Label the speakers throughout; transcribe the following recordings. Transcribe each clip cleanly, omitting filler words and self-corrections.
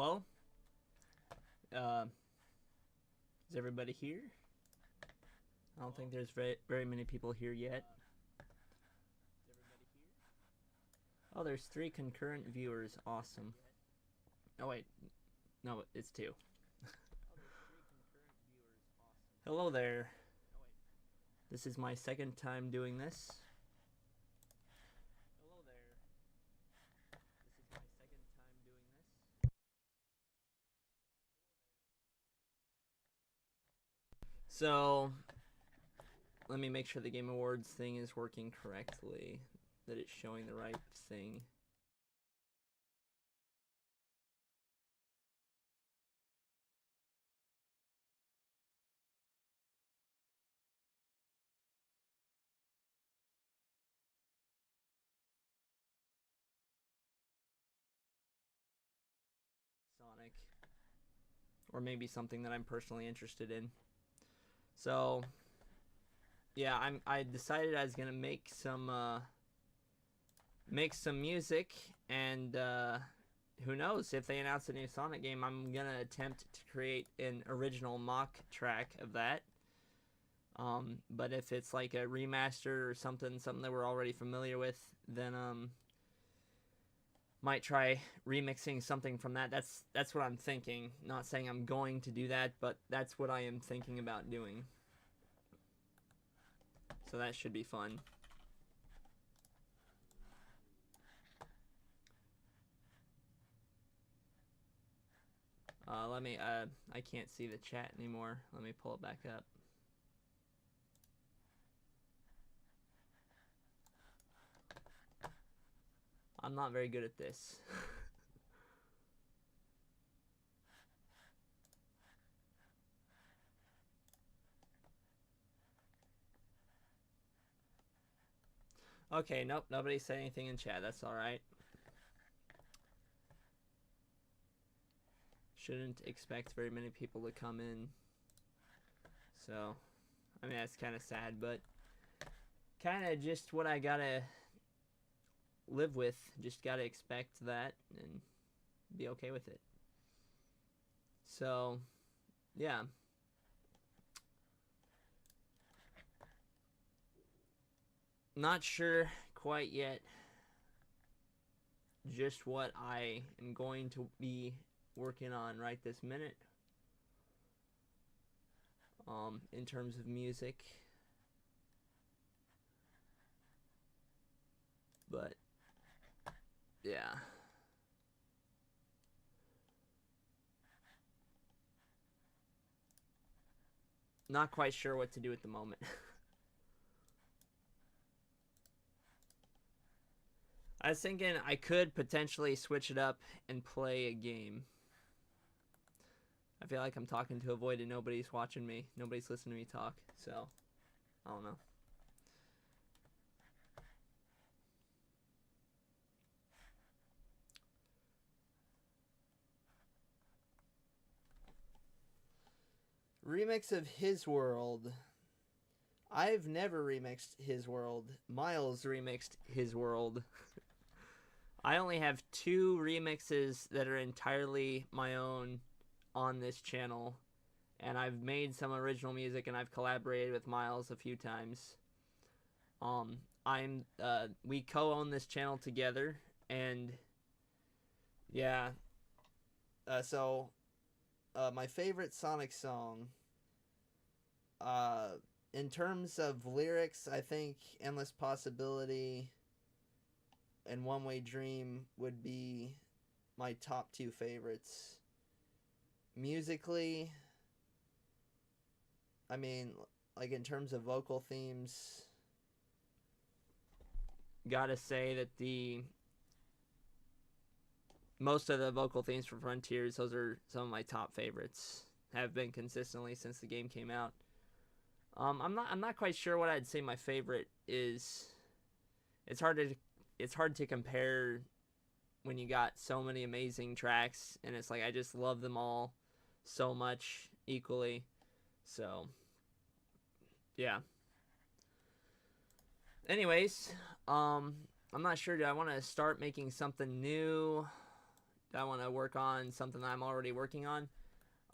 Speaker 1: Hello? Uh, is everybody here? I don't think there's very many people here yet. Oh, there's 3 concurrent viewers. Awesome. Oh, wait. No, it's 2. Hello there. This is my second time doing this. So, let me make sure the Game Awards thing is working correctly, that it's showing the right thing. Sonic. Or maybe something that I'm personally interested in. So, yeah, I decided I was gonna make some music, and who knows, if they announce a new Sonic game, I'm gonna attempt to create an original mock track of that. But if it's like a remaster or something that we're already familiar with, then might try remixing something from that. That's what I'm thinking. Not saying I'm going to do that, but that's what I am thinking about doing. So that should be fun. Let me, I can't see the chat anymore. Let me pull it back up. I'm not very good at this. Okay, nope, nobody said anything in chat. That's alright. Shouldn't expect very many people to come in. So, I mean, that's kind of sad, but kind of just what I gotta live with. Just gotta expect that and be okay with it. So, yeah. Not sure quite yet just what I am going to be working on right this minute. In terms of music. But, yeah. Not quite sure what to do at the moment. I was thinking I could potentially switch it up and play a game. I feel like I'm talking to a void and nobody's watching me. Nobody's listening to me talk. So, I don't know. Remix of His World. I've never remixed His World. Miles remixed His World. I only have 2 remixes that are entirely my own on this channel. And I've made some original music and I've collaborated with Miles a few times. We co-own this channel together, and yeah. My favorite Sonic song, in terms of lyrics, I think Endless Possibility and One Way Dream would be my top 2 favorites. Musically, I mean, like in terms of vocal themes, gotta say that most of the vocal themes for Frontiers, those are some of my top favorites. Have been consistently since the game came out. I'm not quite sure what I'd say my favorite is. It's hard to compare when you got so many amazing tracks, and it's like I just love them all so much equally. So, yeah. Anyways, I'm not sure. Do I want to start making something new? that I want to work on something that I'm already working on.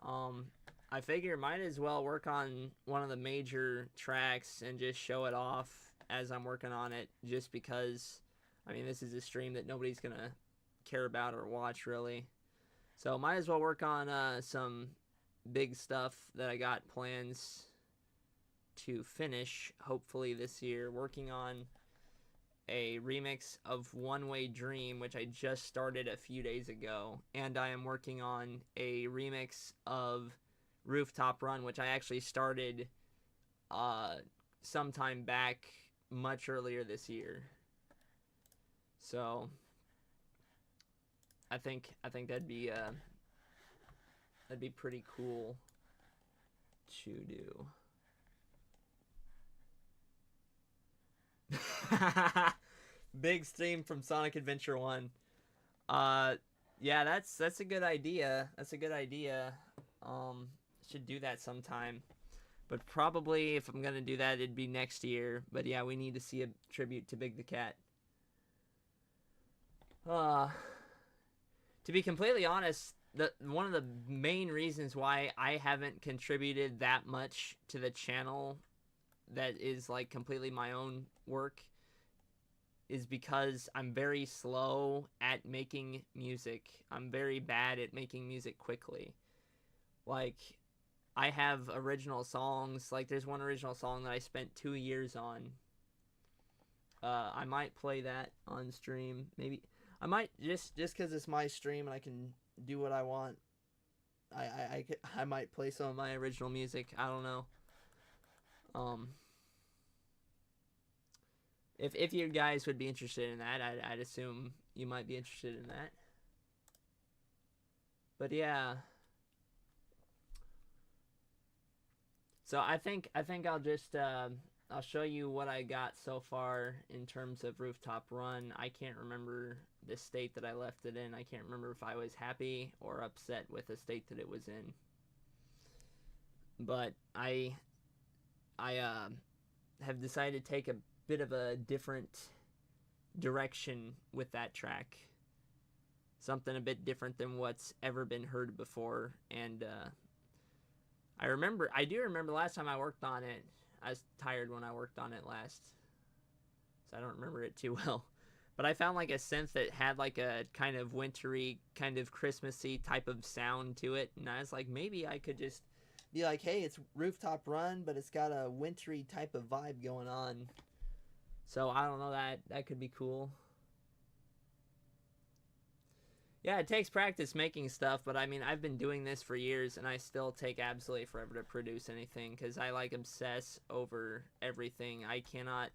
Speaker 1: Um, I figure might as well work on one of the major tracks and just show it off as I'm working on it, just because, I mean, this is a stream that nobody's gonna care about or watch really. So might as well work on some big stuff that I got plans to finish hopefully this year. Working on a remix of One Way Dream, which I just started a few days ago, and I am working on a remix of Rooftop Run, which I actually started sometime back much earlier this year. So I think that'd be pretty cool to do. Big stream from Sonic Adventure 1. Yeah, that's a good idea. That's a good idea. Should do that sometime. But probably if I'm gonna do that, it'd be next year. But yeah, we need to see a tribute to Big the Cat. To be completely honest, one of the main reasons why I haven't contributed that much to the channel that is like completely my own work is because I'm very slow at making music. I'm very bad at making music quickly. Like, I have original songs. Like, there's one original song that I spent 2 years on. I might play that on stream. Maybe I might just because it's my stream and I can do what I want. I might play some of my original music. I don't know. If you guys would be interested in that, I'd assume you might be interested in that. But yeah. So I think I'll just I'll show you what I got so far in terms of Rooftop Run. I can't remember the state that I left it in. I can't remember if I was happy or upset with the state that it was in. But I have decided to take a bit of a different direction with that track. Something a bit different than what's ever been heard before. And I do remember last time I worked on it, I was tired when I worked on it last, so I don't remember it too well. But I found like a synth that had like a kind of wintry, kind of Christmassy type of sound to it, and I was like, maybe I could just be like, hey, it's Rooftop Run, but it's got a wintry type of vibe going on. So I don't know, that could be cool. Yeah, it takes practice making stuff, but I mean, I've been doing this for years, and I still take absolutely forever to produce anything, because I, like, obsess over everything. I cannot...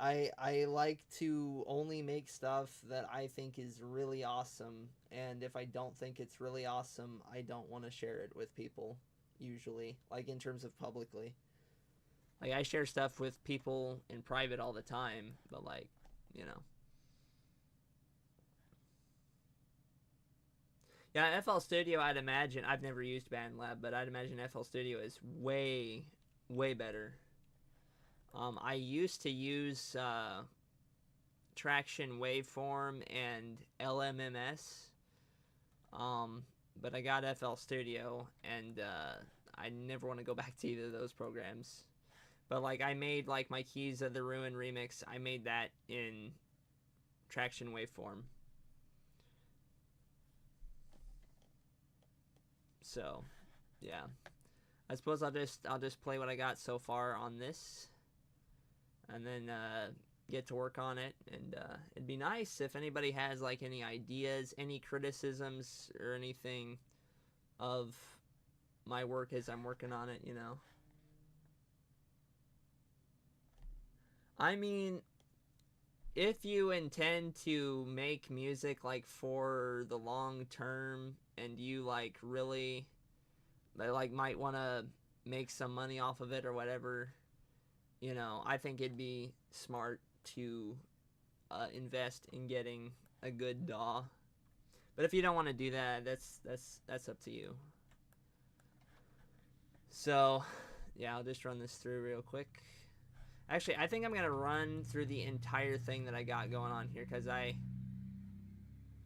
Speaker 1: I like to only make stuff that I think is really awesome, and if I don't think it's really awesome, I don't want to share it with people, usually, like, in terms of publicly. Like, I share stuff with people in private all the time, but, like, you know... Yeah, FL Studio, I'd imagine, I've never used BandLab, but I'd imagine FL Studio is way, way better. I used to use Traction Waveform and LMMS, but I got FL Studio, and I never want to go back to either of those programs. But, like, I made, like, my Keys of the Ruin remix, I made that in Traction Waveform. So, yeah. I suppose I'll just play what I got so far on this, and then get to work on it. And it'd be nice if anybody has like any ideas, any criticisms, or anything of my work as I'm working on it. You know. I mean, if you intend to make music like for the long term, and you like really like might want to make some money off of it or whatever, you know, I think it'd be smart to invest in getting a good DAW. But if you don't want to do that, that's up to you. So yeah, I'll just run this through real quick. Actually, I think I'm gonna run through the entire thing that I got going on here, because I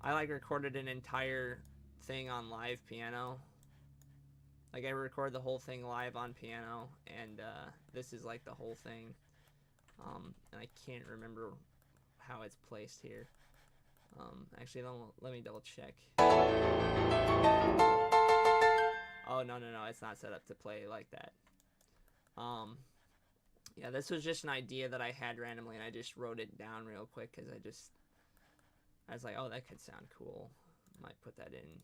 Speaker 1: I like recorded an entire thing on live piano. Like I record the whole thing live on piano, and this is like the whole thing. And I can't remember how it's placed here. Actually, let me double check. Oh, no, it's not set up to play like that. Yeah, this was just an idea that I had randomly, and I just wrote it down real quick, because I was like, oh, that could sound cool. Might put that in.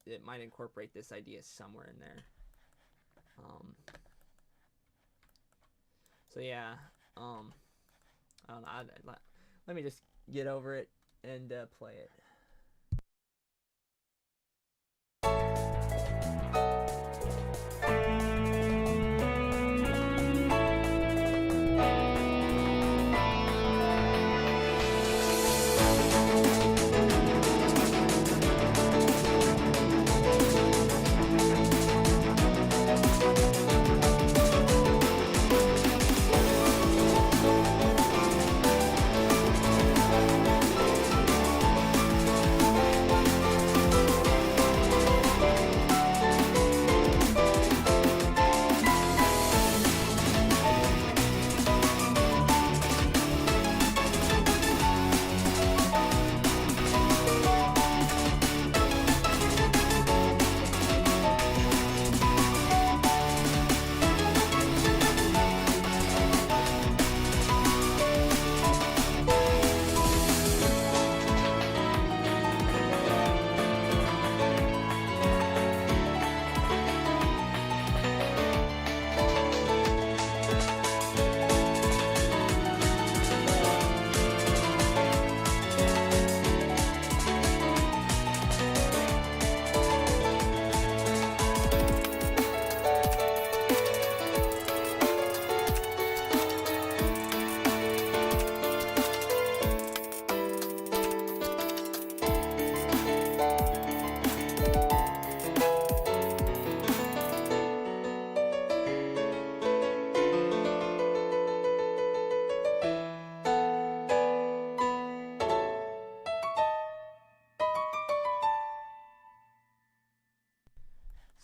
Speaker 1: It might incorporate this idea somewhere in there. So yeah, I don't know, let me just get over it and play it.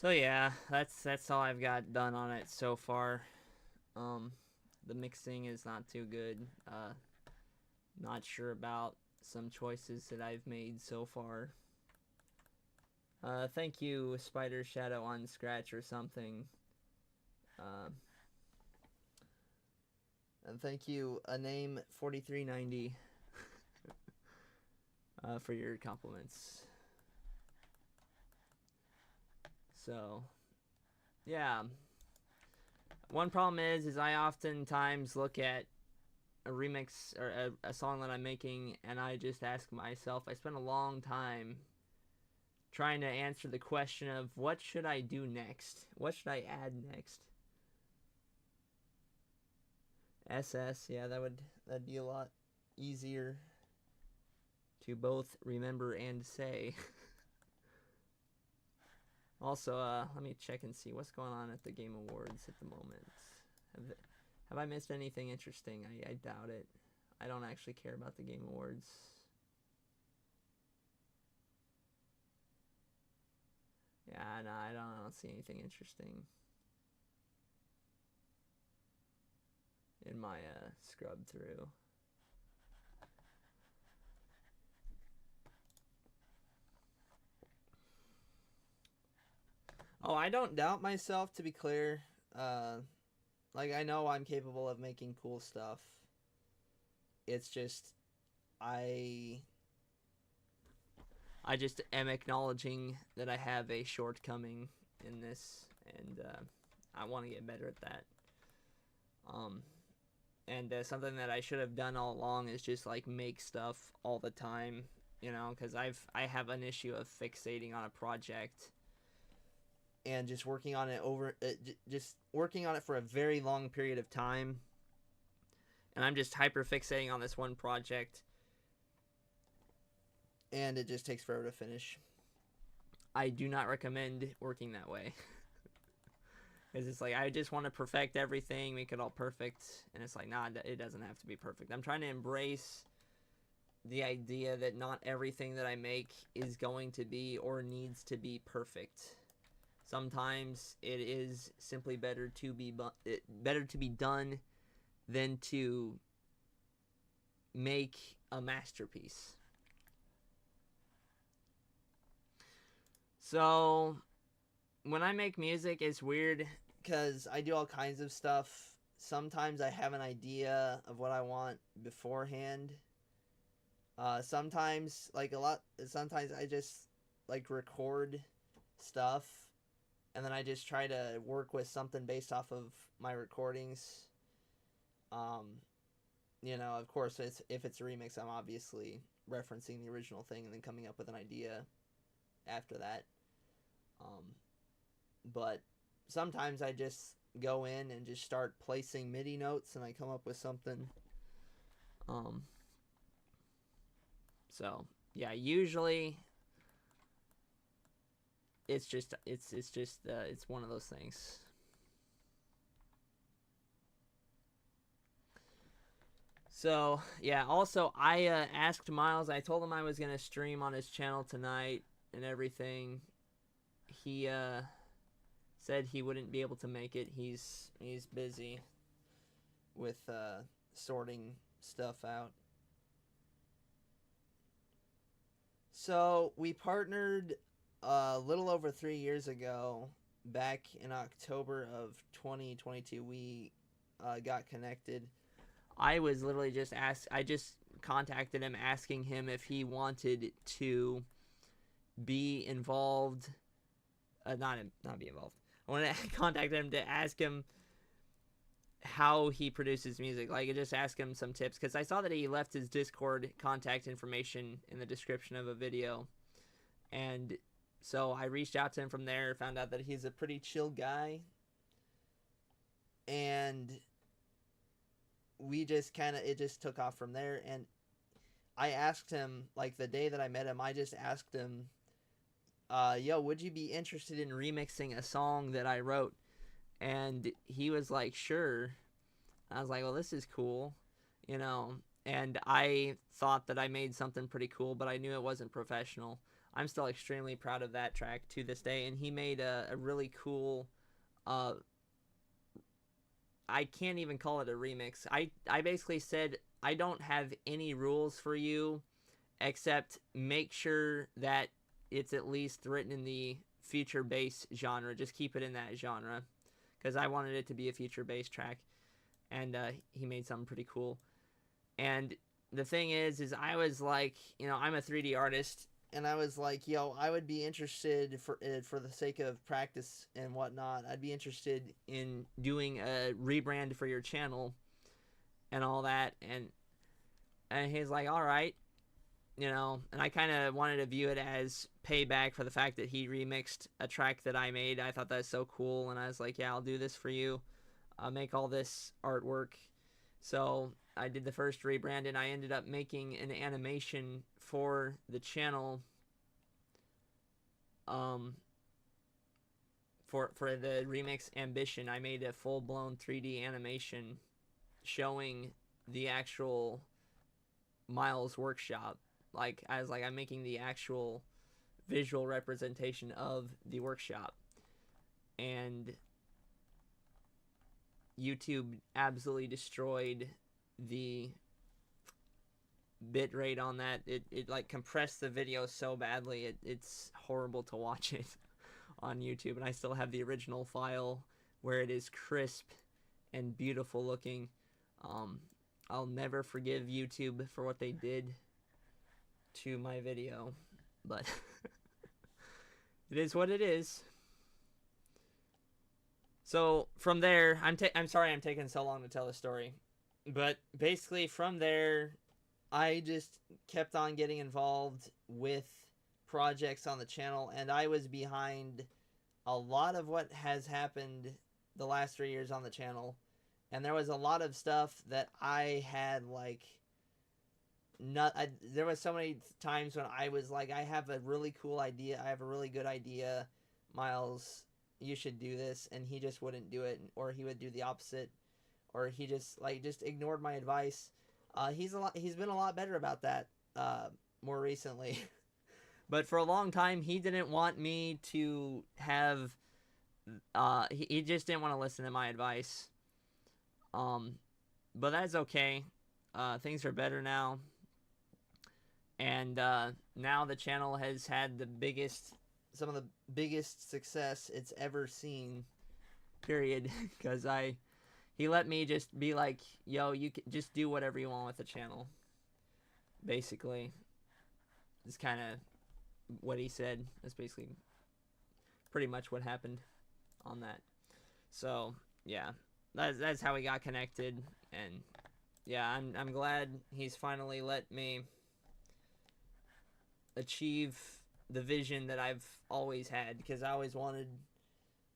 Speaker 1: So yeah, that's all I've got done on it so far. The mixing is not too good. Not sure about some choices that I've made so far. Thank you, Spider Shadow on Scratch or something. And thank you, a name 4390, for your compliments. So, yeah. One problem is I oftentimes look at a remix or a song that I'm making, and I just ask myself, I spend a long time trying to answer the question of what should I do next? What should I add next? SS, yeah, that'd be a lot easier to both remember and say. Also, let me check and see what's going on at the Game Awards at the moment. Have I missed anything interesting? I doubt it. I don't actually care about the Game Awards. Yeah, no, I don't see anything interesting in my scrub through. Oh, I don't doubt myself, to be clear. Like, I know I'm capable of making cool stuff. It's just, I just am acknowledging that I have a shortcoming in this, and I want to get better at that. And something that I should have done all along is just, like, make stuff all the time, you know, because I have an issue of fixating on a project and just working on it just working on it for a very long period of time, and I'm just hyper fixating on this one project, and it just takes forever to finish. I do not recommend working that way. Because it's like, I just want to perfect everything, make it all perfect, and it's like, nah, it doesn't have to be perfect. I'm trying to embrace the idea that not everything that I make is going to be or needs to be perfect. Sometimes it is simply better to be done than to make a masterpiece. So when I make music, it's weird because I do all kinds of stuff. Sometimes I have an idea of what I want beforehand. Sometimes, like a lot, sometimes I just like record stuff and then I just try to work with something based off of my recordings. Um, of course, if it's a remix, I'm obviously referencing the original thing and then coming up with an idea after that. Um, but sometimes I just go in and just start placing MIDI notes and I come up with something. So yeah, usually it's just it's one of those things. So yeah, also I asked Miles. I told him I was gonna stream on his channel tonight and everything. He said he wouldn't be able to make it. He's busy with sorting stuff out. So we partnered a little over 3 years ago. Back in October of 2022, we got connected. I was literally just I just contacted him asking him if he wanted to be involved. Not be involved. I wanted to contact him to ask him how he produces music. Like, I just ask him some tips because I saw that he left his Discord contact information in the description of a video, and so I reached out to him from there. Found out that he's a pretty chill guy, and we just it just took off from there. And I asked him, like, the day that I met him, I just asked him, yo, would you be interested in remixing a song that I wrote? And he was like, sure. I was like, well, this is cool, and I thought that I made something pretty cool, but I knew it wasn't professional. I'm still extremely proud of that track to this day, and he made a really cool, I can't even call it a remix. I basically said, I don't have any rules for you except make sure that it's at least written in the future bass genre. Just keep it in that genre, because I wanted it to be a future bass track, and he made something pretty cool. And the thing is I was like, I'm a 3D artist, and I was like, yo, I would be interested for the sake of practice and whatnot. I'd be interested in doing a rebrand for your channel and all that. And he's like, all right, and I kind of wanted to view it as payback for the fact that he remixed a track that I made. I thought that was so cool, and I was like, yeah, I'll do this for you. I'll make all this artwork. So I did the first rebrand, and I ended up making an animation for the channel for the remix Ambition. I made a full-blown 3D animation showing the actual Miles workshop. Like, I was like, I'm making the actual visual representation of the workshop. And YouTube absolutely destroyed the bitrate on that. It like compressed the video so badly. It's horrible to watch it on YouTube. And I still have the original file where it is crisp and beautiful looking. I'll never forgive YouTube for what they did to my video, but it is what it is. So from there, I'm sorry I'm taking so long to tell the story, but basically from there, I just kept on getting involved with projects on the channel, and I was behind a lot of what has happened the last 3 years on the channel. And there was a lot of stuff that I had, like, there was so many times when I was like, I have a really cool idea. I have a really good idea. Miles, you should do this. And he just wouldn't do it. Or he would do the opposite. Or he just ignored my advice. He's been a lot better about that. uh, more recently. But for a long time, he didn't want me to have. He just didn't want to listen to my advice. Um, but that's okay. Things are better now, and now the channel has had some of the biggest success it's ever seen. Period. Because he let me just be like, yo, you can just do whatever you want with the channel. Basically, it's kind of what he said. That's basically pretty much what happened on that. So yeah, that's how we got connected, and yeah, I'm glad he's finally let me achieve the vision that I've always had, because I always wanted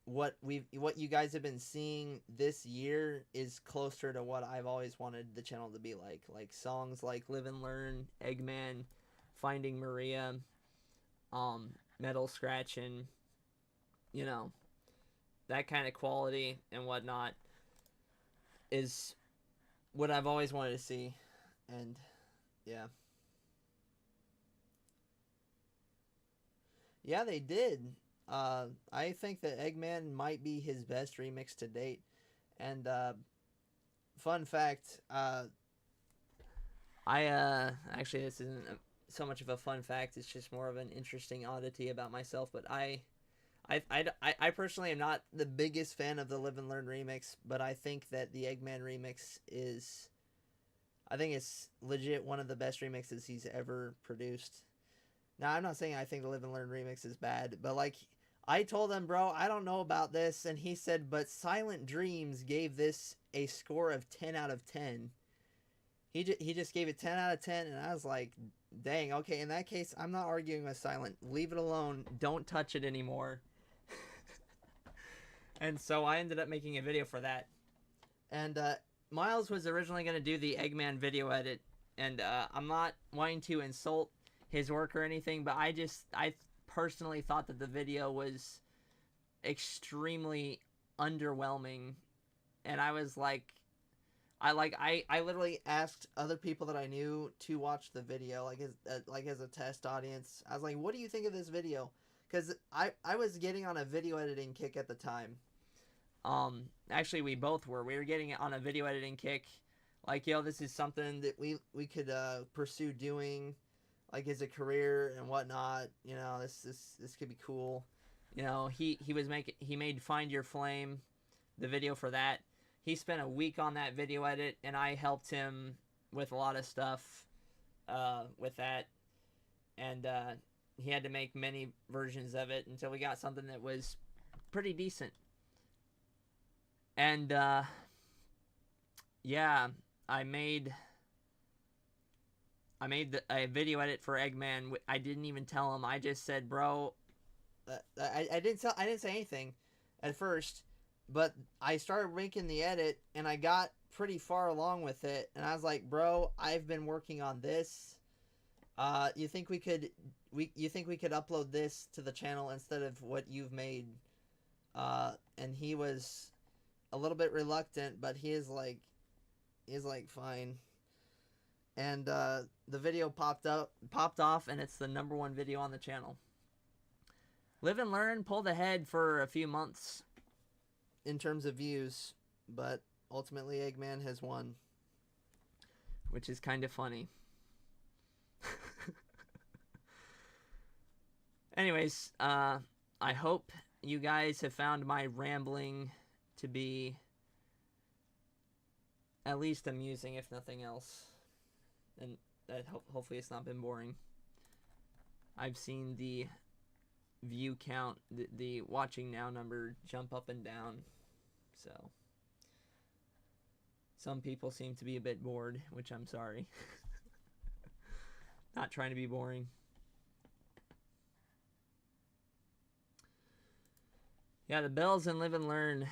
Speaker 1: what you guys have been seeing this year is closer to what I've always wanted the channel to be like songs like Live and Learn, Eggman, Finding Maria, Metal Scratching, you know, that kind of quality and whatnot is what I've always wanted to see. And yeah. Yeah, they did. I think that Eggman might be his best remix to date. And fun fact, I actually, this isn't so much of a fun fact. It's just more of an interesting oddity about myself. But I personally am not the biggest fan of the Live and Learn remix, but I think that the Eggman remix is, I think it's legit one of the best remixes he's ever produced. Now, I'm not saying I think the Live and Learn remix is bad, but like, I told him, bro, I don't know about this, and he said, but Silent Dreams gave this a score of 10 out of 10. He just gave it 10 out of 10, and I was like, dang, okay, in that case, I'm not arguing with Silent. Leave it alone. Don't touch it anymore. And so I ended up making a video for that. And Miles was originally going to do the Eggman video edit, and I'm not wanting to insult his work or anything, but I personally thought that the video was extremely underwhelming, and I was like, I literally asked other people that I knew to watch the video, like as a test audience. I was like, what do you think of this video? Because I was getting on a video editing kick at the time. Actually, we both were. We were getting on a video editing kick. Like, yo, this is something that we could pursue doing, like, as a career and whatnot. You know, this could be cool. You know, he made Find Your Flame, the video for that. He spent a week on that video edit, and I helped him with a lot of stuff with that. And he had to make many versions of it until we got something that was pretty decent. And yeah, I made a video edit for Eggman. I didn't even tell him. I just said, bro, I didn't say anything at first, but I started making the edit, and I got pretty far along with it, and I was like, bro, I've been working on this. You think we could upload this to the channel instead of what you've made? And he was a little bit reluctant, but he is like fine. And the video popped off, and it's the #1 video on the channel. Live and Learn pulled ahead for a few months in terms of views, but ultimately Eggman has won, which is kind of funny. Anyways, I hope you guys have found my rambling to be at least amusing, if nothing else. And that hopefully it's not been boring. I've seen the view count, the watching now number jump up and down. So some people seem to be a bit bored, which I'm sorry. Not trying to be boring. Yeah, the bells and Live and Learn.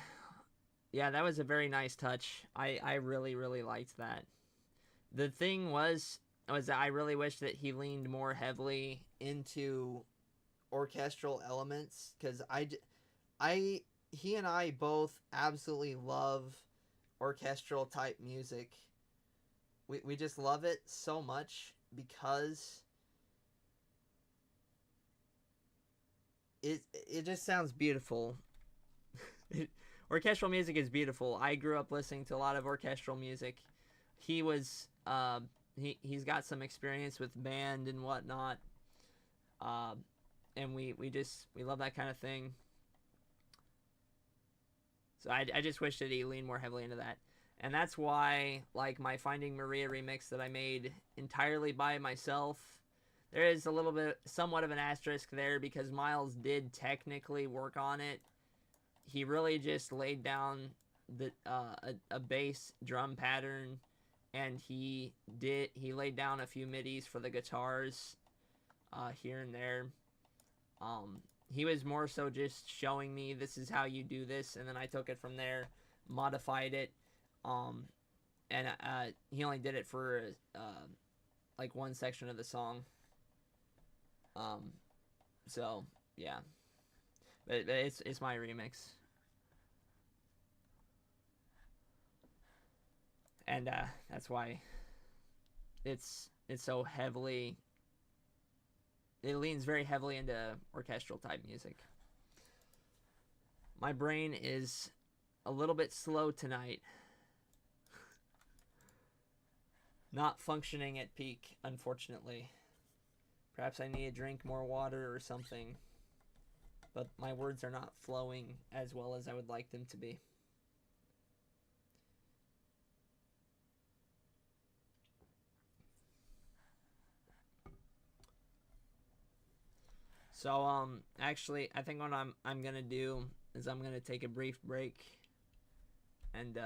Speaker 1: Yeah, that was a very nice touch. I really, really liked that. The thing was that I really wish that he leaned more heavily into orchestral elements, because he and I both absolutely love orchestral type music. We just love it so much because it just sounds beautiful. Orchestral music is beautiful. I grew up listening to a lot of orchestral music. He was he's got some experience with band and whatnot, uh, and we love that kind of thing. So I just wish that he leaned more heavily into that. And that's why, like, my Finding Maria remix that I made entirely by myself, there is a little bit, somewhat of an asterisk there because Miles did technically work on it. He really just laid down a bass drum pattern, and he laid down a few midis for the guitars here and there. He was more so just showing me this is how you do this, and then I took it from there, modified it, um, and he only did it for like one section of the song. Um, so yeah, but it's my remix, and that's why it's so heavily. It leans very heavily into orchestral type music. My brain is a little bit slow tonight. Not functioning at peak, unfortunately. Perhaps I need to drink more water or something. But my words are not flowing as well as I would like them to be. So actually I think what I'm gonna do is I'm gonna take a brief break, and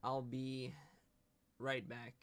Speaker 1: I'll be right back.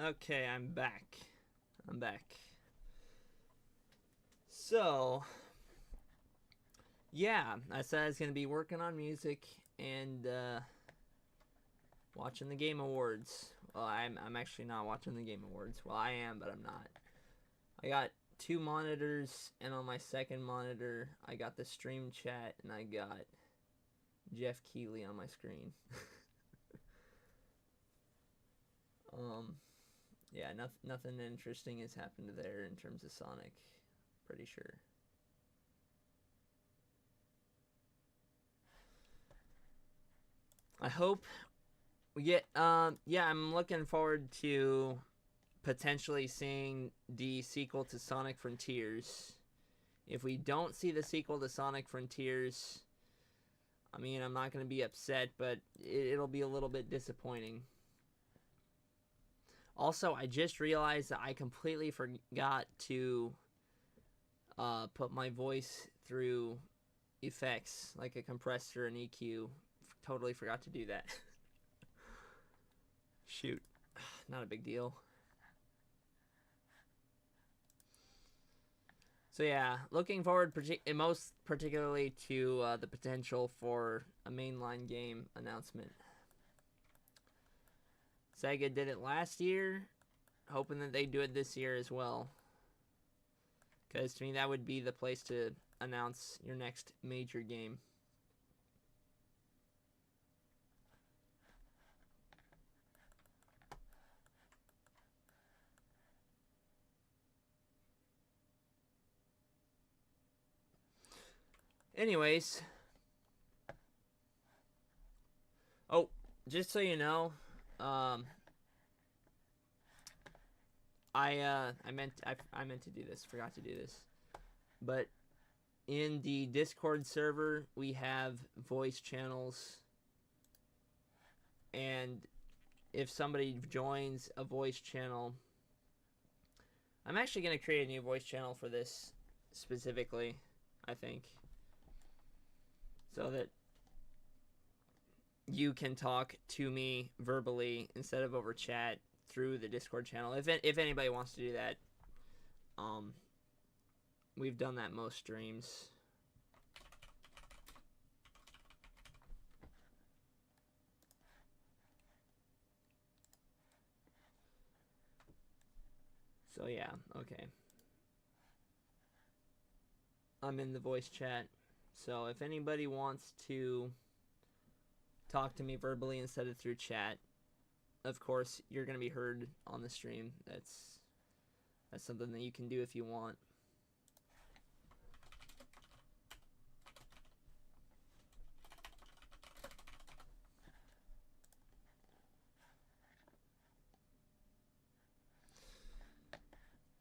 Speaker 1: Okay, I'm back. I'm back. So, yeah, I said I was going to be working on music and watching the Game Awards. Well, I'm actually not watching the Game Awards. Well, I am, but I'm not. I got two monitors, and on my second monitor, I got the stream chat, and I got Jeff Keighley on my screen. Yeah, nothing interesting has happened there in terms of Sonic. Pretty sure. I hope we get. Yeah, I'm looking forward to potentially seeing the sequel to Sonic Frontiers. If we don't see the sequel to Sonic Frontiers, I mean, I'm not going to be upset, but it'll be a little bit disappointing. Also, I just realized that I completely forgot to put my voice through effects, like a compressor and EQ. Totally forgot to do that. Shoot. Not a big deal. So yeah, looking forward most particularly to the potential for a mainline game announcement. Sega did it last year, hoping that they do it this year as well. Because to me, that would be the place to announce your next major game. Anyways. Oh, just so you know, I meant to do this. Forgot to do this. But in the Discord server, we have voice channels. And if somebody joins a voice channel, I'm actually going to create a new voice channel for this specifically, I think. So that you can talk to me verbally instead of over chat through the Discord channel. If anybody wants to do that, we've done that most streams. So yeah, okay. I'm in the voice chat. So if anybody wants to talk to me verbally instead of through chat, of course you're going to be heard on the stream. That's something that you can do if you want.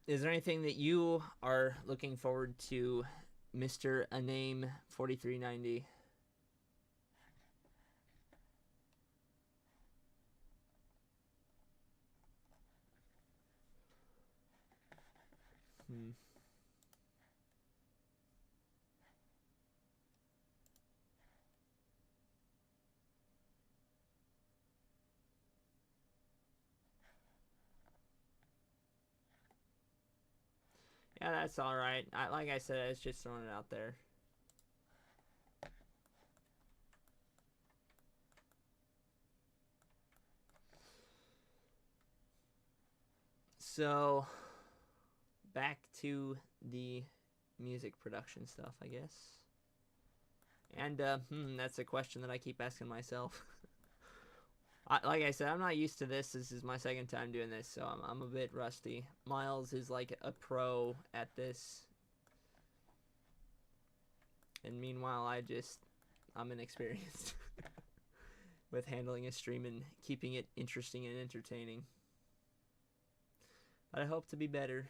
Speaker 1: Is there anything that you are looking forward to, Mr. Aname 4390? Yeah, that's alright. Like I said, I was just throwing it out there. So, back to the music production stuff, I guess. And, that's a question that I keep asking myself. Like I said, I'm not used to this. This is my second time doing this, so I'm a bit rusty. Miles is like a pro at this. And meanwhile, I'm inexperienced with handling a stream and keeping it interesting and entertaining. But I hope to be better.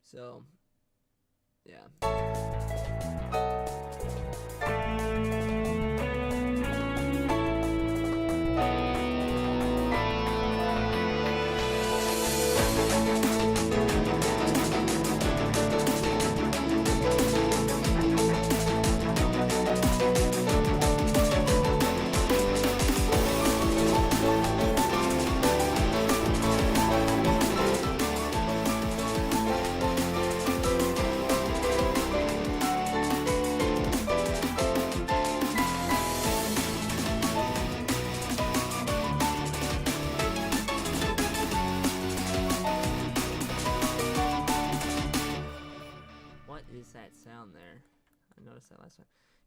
Speaker 1: So, yeah.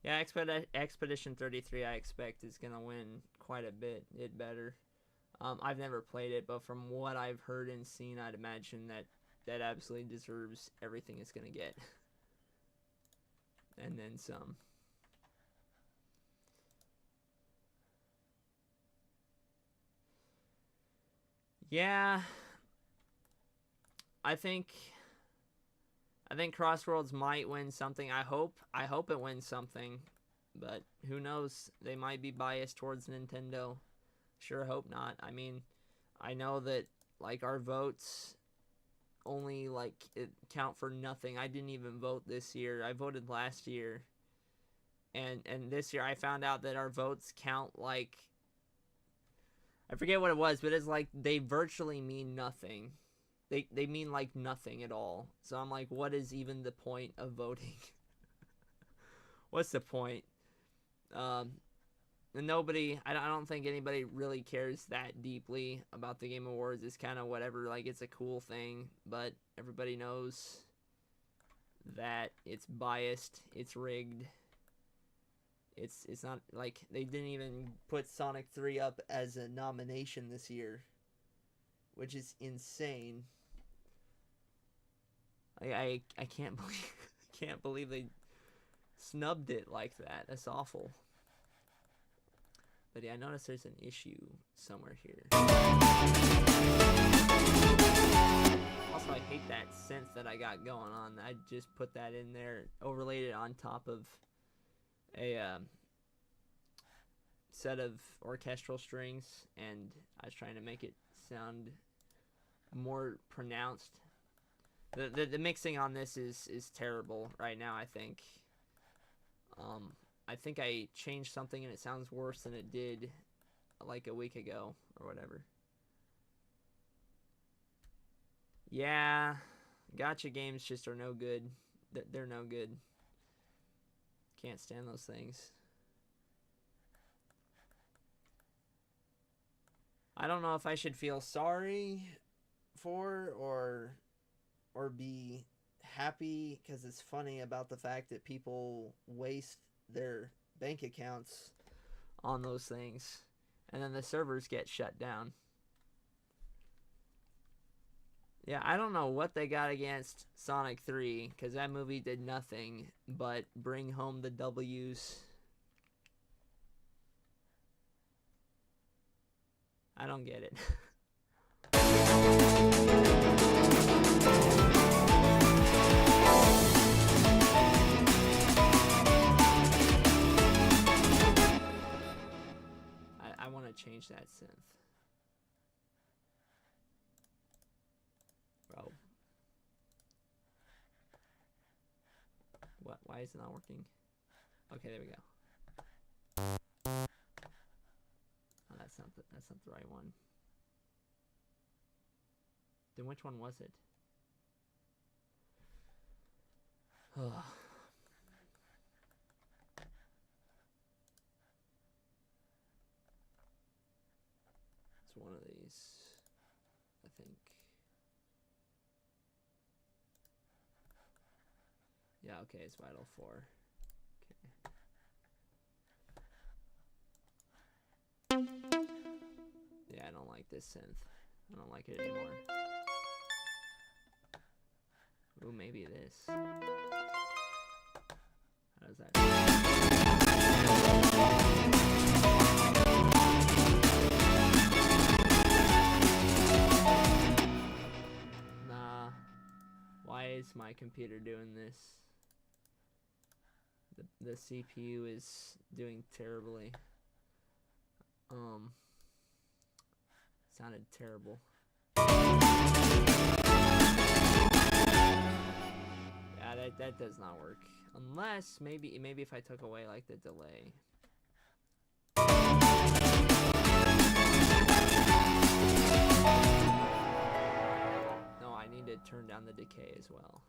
Speaker 1: Yeah, Expedition 33 I expect is going to win quite a bit. It better. I've never played it, but from what I've heard and seen, I'd imagine that absolutely deserves everything it's going to get. and then some. Yeah, I think Crossworlds might win something. I hope it wins something, but who knows? They might be biased towards Nintendo. Sure hope not. I mean, I know that like our votes only like it count for nothing. I didn't even vote this year. I voted last year. And this year I found out that our votes count like, I forget what it was, but it's like they virtually mean nothing. They mean like nothing at all. So I'm like, what is even the point of voting? What's the point? And nobody, I don't think anybody really cares that deeply about the Game Awards. It's kind of whatever, like it's a cool thing, but everybody knows that it's biased, it's rigged. It's not like they didn't even put Sonic 3 up as a nomination this year, which is insane. I can't believe they snubbed it like that. That's awful. But yeah, I noticed there's an issue somewhere here. Also, I hate that synth that I got going on. I just put that in there, overlaid it on top of a set of orchestral strings, and I was trying to make it sound more pronounced. The mixing on this is terrible right now, I think. I think I changed something and it sounds worse than it did like a week ago or whatever. Yeah, gacha games just are no good. They're no good. Can't stand those things. I don't know if I should feel sorry for or be happy because it's funny about the fact that people waste their bank accounts on those things and then the servers get shut down. Yeah, I don't know what they got against Sonic 3 because that movie did nothing but bring home the W's. I don't get it. I want to change that synth. Bro. What? Why is it not working? Okay, there we go. Oh, that's not the right one. Then which one was it? It's one of these, I think. Yeah, okay, it's Vital 4. Okay. Yeah, I don't like this synth. I don't like it anymore. Ooh, maybe this. How does that? Nah. Why is my computer doing this? The CPU is doing terribly. Sounded terrible. Yeah, that does not work. Unless maybe if I took away like the delay. No, I need to turn down the decay as well.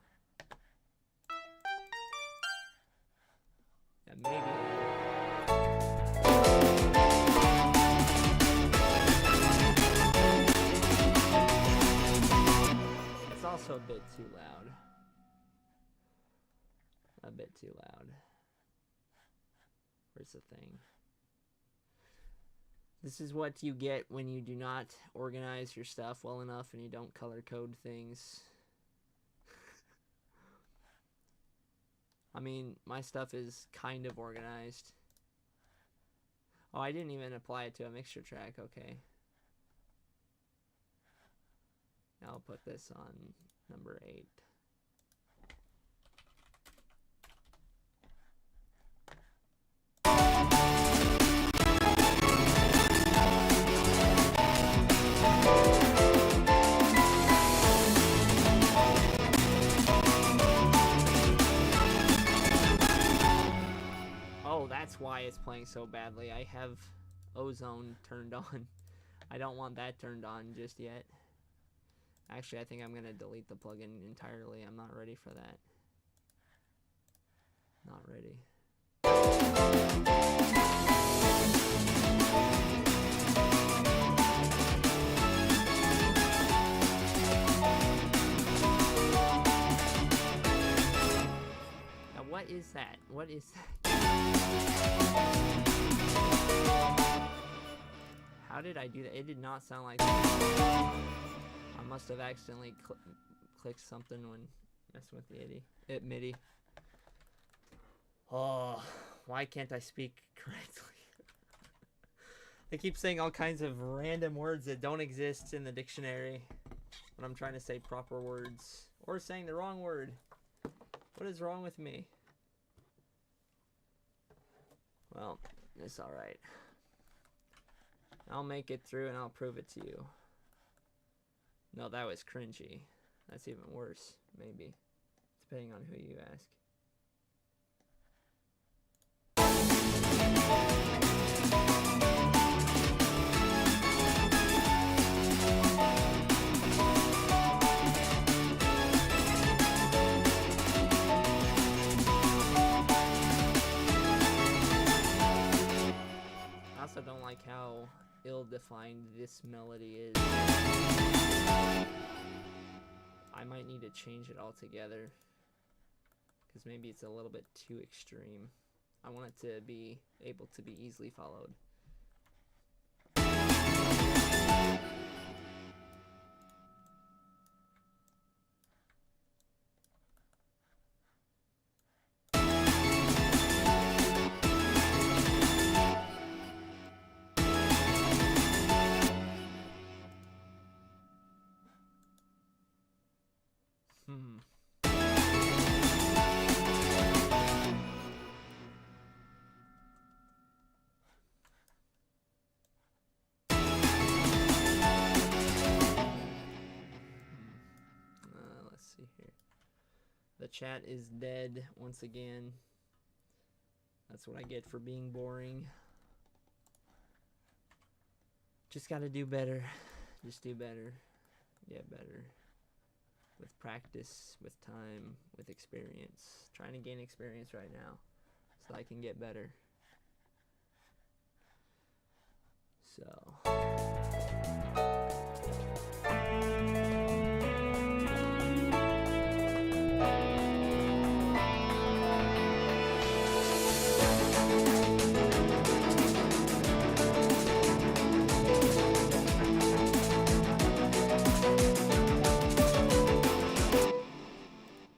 Speaker 1: Yeah, maybe. It's also a bit too loud. A bit too loud. Where's the thing? This is what you get when you do not organize your stuff well enough and you don't color code things. I mean, my stuff is kind of organized. Oh, I didn't even apply it to a mixture track. Okay. Now I'll put this on number 8. Oh, that's why it's playing so badly. I have ozone turned on. I don't want that turned on just yet. Actually, I think I'm going to delete the plugin entirely. I'm not ready for that. Not ready. Now, what is that? What is that? How did I do that? It did not sound like that. I must have accidentally clicked something when messing with the MIDI. Oh, why can't I speak correctly? They keep saying all kinds of random words that don't exist in the dictionary when I'm trying to say proper words, or saying the wrong word. What is wrong with me? Well, it's alright. I'll make it through and I'll prove it to you. No, that was cringy. That's even worse, maybe. Depending on who you ask. I also don't like how ill-defined this melody is. I might need to change it altogether, because maybe it's a little bit too extreme. I want it to be able to be easily followed. Let's see here. The chat is dead once again. That's what I get for being boring. Just gotta do better. Just do better. Get better. With practice, with time, with experience. Trying to gain experience right now so I can get better. So.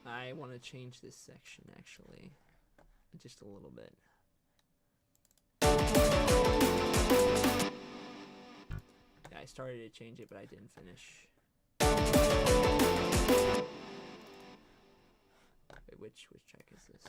Speaker 1: I want to change this section actually, just a little bit. Yeah, I started to change it, but I didn't finish. Wait, which track is this?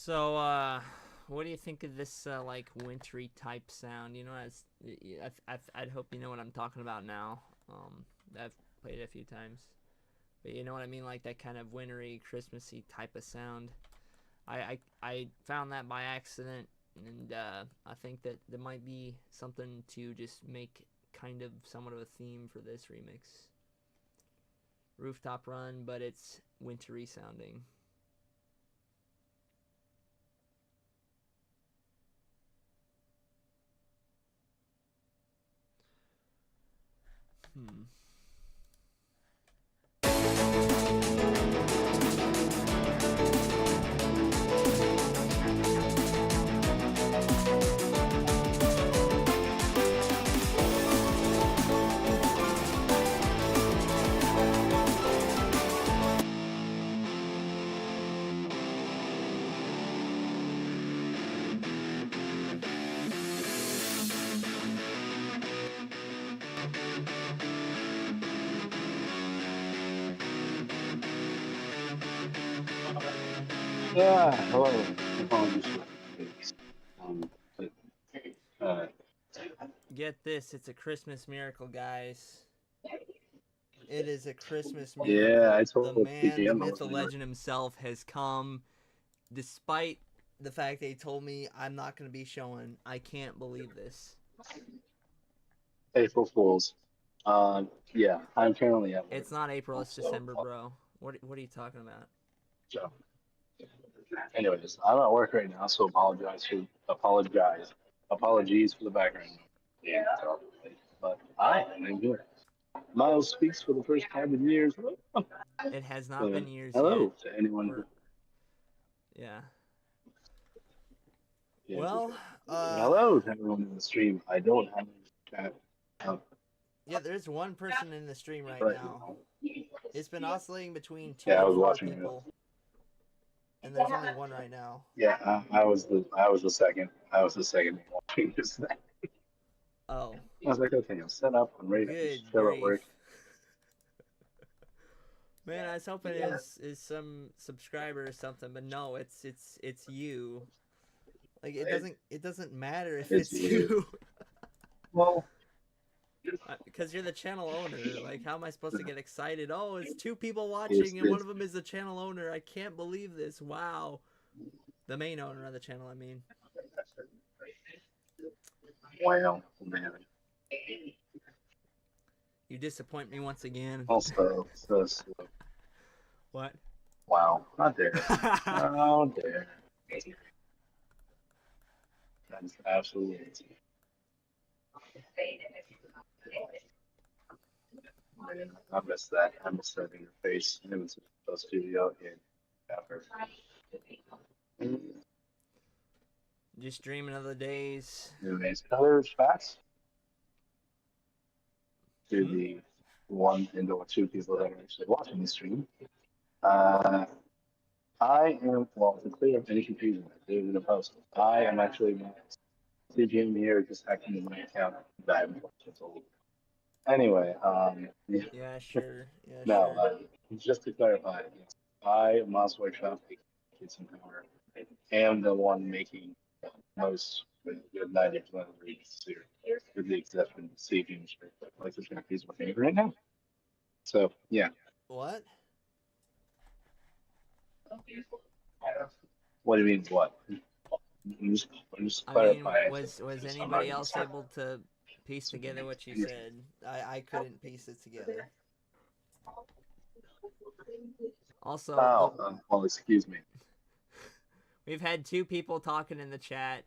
Speaker 1: So, what do you think of this like wintry type sound? You know, I'd hope you know what I'm talking about now. I've played it a few times, but you know what I mean, like that kind of wintry, Christmassy type of sound. I found that by accident, and I think that there might be something to just make kind of somewhat of a theme for this remix. Rooftop Run, but it's wintry sounding. Hmm.
Speaker 2: Yeah, hello. Apologies for this. But, uh,
Speaker 1: Get this, it's a Christmas miracle, guys. It is a Christmas
Speaker 2: yeah, I
Speaker 1: miracle. The
Speaker 2: told
Speaker 1: man, the
Speaker 2: CGM I
Speaker 1: myth, the
Speaker 2: wasn't gonna
Speaker 1: legend himself has come. Despite the fact they told me I'm not going to be showing, I can't believe this.
Speaker 2: April Fools. Yeah, I'm currently at work.
Speaker 1: It's not April, it's
Speaker 2: So,
Speaker 1: December, bro. What are you talking about?
Speaker 2: so, anyways, I'm at work right now, so apologies for the background. Yeah, but I'm good. Miles speaks for the first time in years.
Speaker 1: It has not been years yet.
Speaker 2: Hello to anyone who.
Speaker 1: We're yeah.
Speaker 2: Yeah,
Speaker 1: Well,
Speaker 2: hello to everyone in the stream. I don't have chat. Um,
Speaker 1: yeah, there's one person in the stream right
Speaker 2: right
Speaker 1: now.
Speaker 2: now.
Speaker 1: It's been oscillating between two
Speaker 2: Yeah, I
Speaker 1: and
Speaker 2: was
Speaker 1: four
Speaker 2: watching it.
Speaker 1: people, and there's only one right now.
Speaker 2: Yeah, I was the second. I was the second watching this thing.
Speaker 1: Oh,
Speaker 2: I was like, okay, I'm set up. I'm ready to
Speaker 1: good
Speaker 2: just chill at
Speaker 1: grief.
Speaker 2: work.
Speaker 1: Man, I was hoping it is some subscriber or something, but no, it's you. Like it doesn't matter if
Speaker 2: It's
Speaker 1: it's
Speaker 2: you.
Speaker 1: you,
Speaker 2: Well,
Speaker 1: because you're the channel owner. Like, how am I supposed to get excited? Oh, it's two people
Speaker 2: it's
Speaker 1: watching, and one
Speaker 2: this.
Speaker 1: of them is the channel owner. I can't believe this. Wow, the main owner of the channel. I mean,
Speaker 2: Wow, man.
Speaker 1: you disappoint me once again.
Speaker 2: Also, so
Speaker 1: What?
Speaker 2: wow, not there. Not there. That's absolutely. Man, I miss that. I miss that in your face. It was a studio in after.
Speaker 1: Just dreaming of the days.
Speaker 2: Anyways, other facts to
Speaker 1: Hmm?
Speaker 2: the one and or two people that are actually watching the stream. Uh, I am, well, to clear up any confusion, there's in a post. I am actually not CGM here, just acting in my account. I haven't watched it all. Anyway,
Speaker 1: Yeah, sure. Yeah,
Speaker 2: no,
Speaker 1: sure.
Speaker 2: just to clarify, yes, I, Mouse Workshop, Kids in Power, am the one making most, with 90% of the reads here, with the exception of CGM. Like, this going to use my favorite right now. So, yeah.
Speaker 1: What?
Speaker 2: What do you mean, what? I'm just
Speaker 1: I mean,
Speaker 2: clarifying.
Speaker 1: was
Speaker 2: I'm not
Speaker 1: anybody
Speaker 2: going
Speaker 1: else
Speaker 2: to
Speaker 1: able to piece together what you said? I couldn't piece it together. Also,
Speaker 2: Oh, well, excuse me.
Speaker 1: we've had two people talking in the chat,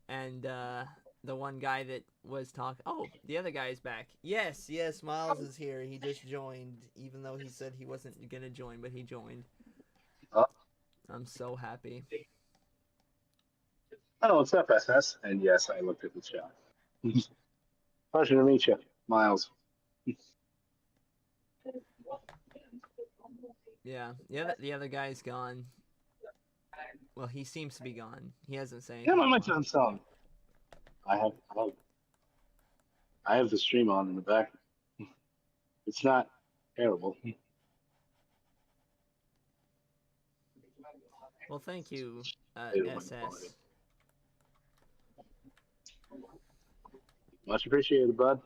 Speaker 1: and the one guy that was talking. Oh, the other guy is back. Yes, yes, Miles is here. He just joined, even though he said he wasn't gonna join, but he joined.
Speaker 2: Oh,
Speaker 1: I'm so happy.
Speaker 2: oh, what's up, SS? And yes, I looked at the chat. Pleasure to meet you, Miles.
Speaker 1: Yeah, the other guy's gone. Well, he seems to be gone. He hasn't said
Speaker 2: Yeah,
Speaker 1: anything
Speaker 2: I
Speaker 1: in a
Speaker 2: might
Speaker 1: while.
Speaker 2: tell some. I have, I have the stream on in the back. It's not terrible.
Speaker 1: Well, thank you,
Speaker 2: It is my quality.
Speaker 1: SS.
Speaker 2: Much appreciated, bud.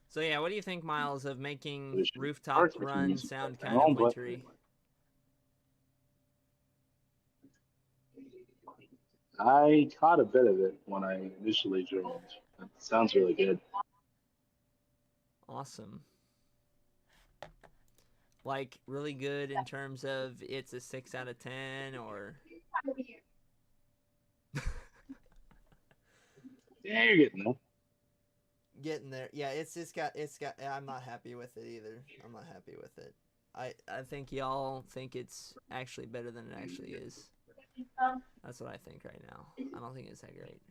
Speaker 1: So yeah, what do you think, Miles, of making
Speaker 2: It should
Speaker 1: rooftop
Speaker 2: work with your
Speaker 1: run
Speaker 2: music
Speaker 1: sound kind of
Speaker 2: channel, but
Speaker 1: wintry?
Speaker 2: I caught a bit of it when I initially joined. It sounds really good.
Speaker 1: Awesome. Like really good in terms of it's a 6 out of 10 or
Speaker 2: Yeah, you're getting there.
Speaker 1: getting there. Yeah, it's got. I'm not happy with it either. I'm not happy with it. I think y'all think it's actually better than it actually is. That's what I think right now. I don't think it's that great.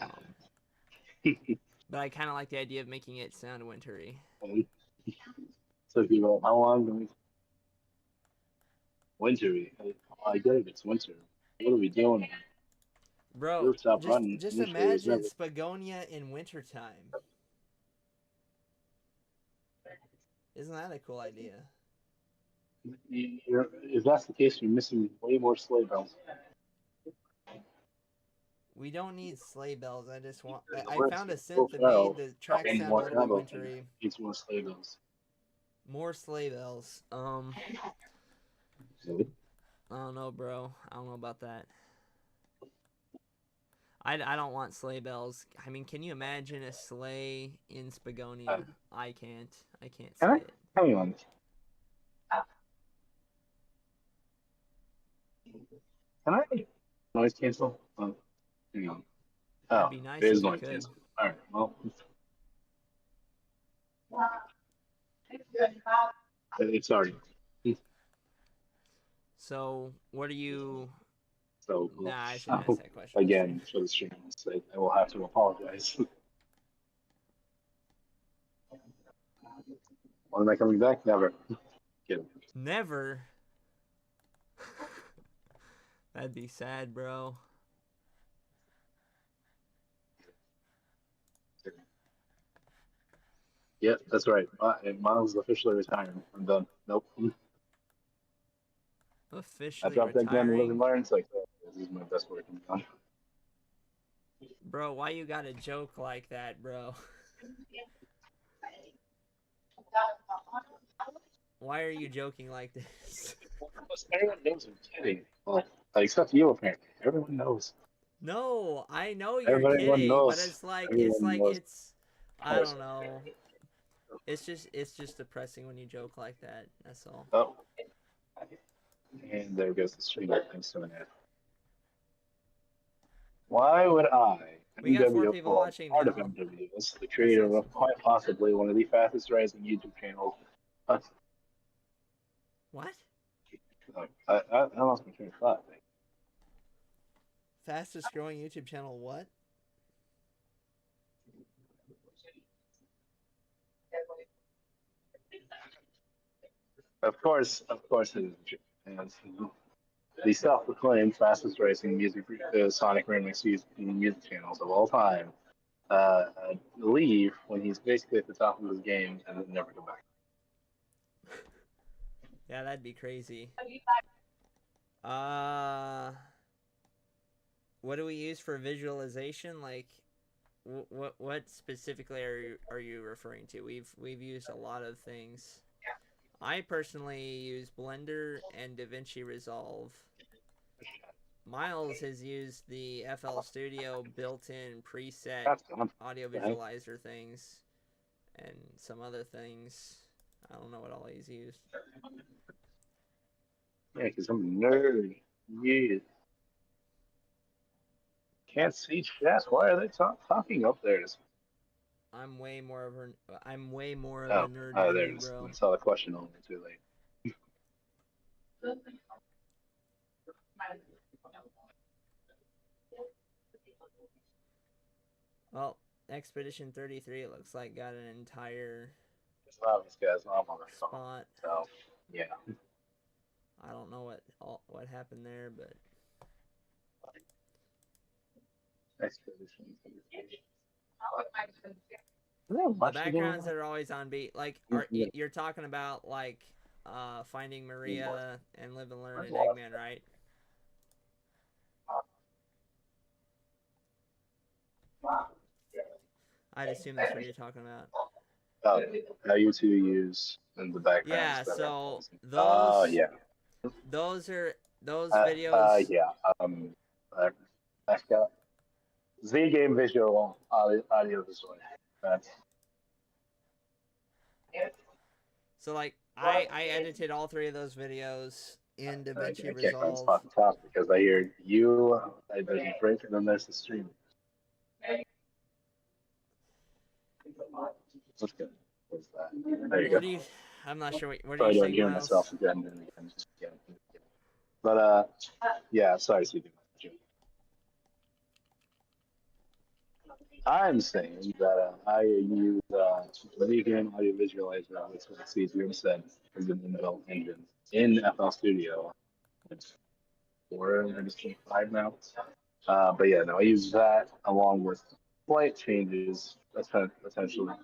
Speaker 1: Um, but I kind of like the idea of making it sound wintry.
Speaker 2: So if you know how long do we wintry? I get it, it's winter. What are we doing?
Speaker 1: Bro,
Speaker 2: Rooftop
Speaker 1: just
Speaker 2: run
Speaker 1: just
Speaker 2: initially was
Speaker 1: imagine
Speaker 2: never.
Speaker 1: Spagonia in wintertime. Isn't that a cool idea?
Speaker 2: If that's the case, you're missing way more sleigh bells.
Speaker 1: We don't need sleigh bells. I just want.
Speaker 2: The
Speaker 1: I
Speaker 2: words
Speaker 1: found a
Speaker 2: so
Speaker 1: synth that made
Speaker 2: well,
Speaker 1: the
Speaker 2: not
Speaker 1: track
Speaker 2: any
Speaker 1: sound a
Speaker 2: more
Speaker 1: little bit
Speaker 2: combo and
Speaker 1: wintry.
Speaker 2: needs more sleigh bells.
Speaker 1: More sleigh bells. I don't know, bro. I don't know about that. I don't want sleigh bells. I mean, can you imagine a sleigh in Spagonia? I can't. I can't
Speaker 2: Can
Speaker 1: see
Speaker 2: I?
Speaker 1: it.
Speaker 2: Hang on. Can I noise cancel? Oh, hang on.
Speaker 1: That'd
Speaker 2: Oh,
Speaker 1: be
Speaker 2: it
Speaker 1: nice
Speaker 2: is
Speaker 1: if you
Speaker 2: noise
Speaker 1: could.
Speaker 2: cancel. All right. Well, it's already.
Speaker 1: So, what are you?
Speaker 2: So,
Speaker 1: Nah, I shouldn't ask that question on stream.
Speaker 2: again, for the streamers, I will have to apologize. When am I coming back? Never. Kidding.
Speaker 1: Never. That'd be sad, bro.
Speaker 2: Yeah, that's right. Miles is officially retiring. I'm done. Nope. I
Speaker 1: Officially
Speaker 2: dropped that gun and live and
Speaker 1: retiring.
Speaker 2: learn. It's like, this is my best work I've done.
Speaker 1: Bro, why you gotta joke like that, bro? Why are you joking like this?
Speaker 2: Everyone knows I'm kidding. Well, except you, apparently. Everyone knows.
Speaker 1: No, I know you're
Speaker 2: Everyone
Speaker 1: kidding, but
Speaker 2: knows.
Speaker 1: it's like it's
Speaker 2: Everyone
Speaker 1: like
Speaker 2: knows.
Speaker 1: it's I don't know. It's just depressing when you joke like that. That's all.
Speaker 2: Oh, and there goes the stream. Thanks to an ad. Why would I,
Speaker 1: We got 4
Speaker 2: MW
Speaker 1: people
Speaker 2: Paul,
Speaker 1: watching
Speaker 2: part of
Speaker 1: now.
Speaker 2: MWS, the
Speaker 1: That's
Speaker 2: creator
Speaker 1: awesome.
Speaker 2: of quite possibly one of the fastest rising YouTube channels? Uh,
Speaker 1: What?
Speaker 2: I lost my train of thought.
Speaker 1: Fastest growing YouTube channel what?
Speaker 2: Of course, it is. And the self-proclaimed fastest racing music Sonic Remix music channels of all time leave when he's basically at the top of his game and then never come back.
Speaker 1: Yeah, that'd be crazy. Uh, what do we use for visualization? Like, what specifically are you referring to? We've used a lot of things. I personally use Blender and DaVinci Resolve. Miles has used the FL Studio built-in preset
Speaker 2: That's gone.
Speaker 1: audio
Speaker 2: Right?
Speaker 1: visualizer things and some other things. I don't know what all he's used.
Speaker 2: Yeah, because I'm a nerd. Yeah. Can't see chat. Why are they talking up there?
Speaker 1: I'm way more of a
Speaker 2: Oh,
Speaker 1: nerd
Speaker 2: oh,
Speaker 1: than
Speaker 2: there
Speaker 1: you,
Speaker 2: it is.
Speaker 1: bro.
Speaker 2: I saw the question only too late.
Speaker 1: Well, Expedition 33 it looks like got an entire
Speaker 2: A lot of these guys know I'm on their phone.
Speaker 1: spot.
Speaker 2: So, yeah.
Speaker 1: I don't know what happened there, but
Speaker 2: Expedition.
Speaker 1: the backgrounds that are always on beat, like you're talking about like Finding Maria and Live and Learn and Eggman, right? I'd assume that's what you're talking about.
Speaker 2: How you two use in the background.
Speaker 1: Yeah, so
Speaker 2: Oh,
Speaker 1: those
Speaker 2: yeah.
Speaker 1: those are those videos.
Speaker 2: Yeah. I've got Z game visual audio visual. That's
Speaker 1: So like I edited all three of those videos in DaVinci
Speaker 2: I can't find
Speaker 1: Resolve.
Speaker 2: spot to top because I hear you. There's a break and then there's the stream. That's good. What's that? There you
Speaker 1: What
Speaker 2: go.
Speaker 1: do you? I'm not sure. What are
Speaker 2: Sorry
Speaker 1: you
Speaker 2: to
Speaker 1: saying,
Speaker 2: hear
Speaker 1: Miles?
Speaker 2: myself again and again. Just again. But yeah. Sorry, Steve. I'm saying that I use Vegan Audio Visualizer, which CGM said is an inbuilt engine in FL Studio. It's 4 or just 5 now. But yeah, no, I use that along with slight changes, potentially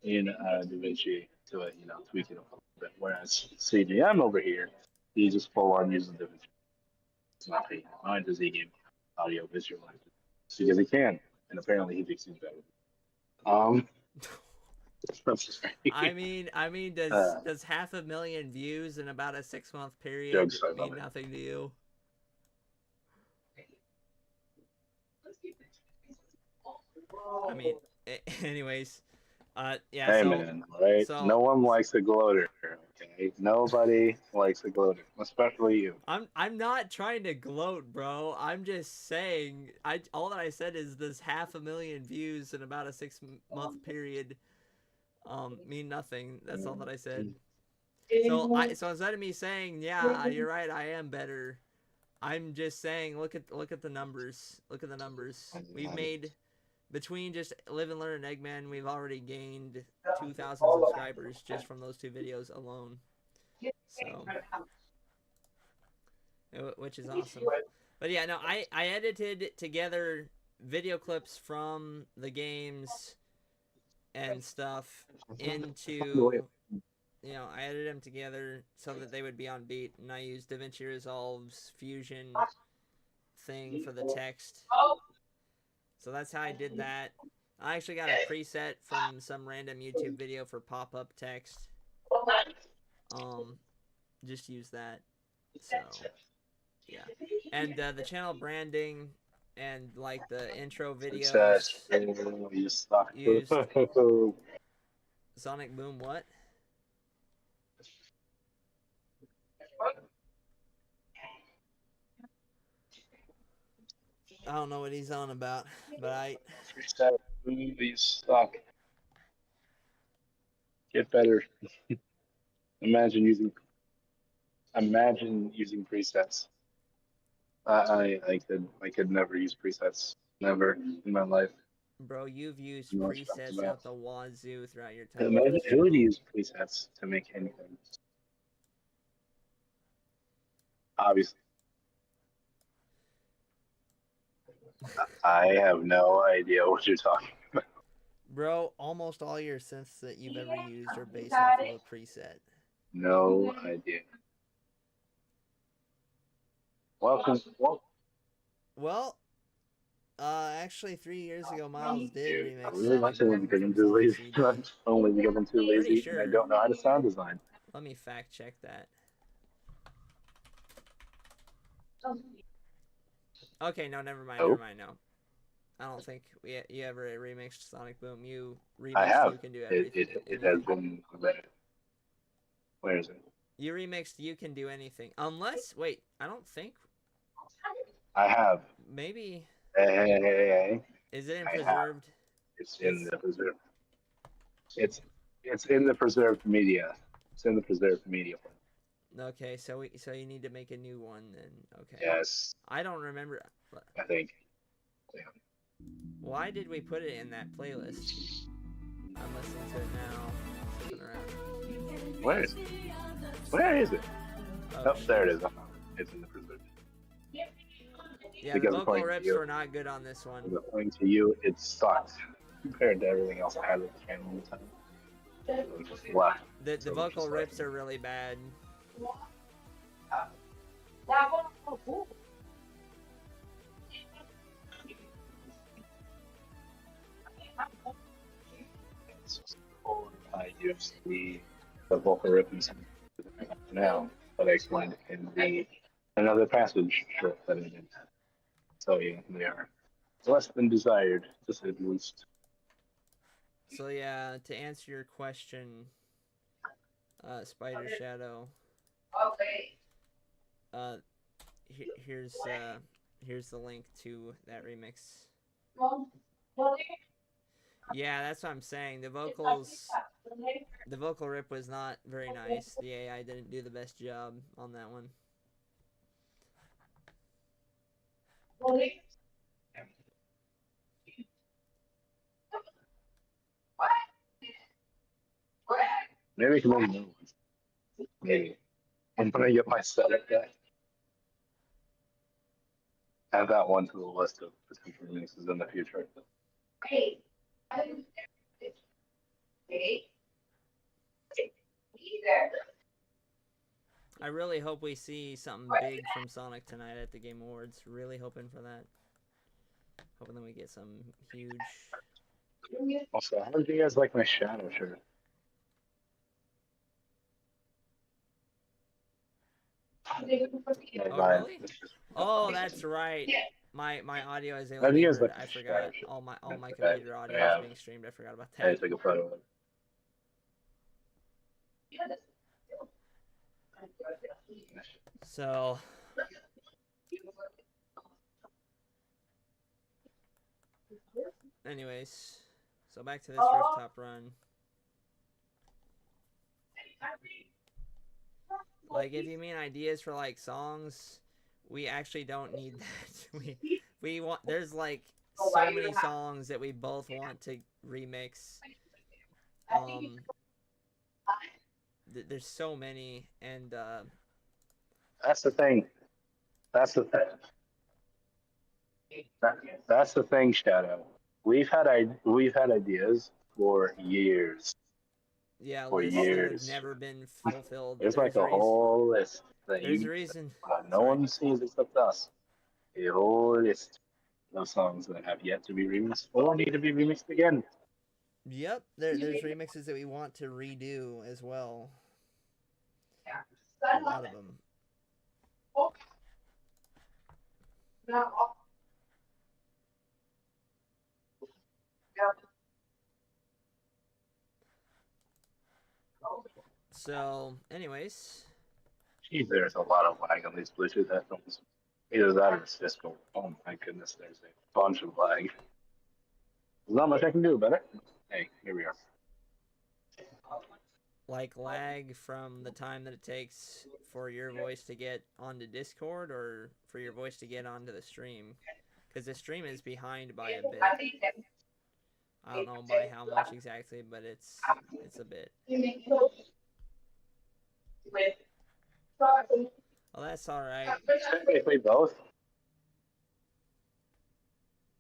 Speaker 2: in DaVinci to tweak it a little bit. Whereas CGM over here, he just full on uses DaVinci. It's not paying mind to Z Game Audio Visualizer because he can, and apparently he thinks he's better.
Speaker 1: I mean, does 500,000 views in about a 6-month period mean nothing to you? I mean, anyways, yeah.
Speaker 2: Hey
Speaker 1: so,
Speaker 2: man, right?
Speaker 1: so
Speaker 2: No one likes a gloater. Okay, nobody likes a gloater, especially you.
Speaker 1: I'm not trying to gloat, bro. I'm just saying. All that I said is this 500,000 views in about a 6-month period mean nothing. That's all that I said. So instead of me saying, yeah, you're right, I am better, I'm just saying, look at the numbers. Look at the numbers. We've made, between just Live and Learn and Eggman, we've already gained 2,000 subscribers just from those two videos alone. So, which is awesome. But yeah, no, I edited together video clips from the games and stuff into, I edited them together so that they would be on beat, and I used DaVinci Resolve's Fusion thing for the text. So that's how I did that. I actually got a preset from some random YouTube video for pop-up text. Just use that. So, yeah. And the channel branding and like the intro videos used Sonic Boom. What? I don't know what he's on about, but
Speaker 2: These suck. Get better. Imagine using presets. I could never use presets. Never in my life.
Speaker 1: Bro, you've used presets out the wazoo throughout your time.
Speaker 2: Imagine who would use presets to make anything. Obviously. I have no idea what you're talking about.
Speaker 1: Bro, almost all your synths that you've ever used are based off of a preset.
Speaker 2: No idea. Welcome.
Speaker 1: Well, actually 3 years ago, Miles did remix.
Speaker 2: I really want to because I'm too lazy. Only because I'm too lazy.
Speaker 1: Sure.
Speaker 2: I don't know how to sound design.
Speaker 1: Let me fact check that. Okay, no, never mind. No. I don't think you ever remixed Sonic Boom. You remixed
Speaker 2: I have.
Speaker 1: You Can Do Everything.
Speaker 2: It has been. Where is it?
Speaker 1: You remixed You Can Do Anything. Unless, wait, I don't think.
Speaker 2: I have.
Speaker 1: Maybe.
Speaker 2: Hey.
Speaker 1: Is it in preserved?
Speaker 2: It's in the preserved. It's in the preserved media. It's in the preserved media.
Speaker 1: Okay, so you need to make a new one then. Okay.
Speaker 2: Yes.
Speaker 1: I don't remember.
Speaker 2: I think. Yeah.
Speaker 1: Why did we put it in that playlist? I'm listening to it now. Flipping around.
Speaker 2: Where is it? Where is it? Oh, there it is. It's in the preserved.
Speaker 1: Yeah, the vocal rips were not good on this one.
Speaker 2: According to you, it sucks compared to everything else I had with the channel all the time. Just left.
Speaker 1: The
Speaker 2: So
Speaker 1: vocal
Speaker 2: just
Speaker 1: rips are really bad.
Speaker 2: I use the vocal rippings now, but I explained in the another passage that I did. So yeah, they are less than desired, to say the least.
Speaker 1: So yeah, to answer your question, Spider Shadow. Uh, here's the link to that remix. Yeah, that's what I'm saying. The vocal rip was not very nice. The AI didn't do the best job on that one.
Speaker 2: Maybe we can make new ones. Maybe. I'm gonna get my setup guy. Add that one to the list of potential remixes in the future.
Speaker 1: I really hope we see something big from Sonic tonight at the Game Awards. Really hoping for that. Hoping that we get some huge.
Speaker 2: Also, how do you guys like my shadow shirt?
Speaker 1: Oh really? Oh, that's right. My audio is
Speaker 2: How
Speaker 1: able to
Speaker 2: do
Speaker 1: be
Speaker 2: you guys
Speaker 1: heard.
Speaker 2: like
Speaker 1: I
Speaker 2: my shadow
Speaker 1: forgot.
Speaker 2: shirt?
Speaker 1: All my computer audio is being streamed. I forgot about
Speaker 2: I
Speaker 1: that.
Speaker 2: took a photo of it.
Speaker 1: So anyways, so back to this rooftop run. Like, if you mean ideas for like songs, we actually don't need that. We want. There's like so many songs that we both want to remix. Um, there's so many, and
Speaker 2: That's the thing. That's the thing. That's the thing, Shadow. We've had ideas for years.
Speaker 1: yeah,
Speaker 2: For
Speaker 1: lists that have
Speaker 2: years.
Speaker 1: never been fulfilled.
Speaker 2: There's like a whole list that
Speaker 1: There's
Speaker 2: you
Speaker 1: a reason.
Speaker 2: no
Speaker 1: Sorry.
Speaker 2: one sees except us. A whole list of songs that have yet to be remixed or need to be remixed again.
Speaker 1: Yep, there's remixes that we want to redo as well. A lot of them. So, anyways,
Speaker 2: Geez, there's a lot of lag on these Bluetooth headphones. Either that or it's Discord. Oh my goodness, there's a bunch of lag. There's not much I can do about it. Hey, here we are.
Speaker 1: like lag from the time that it takes for your voice to get onto Discord or for your voice to get onto the stream, because the stream is behind by a bit. I don't know by how much exactly, but it's a bit. Well, that's all right.
Speaker 2: Technically both.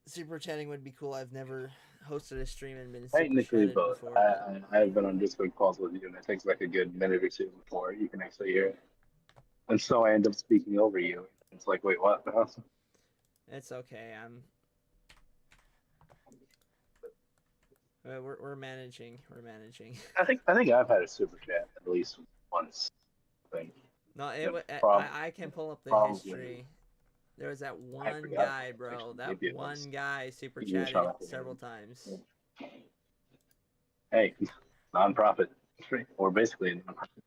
Speaker 1: Super chatting would be cool. I've never hosted a stream and been super
Speaker 2: Technically
Speaker 1: chatted
Speaker 2: both.
Speaker 1: before.
Speaker 2: I've been on Discord calls with you, and it takes like a good minute or two before you can actually hear it. And so I end up speaking over you. It's like, wait, what?
Speaker 1: It's okay. We're managing. We're managing.
Speaker 2: I think I've had a super chat at least once. I think.
Speaker 1: No, I can pull up the
Speaker 2: probably.
Speaker 1: history. There was that one
Speaker 2: forgot.
Speaker 1: guy, bro.
Speaker 2: Actually,
Speaker 1: That
Speaker 2: maybe it
Speaker 1: one
Speaker 2: was.
Speaker 1: guy super
Speaker 2: Maybe it was
Speaker 1: chatted
Speaker 2: Sean Applebaum.
Speaker 1: several times.
Speaker 2: Hey, nonprofit, or basically a nonprofit.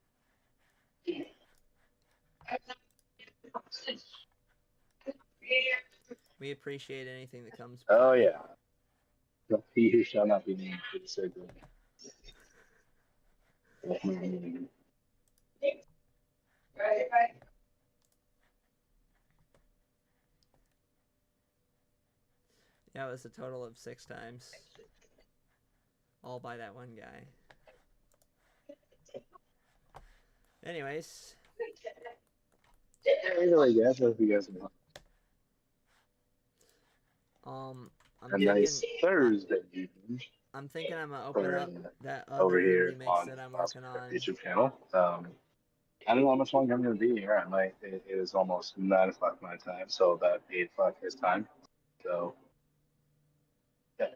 Speaker 1: We appreciate anything that comes.
Speaker 2: Oh yeah. He who shall not be named for the sake of
Speaker 1: Yeah, it was a total of 6 times. All by that one guy. Anyways.
Speaker 2: Really, guys, hope you guys are
Speaker 1: I'm
Speaker 2: a
Speaker 1: thinking,
Speaker 2: nice Thursday evening.
Speaker 1: I'm thinking I'm gonna open
Speaker 2: for
Speaker 1: up that
Speaker 2: over
Speaker 1: other
Speaker 2: here
Speaker 1: remix
Speaker 2: on
Speaker 1: that I'm working
Speaker 2: our
Speaker 1: on.
Speaker 2: YouTube channel. I don't know how much longer I'm going to be here. It is almost 9 o'clock my time, so about 8 o'clock his time. So, yeah.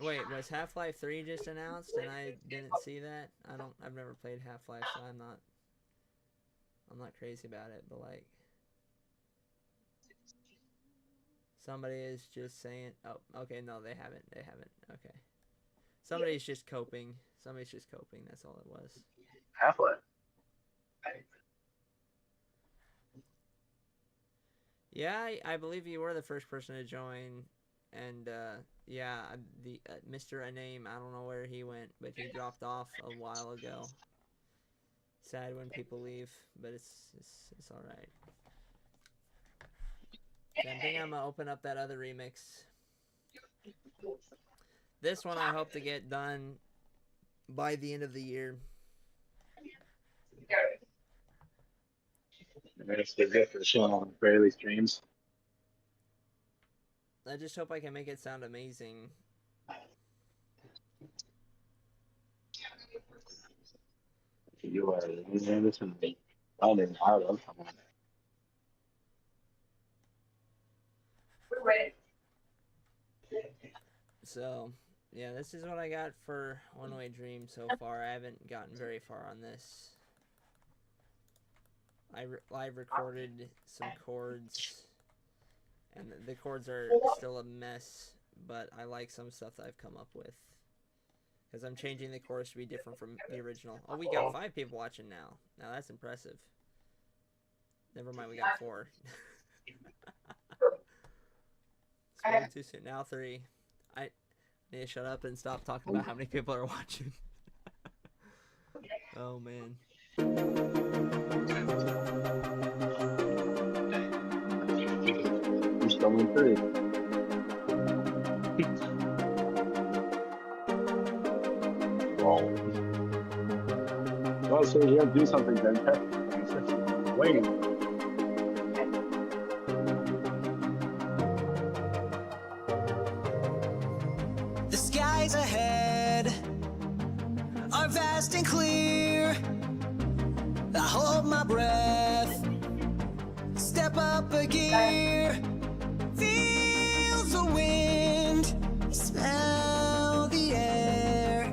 Speaker 1: Wait, was Half-Life 3 just announced and I didn't see that? I've never played Half-Life, so I'm not crazy about it, but like somebody is just saying, oh, okay, no, they haven't. Okay. Somebody's just coping. That's all it was.
Speaker 2: Half-Life.
Speaker 1: Yeah, I believe you were the first person to join, and yeah, the Mr. Aname, I don't know where he went, but he dropped off a while ago. Sad when people leave, but it's all right. Okay, I think I'm gonna open up that other remix. This one I hope to get done by the end of the year.
Speaker 2: That's it for the show on Fairly Streams.
Speaker 1: I just hope I can make it sound amazing.
Speaker 2: You are listening to me. I don't even know how to.
Speaker 1: So, yeah, this is what I got for One Way Dream so far. I haven't gotten very far on this. I live recorded some chords, and the chords are still a mess, but I like some stuff that I've come up with. Because I'm changing the chorus to be different from the original. Oh, we got 5 people watching now. Now that's impressive. Never mind, we got 4. Spoke too soon. Now 3. I need to shut up and stop talking about how many people are watching. Oh, man.
Speaker 2: Who's coming through? Well, so you have to do something then. Wait.
Speaker 3: The skies ahead are vast and clear. I hold my breath, step up a gear, feel the wind, smell the air.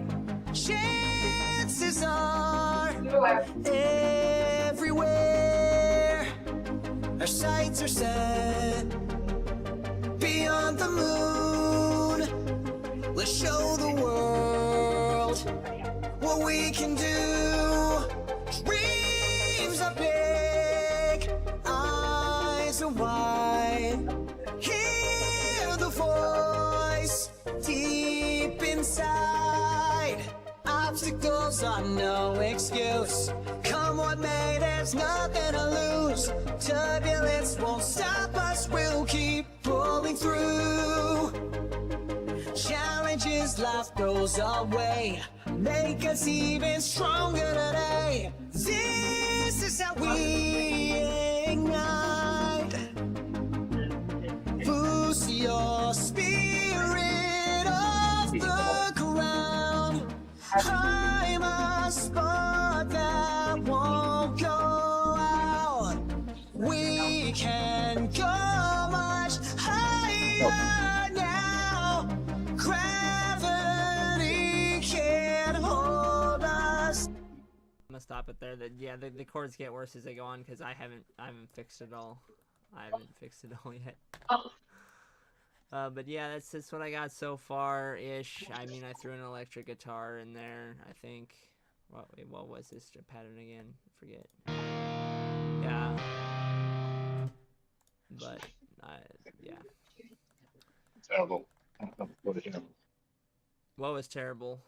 Speaker 3: Chances are everywhere. Our sights are set beyond the moon. Let's show the world what we can do. Dreams are big, eyes are wide. Hear the voice deep inside. Obstacles are no excuse. Come what may, there's nothing to lose. Turbulence won't stop us, we'll keep pulling through. Challenges life throws our way make us even stronger today. This is how we ignite. Boost your spirit off the ground. I'm a spark that won't go out. We can go much higher now. Gravity can't hold us.
Speaker 1: I'm gonna stop it there. The chords get worse as they go on because I haven't fixed it all. I haven't fixed it all yet. But yeah, that's what I got so far ish. I mean, I threw an electric guitar in there. I think. What was this pattern again? I forget. Yeah. But yeah.
Speaker 2: Terrible.
Speaker 1: What was terrible?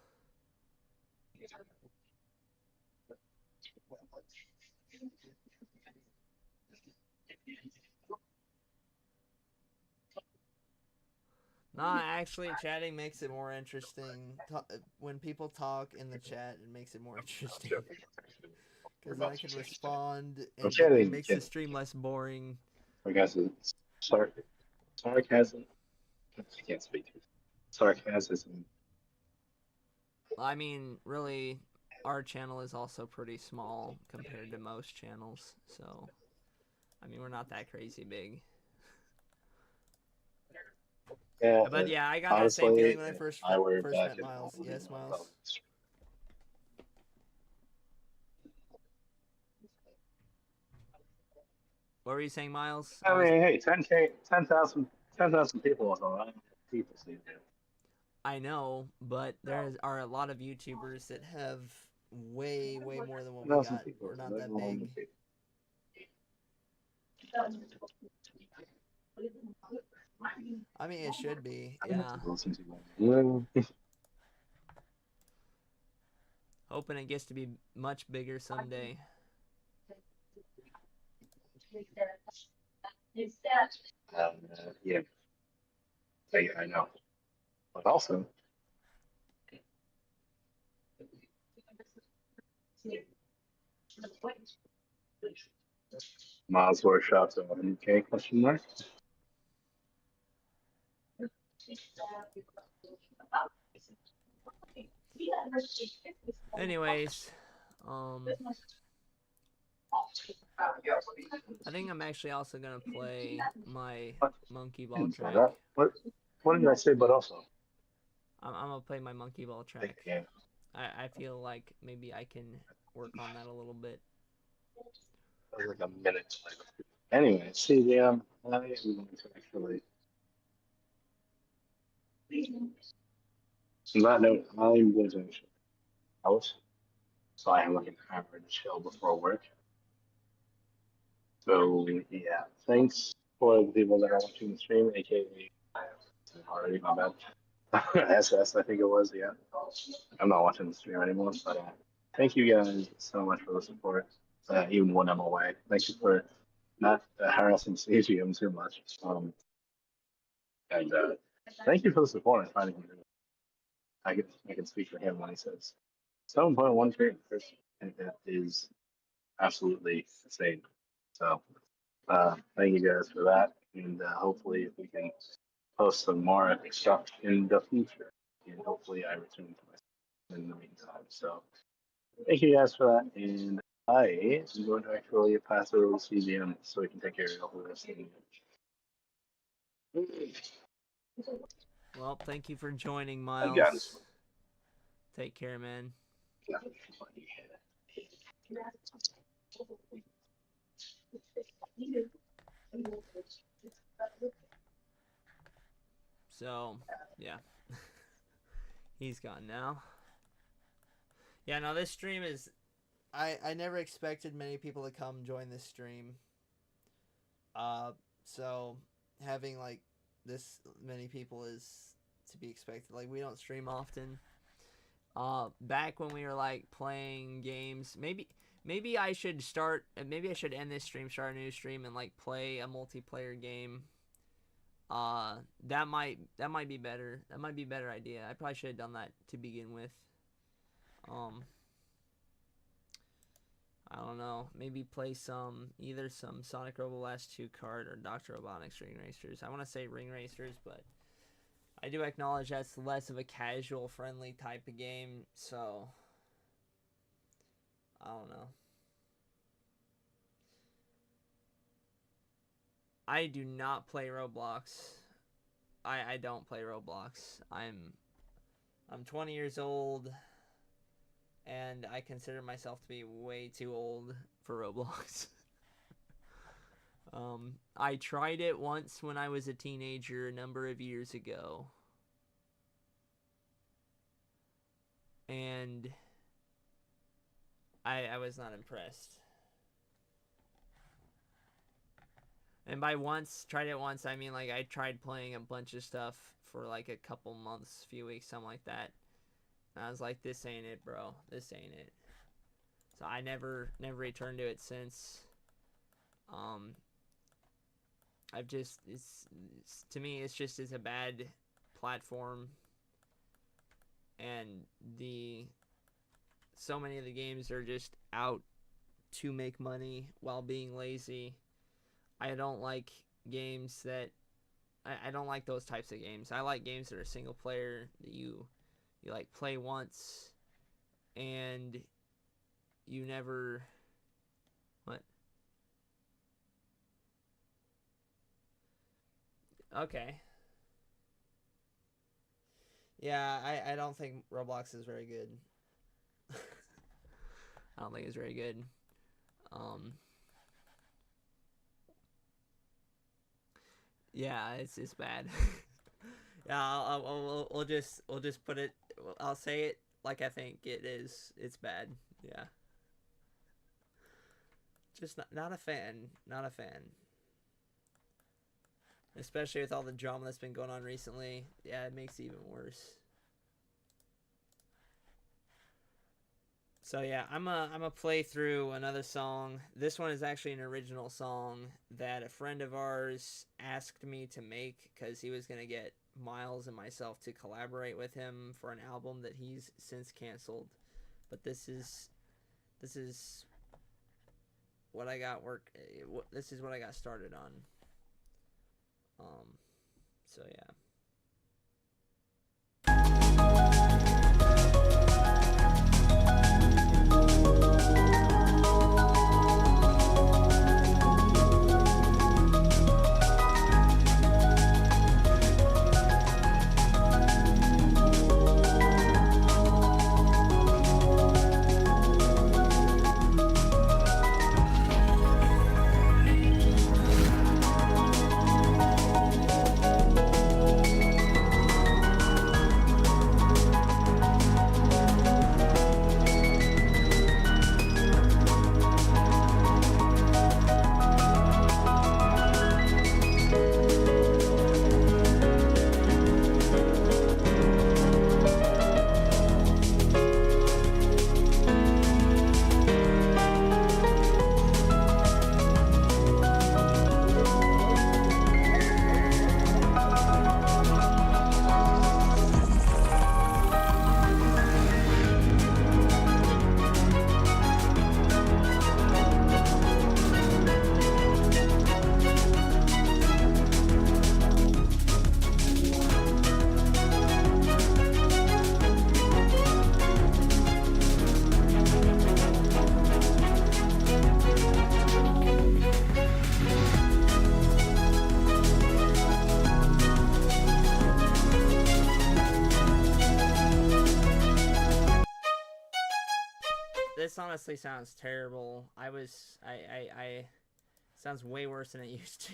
Speaker 1: No, actually, chatting makes it more interesting. When people talk in the chat, it makes it more interesting. Because I can respond, and it makes the stream less boring.
Speaker 2: I guess it's sarcasm. I can't speak. sarcasm.
Speaker 1: I mean, really, our channel is also pretty small compared to most channels, so I mean, we're not that crazy big.
Speaker 2: Yeah,
Speaker 1: But yeah, I got that same
Speaker 2: honestly,
Speaker 1: feeling when I
Speaker 2: if
Speaker 1: first
Speaker 2: I were
Speaker 1: first
Speaker 2: back
Speaker 1: met
Speaker 2: at
Speaker 1: Miles.
Speaker 2: home,
Speaker 1: Yes,
Speaker 2: I'd
Speaker 1: Miles.
Speaker 2: probably stream.
Speaker 1: What were you saying, Miles?
Speaker 2: I mean, hey, 10K, 10,000 people is a lot of people see it.
Speaker 1: I know, but there are a lot of YouTubers that have way more than what we
Speaker 2: 10,000
Speaker 1: got.
Speaker 2: people
Speaker 1: We're
Speaker 2: is a
Speaker 1: not
Speaker 2: very
Speaker 1: that
Speaker 2: long
Speaker 1: big.
Speaker 2: people.
Speaker 1: I mean, it should be. Yeah.
Speaker 2: Yeah.
Speaker 1: Hoping it gets to be much bigger someday.
Speaker 2: Yeah, I know. But also, Miles Workshop's 100K question mark.
Speaker 1: Anyways, I think I'm actually also gonna play my
Speaker 2: What?
Speaker 1: monkey
Speaker 2: I
Speaker 1: ball
Speaker 2: didn't say
Speaker 1: track.
Speaker 2: that. What did I say? But also,
Speaker 1: I'm gonna play my monkey ball track.
Speaker 2: yeah,
Speaker 1: I feel like maybe I can work on that a little bit.
Speaker 2: that was like a minute. Anyway, CGM, I am going to actually. On that note, I'm going to actually out, so I have like an hour to chill before work. So yeah, thanks for the people that are watching the stream, aka I have already my bad. SS, I think it was. Yeah, I'm not watching the stream anymore, but thank you guys so much for the support. Even when I'm away, thank you for not harassing CGM too much. And thank you for the support. I can speak for him when he says 7.1K. And that is absolutely insane. So thank you guys for that, and hopefully we can post some more stuff in the future. And hopefully I return to my in the meantime. So thank you guys for that, and I am going to actually pass it over to CGM so we can take care of the rest of the.
Speaker 1: Well, thank you for joining,
Speaker 2: I got this
Speaker 1: Miles. Take care, man. So, yeah. He's gone now. Yeah, no, this stream is... I never expected many people to come join this stream. So having, like, this many people is to be expected. Like, we don't stream often. Back when we were, like, playing games, maybe I should end this stream, start a new stream, and, like, play a multiplayer game. That might be better. That might be a better idea. I probably should have done that to begin with. I don't know. Maybe play either some Sonic Robo Blast 2 card or Dr. Robotnik's Ring Racers. I want to say Ring Racers, but I do acknowledge that's less of a casual, friendly type of game, so I don't know. I do not play Roblox. I don't play Roblox. I'm 20 years old, and I consider myself to be way too old for Roblox. I tried it once when I was a teenager a number of years ago. And I was not impressed. And by tried it once, I mean like I tried playing a bunch of stuff for like a couple months, few weeks, something like that. And I was like, this ain't it, bro. This ain't it. So I never returned to it since. I've just it's to me it's a bad platform, and so many of the games are just out to make money while being lazy. I don't like games that I don't like those types of games. I like games that are single player, that you like play once and you never what? Okay. Yeah, I don't think Roblox is very good. I don't think it's very good. Yeah, it's bad. Yeah, we'll just put it. I'll say it like I think it is. It's bad. Yeah. Just not a fan. Not a fan. Especially with all the drama that's been going on recently. Yeah, it makes it even worse. So yeah, I'm a play through another song. This one is actually an original song that a friend of ours asked me to make because he was gonna get Miles and myself to collaborate with him for an album that he's since canceled. But this is what I got This is what I got started on. So yeah. This honestly sounds terrible. I sounds way worse than it used to.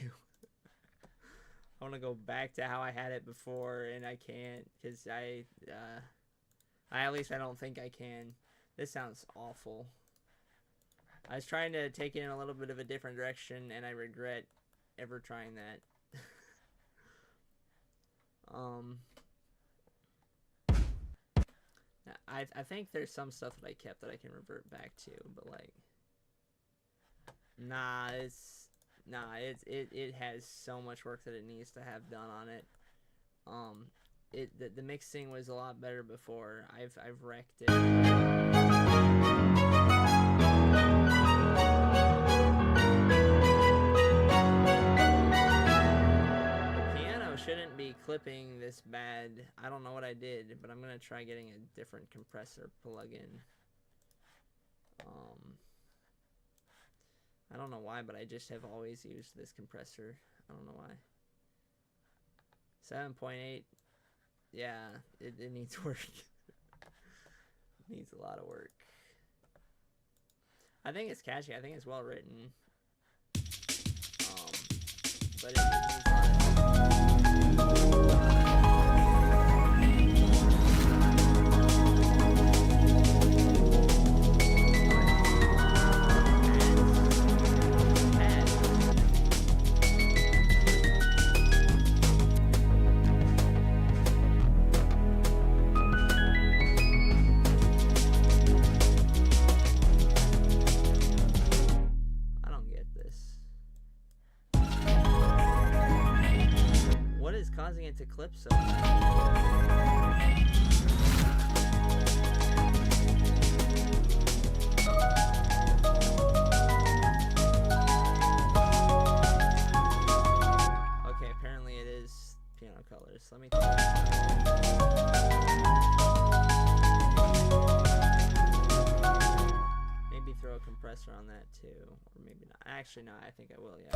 Speaker 1: I want to go back to how I had it before, and I can't, because at least I don't think I can. This sounds awful. I was trying to take it in a little bit of a different direction, and I regret ever trying that. I think there's some stuff that I kept that I can revert back to, but like, it has so much work that it needs to have done on it. The mixing was a lot better before. I've wrecked it. Shouldn't be clipping this bad. I don't know what I did, but I'm gonna try getting a different compressor plug-in. I don't know why, but I just have always used this compressor. I don't know why. 7.8. Yeah, it needs work. It needs a lot of work. I think it's catchy. I think it's well written. But it needs a lot of to clip so okay, apparently it is throw a compressor on that too, or maybe not. Actually, no, I think I will. Yeah.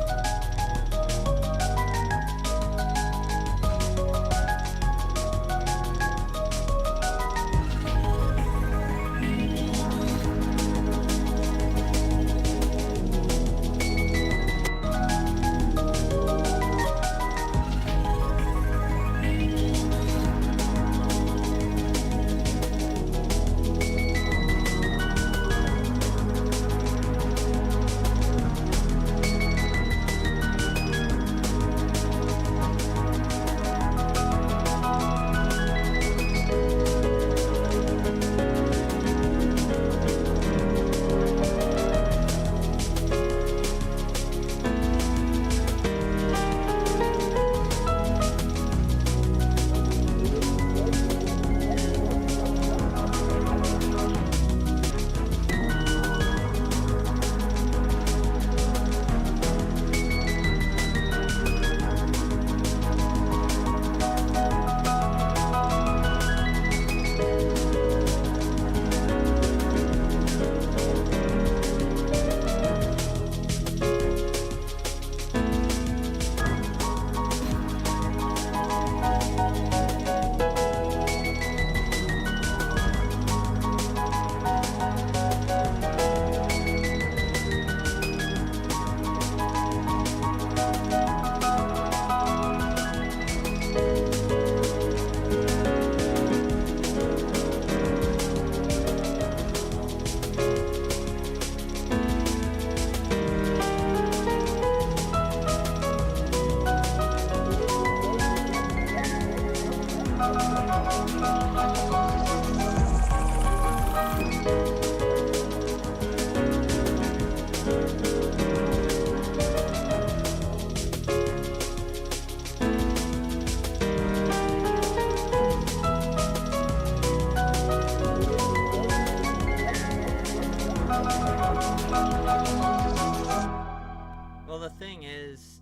Speaker 1: Well, the thing is,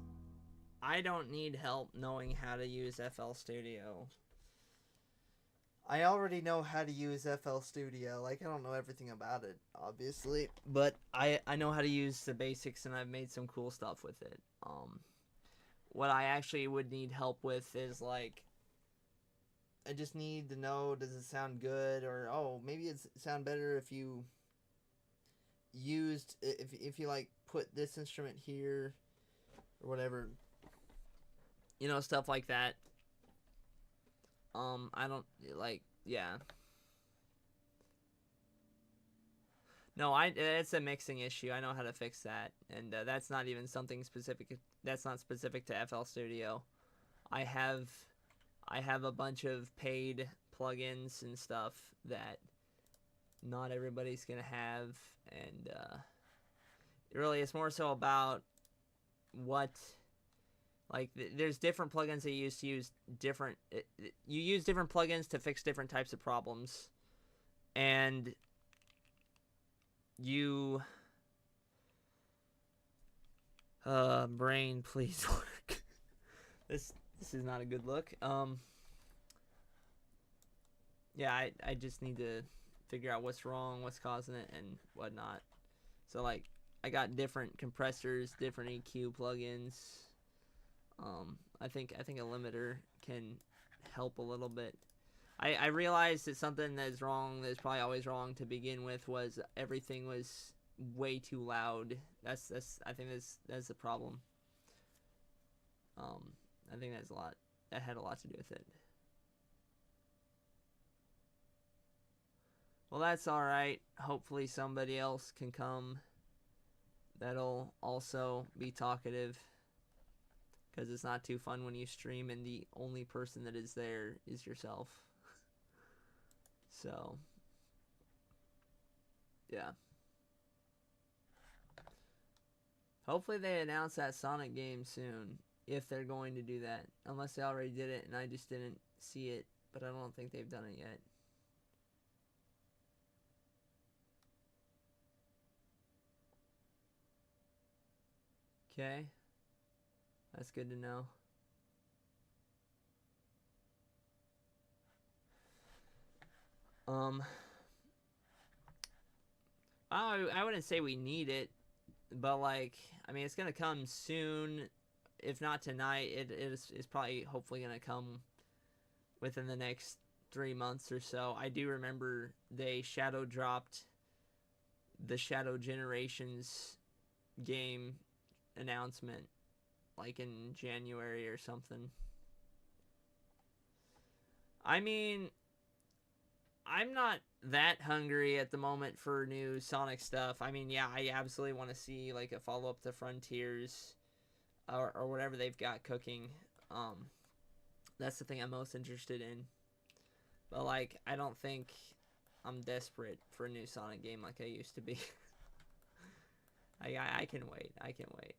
Speaker 1: I don't need help knowing how to use FL Studio. I already know how to use FL Studio. Like, I don't know everything about it, obviously, but I know how to use the basics, and I've made some cool stuff with it. What I actually would need help with is, like, I just need to know, does it sound good, or, oh, maybe it sound better if you used, if you, like, put this instrument here, or whatever, you know, stuff like that. I don't, like, yeah. No, it's a mixing issue. I know how to fix that, and that's not even something specific. That's not specific to FL Studio. I have a bunch of paid plugins and stuff that not everybody's gonna have, and really, it's more so about what, like, there's different plugins that you use different. You use different plugins to fix different types of problems, and you brain, please work. This is not a good look. Yeah, I just need to figure out what's wrong, what's causing it, and whatnot. So, like, I got different compressors, different EQ plugins. I think a limiter can help a little bit. I realized that something that's wrong, that's probably always wrong to begin with, was everything was way too loud. I think that's the problem. I think that had a lot to do with it. Well, that's alright. Hopefully somebody else can come that'll also be talkative, because it's not too fun when you stream and the only person that is there is yourself. So, yeah. Hopefully they announce that Sonic game soon, if they're going to do that. Unless they already did it and I just didn't see it, but I don't think they've done it yet. Okay. That's good to know. I wouldn't say we need it, but like, I mean, it's gonna come soon. If not tonight, it's probably hopefully gonna come within the next 3 months or so. I do remember they shadow dropped the Shadow Generations game announcement like in January or something. I mean, I'm not that hungry at the moment for new Sonic stuff. I mean, yeah, I absolutely want to see like a follow-up to Frontiers or whatever they've got cooking. That's the thing I'm most interested in. But like, I don't think I'm desperate for a new Sonic game like I used to be. I can wait. I can wait.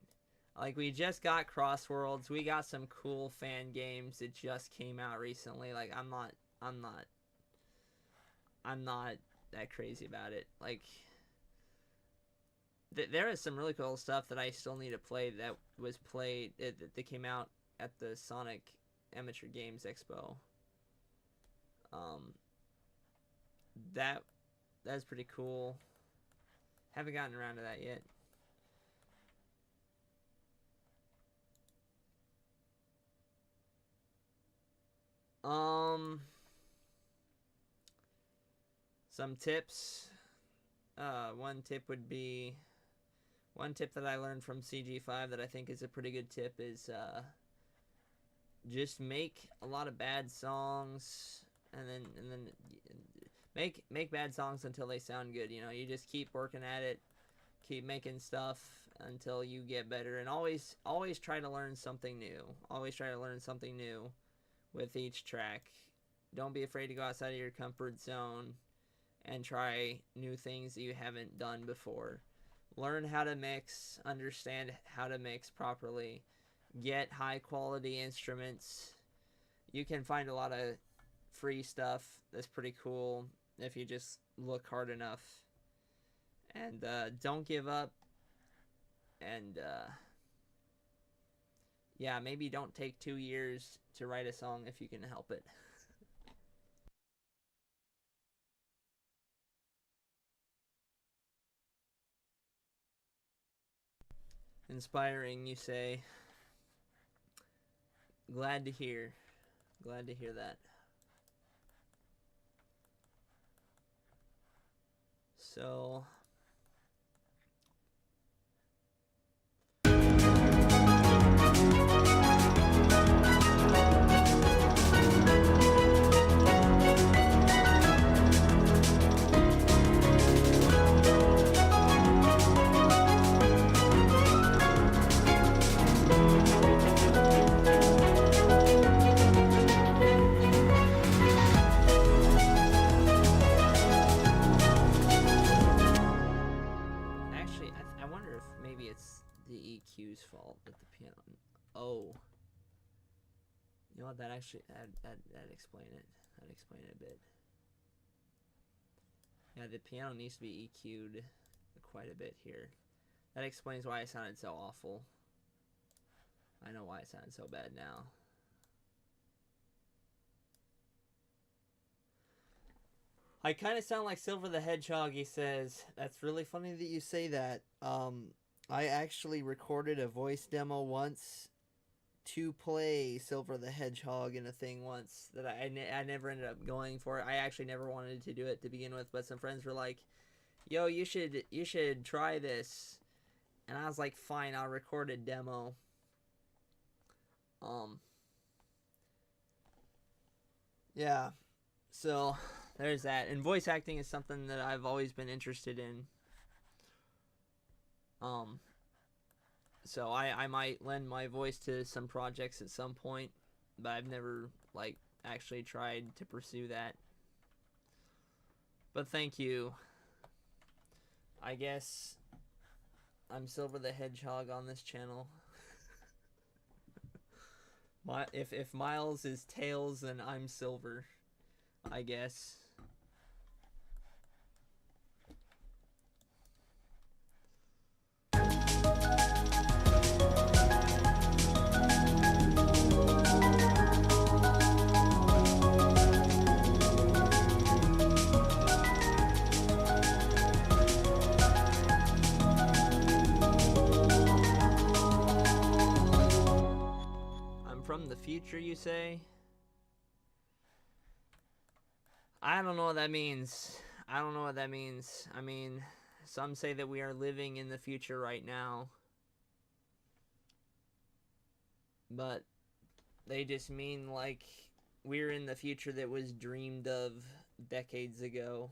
Speaker 1: Like, we just got Crossworlds. We got some cool fan games that just came out recently. Like, I'm not that crazy about it. Like, there is some really cool stuff that I still need to play that was played that came out at the Sonic Amateur Games Expo. That's pretty cool. Haven't gotten around to that yet. Some tips. One tip that I learned from CG5 that I think is a pretty good tip is just make a lot of bad songs and then make bad songs until they sound good. You know, you just keep working at it, keep making stuff until you get better, and always try to learn something new. Always try to learn something new with each track. Don't be afraid to go outside of your comfort zone and try new things that you haven't done before. Learn how to mix, understand how to mix properly, get high quality instruments. You can find a lot of free stuff that's pretty cool if you just look hard enough. And don't give up. And yeah, maybe don't take 2 years to write a song if you can help it. Inspiring, you say. Glad to hear. Glad to hear that. So fault at the piano. Oh, you know what? That actually that explain it. That explain it a bit. Yeah, the piano needs to be EQ'd quite a bit here. That explains why it sounded so awful. I know why it sounded so bad now. I kind of sound like Silver the Hedgehog, he says. That's really funny that you say that. I actually recorded a voice demo once to play Silver the Hedgehog in a thing once that I never ended up going for it. I actually never wanted to do it to begin with, but some friends were like, yo, you should try this. And I was like, fine, I'll record a demo. Yeah. So there's that. And voice acting is something that I've always been interested in. So I might lend my voice to some projects at some point, but I've never, like, actually tried to pursue that. But thank you. I guess I'm Silver the Hedgehog on this channel. If Miles is Tails, then I'm Silver, I guess. the future, you say? I don't know what that means. I don't know what that means. I mean, some say that we are living in the future right now. But they just mean like we're in the future that was dreamed of decades ago.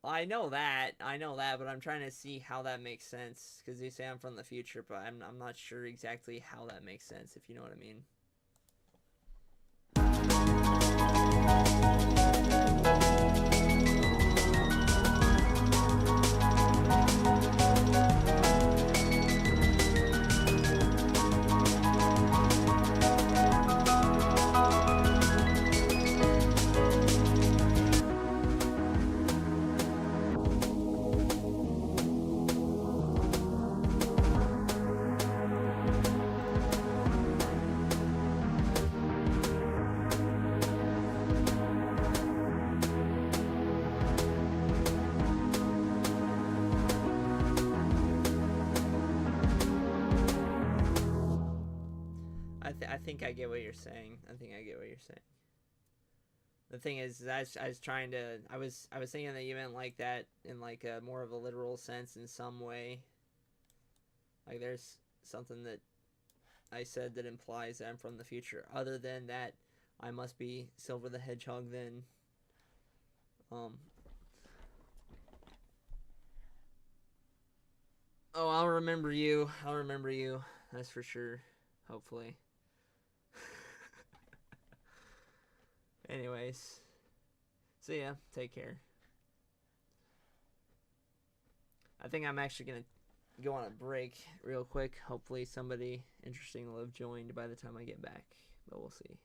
Speaker 1: I know that, but I'm trying to see how that makes sense because they say I'm from the future, but I'm not sure exactly how that makes sense, if you know what I mean. I think I get what you're saying. The thing is, I was trying to, I was thinking that you meant like that in like a more of a literal sense in some way. Like there's something that I said that implies that I'm from the future. Other than that, I must be Silver the Hedgehog then. Oh, I'll remember you. That's for sure. Hopefully. Anyways. So yeah, take care. I think I'm actually going to go on a break real quick. Hopefully somebody interesting will have joined by the time I get back. But we'll see.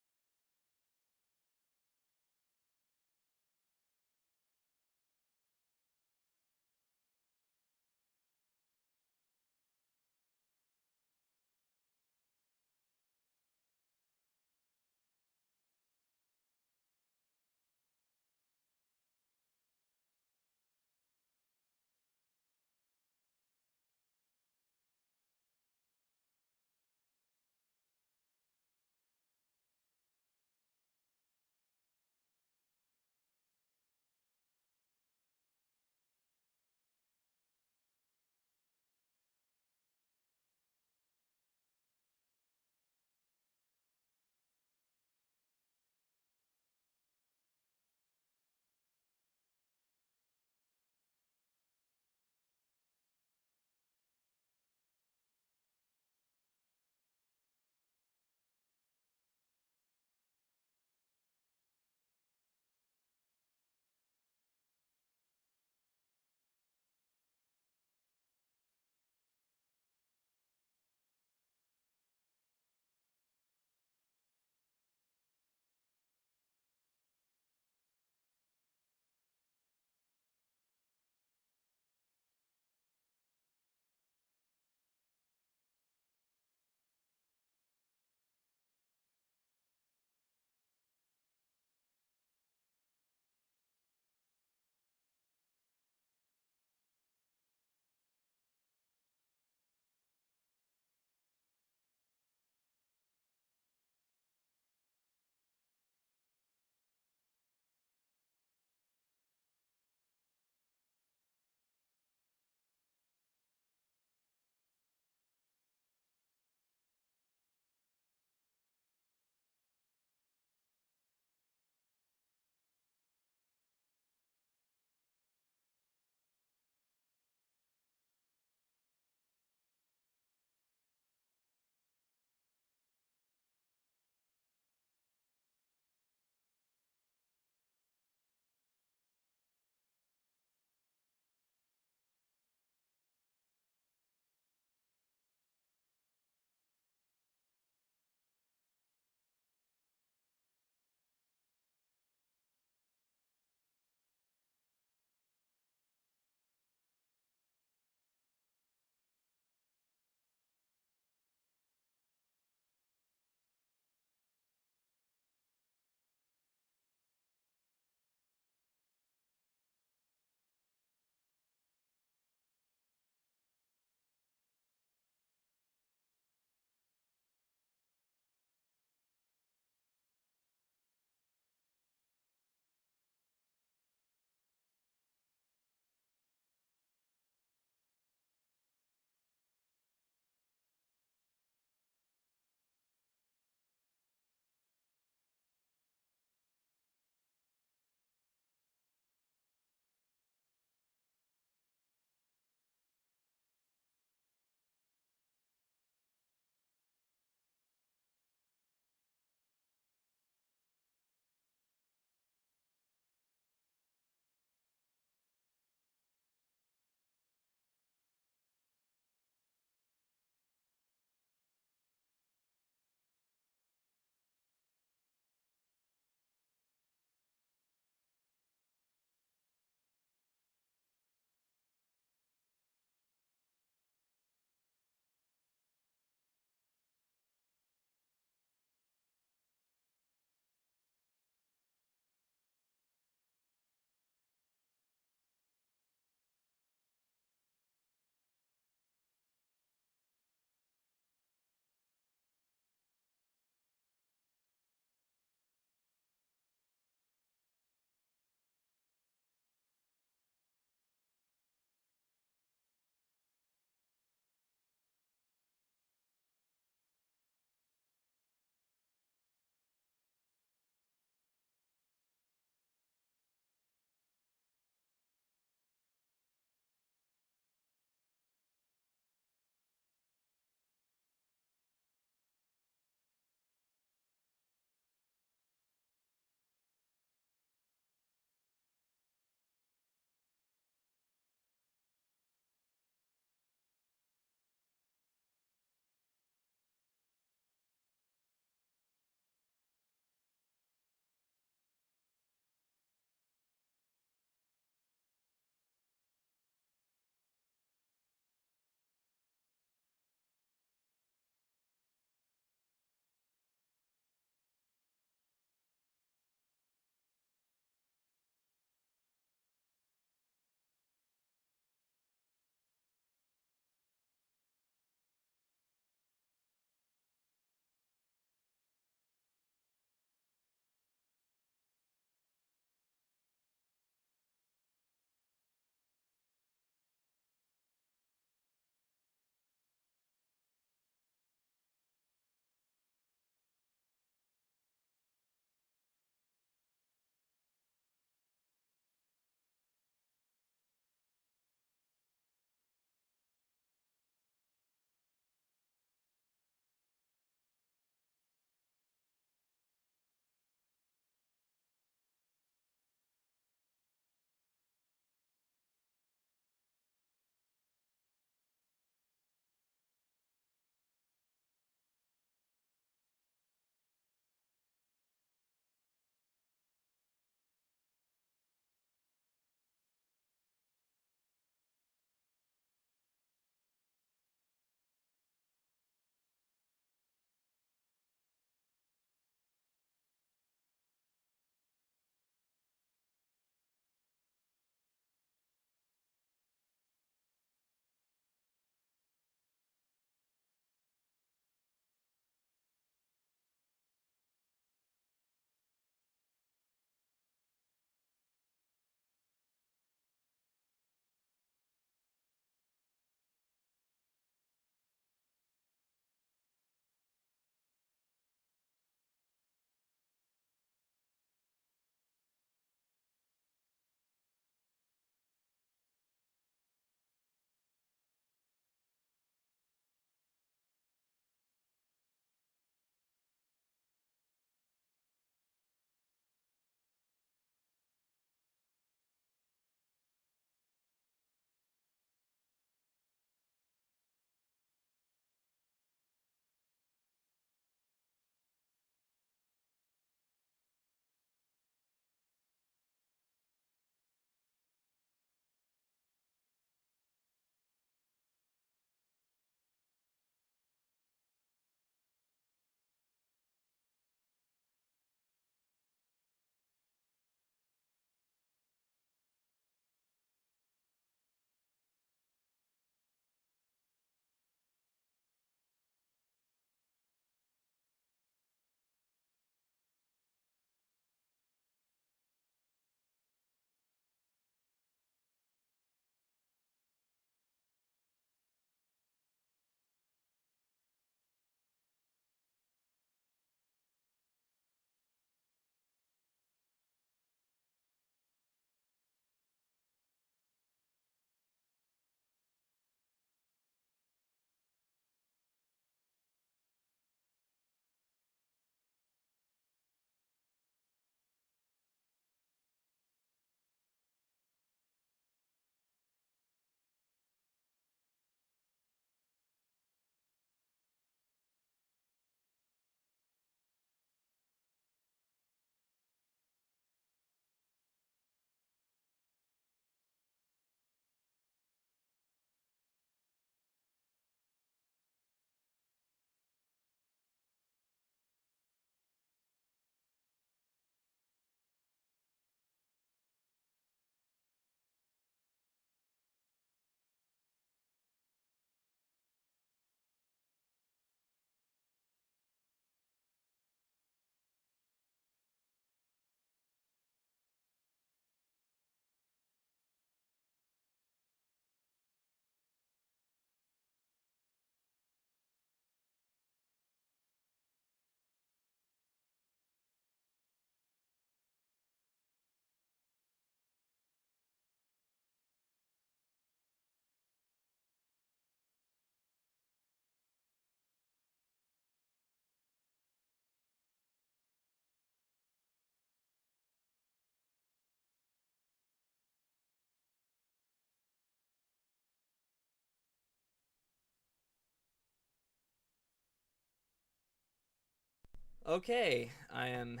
Speaker 1: Okay, I am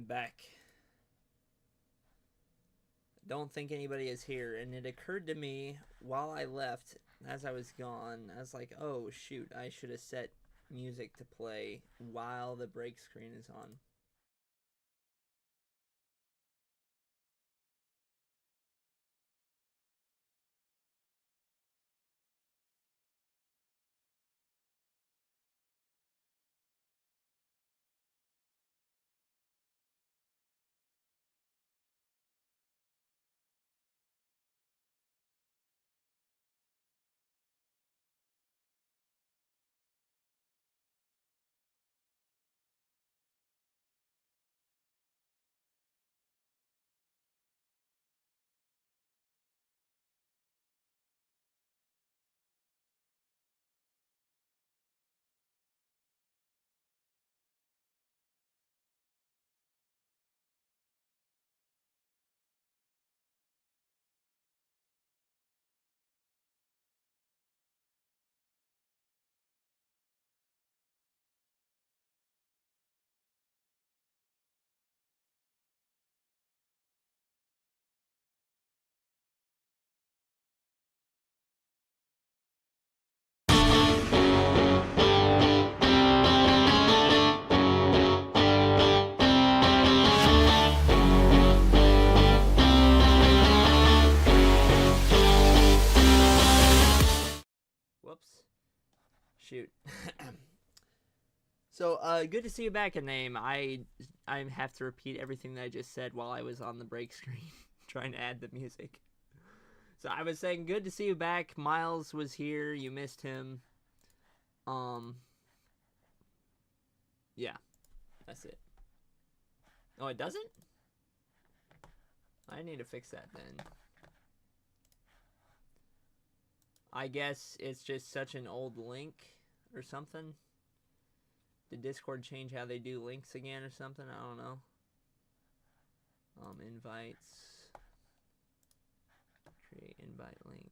Speaker 1: back. Don't think anybody is here, and it occurred to me while I left, as I was gone, I was like, oh shoot, I should have set music to play while the break screen is on. Whoops. Shoot. So, good to see you back, Name. I have to repeat everything that I just said while I was on the break screen trying to add the music. So I was saying, good to see you back. Miles was here. You missed him. Yeah, that's it. Oh, it doesn't? I need to fix that then. I guess it's just such an old link or something. Did Discord change how they do links again or something? I don't know. Invites. Create invite link.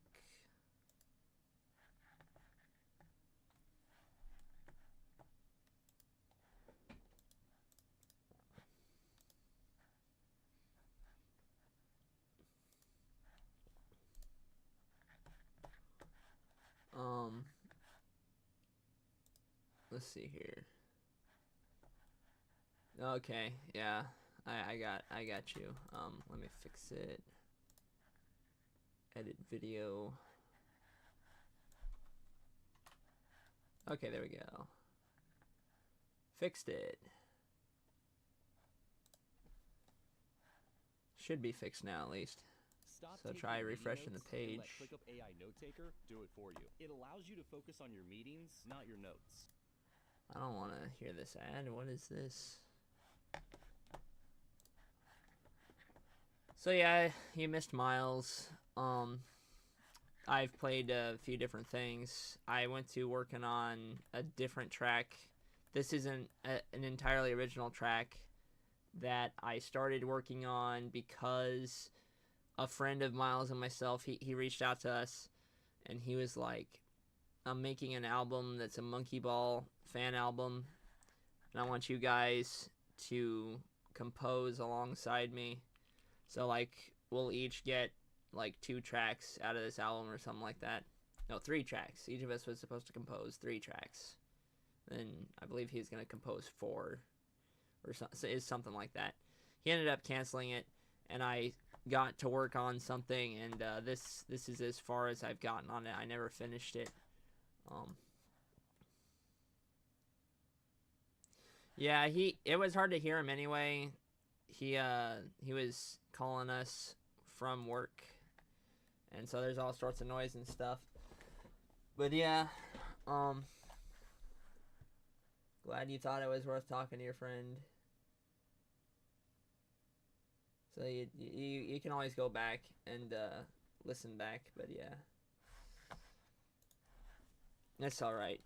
Speaker 1: Let's see here. Okay, yeah. I got you. Let me fix it. Edit video. Okay, there we go. Fixed it. Should be fixed now at least. So try refreshing the page.
Speaker 4: Let ClickUp AI Note Taker do it for you. It allows you to focus on your meetings, not your notes.
Speaker 1: I don't want to hear this ad. What is this? So yeah, you missed Miles. I've played a few different things. I went to working on a different track. This isn't an entirely original track that I started working on because a friend of Miles and myself, he reached out to us and he was like, I'm making an album that's a Monkey Ball fan album, and I want you guys to compose alongside me. So like we'll each get like 2 tracks out of this album or something like that. No, 3 tracks. Each of us was supposed to compose 3 tracks. Then I believe he's gonna compose 4 or something like that. He ended up canceling it, and I got to work on something, and this is as far as I've gotten on it. I never finished it. Yeah, it was hard to hear him anyway. He was calling us from work, and so there's all sorts of noise and stuff. But yeah, glad you thought it was worth talking to your friend. So you can always go back and listen back, but yeah, that's all right.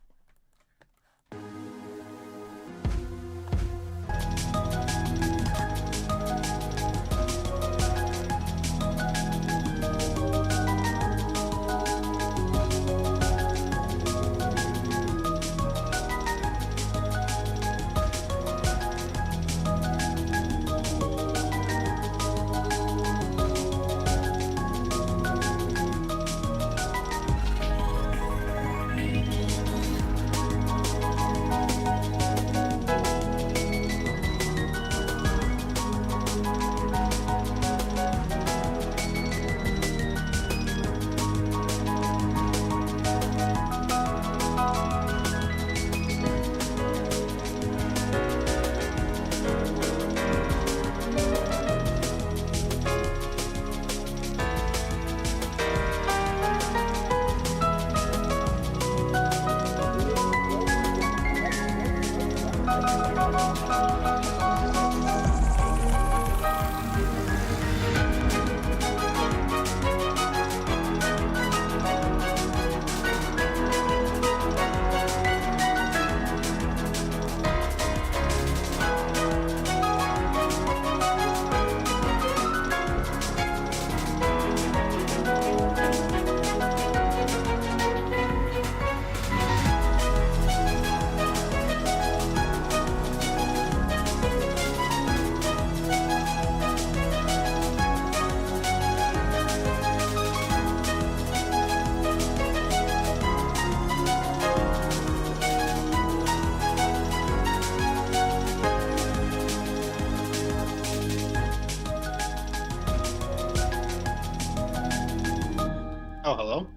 Speaker 5: Oh, hello.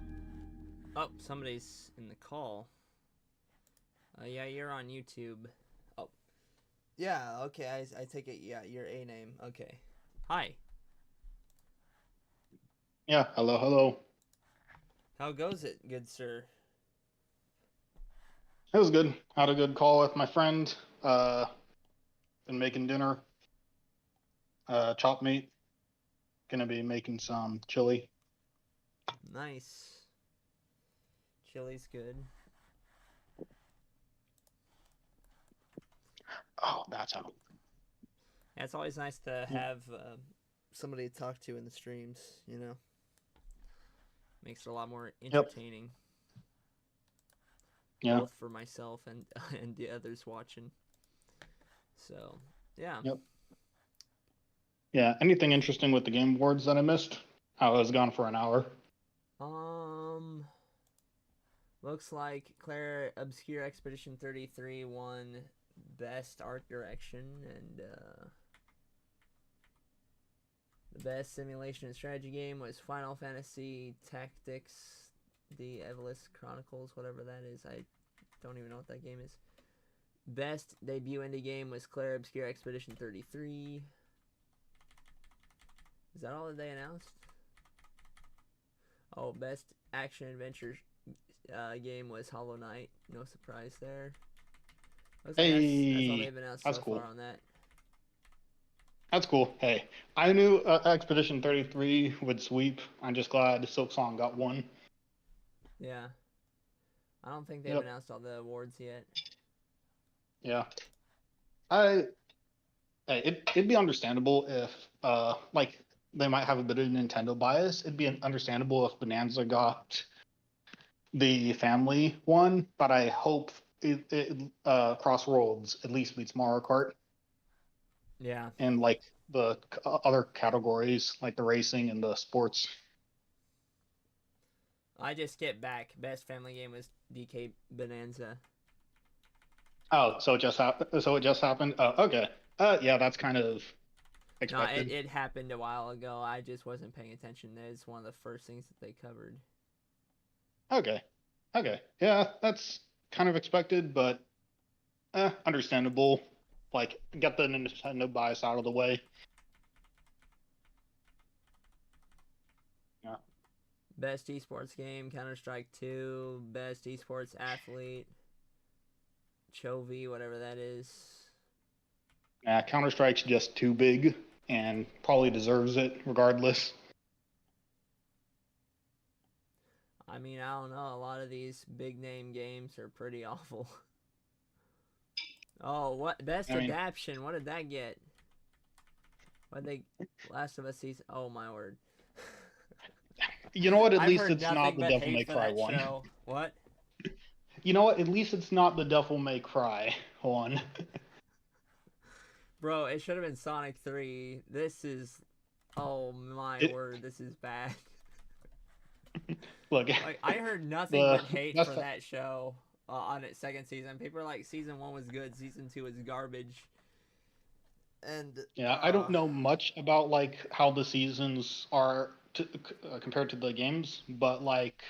Speaker 1: Oh, somebody's in the call. Yeah, you're on YouTube. Oh. Yeah, okay, I take it, yeah, your A name. Okay. Hi.
Speaker 5: Yeah, hello, hello.
Speaker 1: How goes it, good sir?
Speaker 5: It was good. Had a good call with my friend. Been making dinner. Chopped meat. Gonna be making some chili.
Speaker 1: Nice. Chili's good.
Speaker 5: Oh, that's how.
Speaker 1: Yeah, it's always nice to have somebody to talk to in the streams, you know? Makes it a lot more entertaining.
Speaker 5: Yeah.
Speaker 1: Both for myself and and the others watching. So, yeah.
Speaker 5: Yep. Yeah. Anything interesting with the game awards that I missed? I was gone for an hour.
Speaker 1: Looks like Claire Obscure Expedition 33 won Best Art Direction, and the best simulation and strategy game was Final Fantasy Tactics, the Evolus Chronicles, whatever that is. I don't even know what that game is. Best debut indie game was Claire Obscure Expedition 33. Is that all that they announced? Oh, best action adventure game was Hollow Knight. No surprise there. Looks like that's all they've announced so
Speaker 5: cool.
Speaker 1: far on that.
Speaker 5: That's cool. Hey, I knew Expedition 33 would sweep. I'm just glad Silksong got one.
Speaker 1: Yeah. I don't think they've announced all the awards yet.
Speaker 5: Yeah. It'd be understandable if like they might have a bit of Nintendo bias. It'd be understandable if Bonanza got the family one, but I hope Crossroads at least beats Mario Kart.
Speaker 1: Yeah.
Speaker 5: And like the other categories, like the racing and the sports.
Speaker 1: I just skipped back. Best family game was DK Bonanza.
Speaker 5: Oh, so it just happened. So it just happened. Oh, okay. Yeah, that's kind of expected.
Speaker 1: No, it happened a while ago. I just wasn't paying attention. It's one of the first things that they covered.
Speaker 5: Okay. Yeah, that's kind of expected, but understandable. Like, get the Nintendo bias out of the way. Yeah.
Speaker 1: Best esports game, Counter-Strike 2. Best esports athlete, Chovy, whatever that is.
Speaker 5: Counter-Strike's just too big and probably deserves it regardless.
Speaker 1: I mean, I don't know. A lot of these big name games are pretty awful. Oh, what best adaptation? What did that get? What they Last of Us season? Oh my word!
Speaker 5: You know what? At
Speaker 1: I've
Speaker 5: least
Speaker 1: heard
Speaker 5: it's not the Devil May Cry one.
Speaker 1: Show. What?
Speaker 5: You know what? At least it's not the Devil May Cry one.
Speaker 1: Bro, it should have been Sonic 3. This is, oh my word, this is bad.
Speaker 5: Look,
Speaker 1: like, I heard nothing but hate for that show on its second season. People are like, season 1 was good, season 2 is garbage. And
Speaker 5: yeah, I don't know much about like how the seasons are compared to the games, but like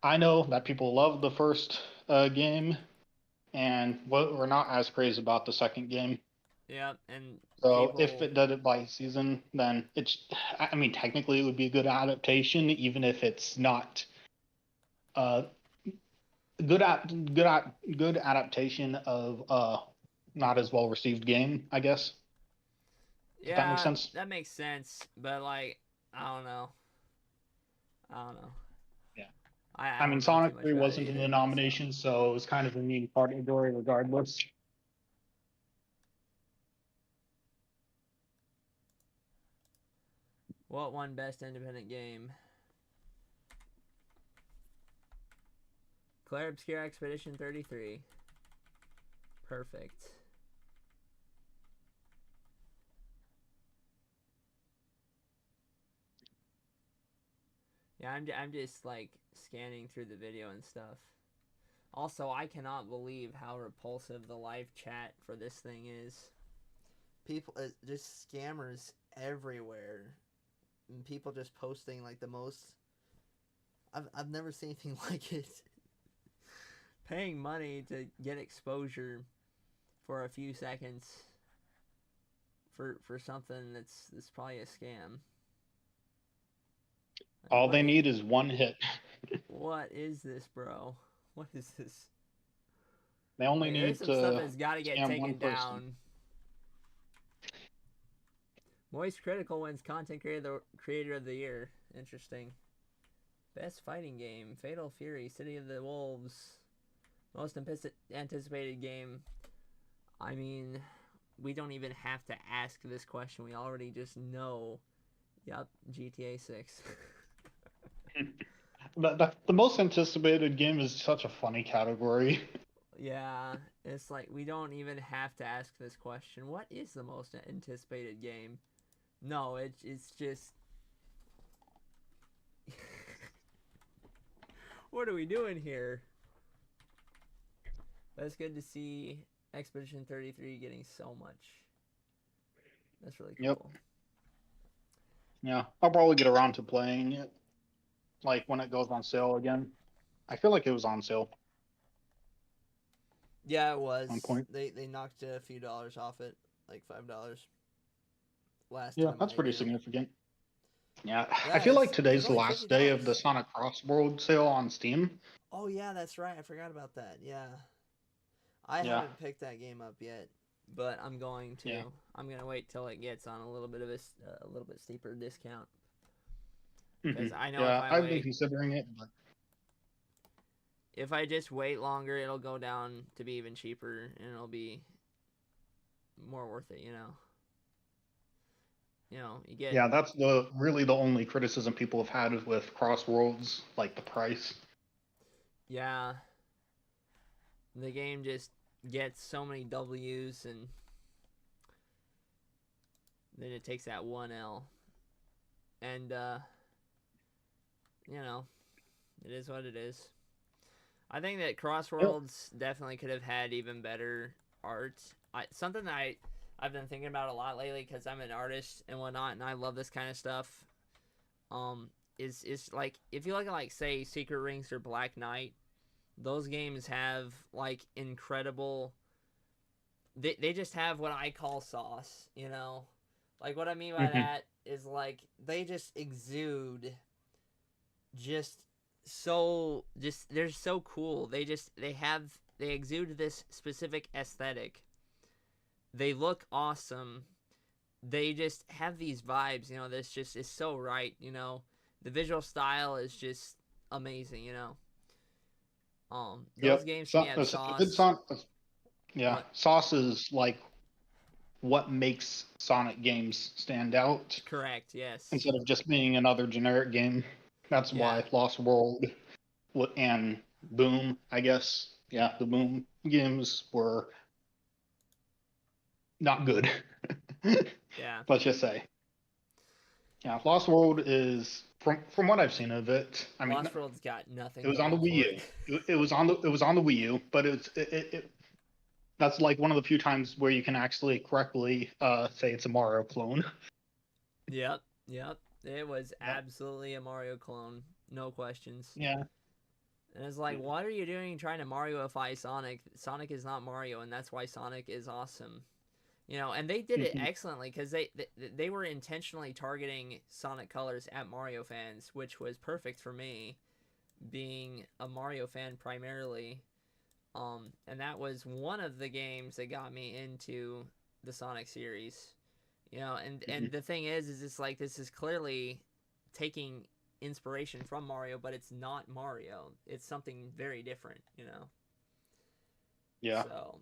Speaker 5: I know that people love the first game, and we're not as crazy about the second game.
Speaker 1: Yeah, and
Speaker 5: so if it did it by season, then I mean, technically it would be a good adaptation, even if it's not good adaptation of not as well received game, I guess.
Speaker 1: Yeah,
Speaker 5: if that makes sense.
Speaker 1: That makes sense, but like I don't know.
Speaker 5: Yeah.
Speaker 1: I
Speaker 5: mean, Sonic 3 wasn't in the nomination, so it was kind of a mean category regardless.
Speaker 1: What won Best Independent Game? Claire Obscure Expedition 33. Perfect. Yeah, I'm just like scanning through the video and stuff. Also, I cannot believe how repulsive the live chat for this thing is. People, just scammers everywhere. And people just posting like the most I've never seen anything like it. Paying money to get exposure for a few seconds for something that's probably a scam.
Speaker 5: All they need is one hit.
Speaker 1: What is this, bro? What is this?
Speaker 5: They only
Speaker 1: There's
Speaker 5: need
Speaker 1: some
Speaker 5: to
Speaker 1: stuff that's got to get
Speaker 5: scam
Speaker 1: taken
Speaker 5: one person.
Speaker 1: down. Moist Critical wins Content Creator of the Year. Interesting. Best fighting game: Fatal Fury, City of the Wolves. Most anticipated game. I mean, we don't even have to ask this question. We already just know. Yep, GTA 6.
Speaker 5: The most anticipated game is such a funny category.
Speaker 1: Yeah, it's like we don't even have to ask this question. What is the most anticipated game? No, it's just... What are we doing here? But it's good to see Expedition 33 getting so much. That's really cool.
Speaker 5: Yep. Yeah, I'll probably get around to playing it, like when it goes on sale again. I feel like it was on sale.
Speaker 1: Yeah, it was.
Speaker 5: On point.
Speaker 1: They knocked a few dollars off it, like $5. Last
Speaker 5: Yeah,
Speaker 1: time
Speaker 5: that's
Speaker 1: I
Speaker 5: pretty
Speaker 1: knew.
Speaker 5: significant. Yeah,
Speaker 1: Yeah,
Speaker 5: I feel like
Speaker 1: it's
Speaker 5: today's the
Speaker 1: only
Speaker 5: last day of
Speaker 1: $50.
Speaker 5: the Sonic Crossworld sale on Steam.
Speaker 1: Oh yeah, that's right. I forgot about that. Yeah, I
Speaker 5: Yeah.
Speaker 1: haven't picked that game up yet, but I'm going to.
Speaker 5: Yeah.
Speaker 1: I'm gonna wait till it gets on a little bit of a little bit steeper discount. Because I know
Speaker 5: Yeah,
Speaker 1: if I
Speaker 5: I've been
Speaker 1: wait,
Speaker 5: considering it, but
Speaker 1: if I just wait longer, it'll go down to be even cheaper, and it'll be more worth it. You get.
Speaker 5: yeah, that's really the only criticism people have had with Crossworlds, like the price.
Speaker 1: Yeah. The game just gets so many W's, and then it takes that one L. And, it is what it is. I think that Crossworlds definitely could have had even better art. Something that I've been thinking about a lot lately, because I'm an artist and whatnot, and I love this kind of stuff, is like, if you look at, like, say, Secret Rings or Black Knight, those games have, like, incredible... They just have what I call sauce, Like, what I mean by that is, like, they just exude they're so cool. They exude this specific aesthetic. They look awesome. They just have these vibes, this just is so right, The visual style is just amazing, Those games to me have sauce.
Speaker 5: Yeah,
Speaker 1: What?
Speaker 5: sauce is like what makes Sonic games stand out.
Speaker 1: Correct, yes.
Speaker 5: Instead of just being another generic game. That's why Lost World and Boom, I guess. Yeah, the Boom games were not good.
Speaker 1: Yeah.
Speaker 5: Let's just say. Yeah, Lost World is from what I've seen of it. I mean,
Speaker 1: Lost World's got nothing.
Speaker 5: it was on the Wii U. It was on the Wii U, but that's like one of the few times where you can actually correctly say it's a Mario clone.
Speaker 1: Yep. It was absolutely a Mario clone. No questions.
Speaker 5: Yeah.
Speaker 1: And it's like, what are you doing trying to Mario-ify Sonic? Sonic is not Mario, and that's why Sonic is awesome. And they did it excellently, because they were intentionally targeting Sonic Colors at Mario fans, which was perfect for me, being a Mario fan primarily. And that was one of the games that got me into the Sonic series. And the thing is it's like, this is clearly taking inspiration from Mario, but it's not Mario. It's something very different,
Speaker 5: Yeah.
Speaker 1: So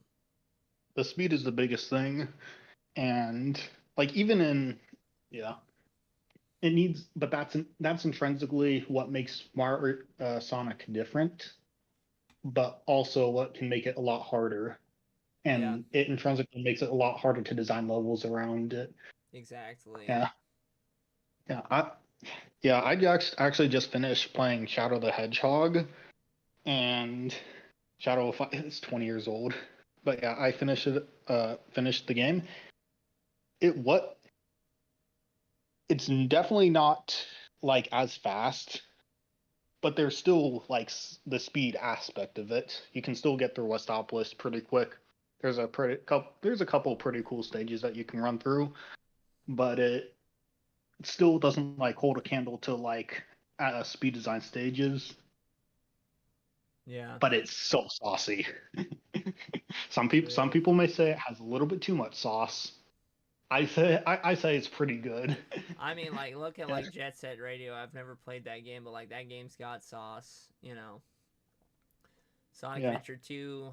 Speaker 5: The speed is the biggest thing, and like even in it needs, but that's intrinsically what makes Sonic different, but also what can make it a lot harder, and it intrinsically makes it a lot harder to design levels around it.
Speaker 1: Exactly.
Speaker 5: I actually just finished playing Shadow the Hedgehog, and it's 20 years old, but yeah, I finished the game. It's definitely not like as fast but there's still like the speed aspect of it. You can still get through Westopolis pretty quick. There's a couple pretty cool stages that you can run through, but it still doesn't like hold a candle to like speed design stages.
Speaker 1: Yeah.
Speaker 5: But it's so saucy. Some
Speaker 1: Really?
Speaker 5: people may say it has a little bit too much sauce. I say it's pretty good.
Speaker 1: I mean, like, look at like Jet Set Radio. I've never played that game, but like that game's got sauce. You know, Sonic
Speaker 5: Yeah,
Speaker 1: Adventure 2.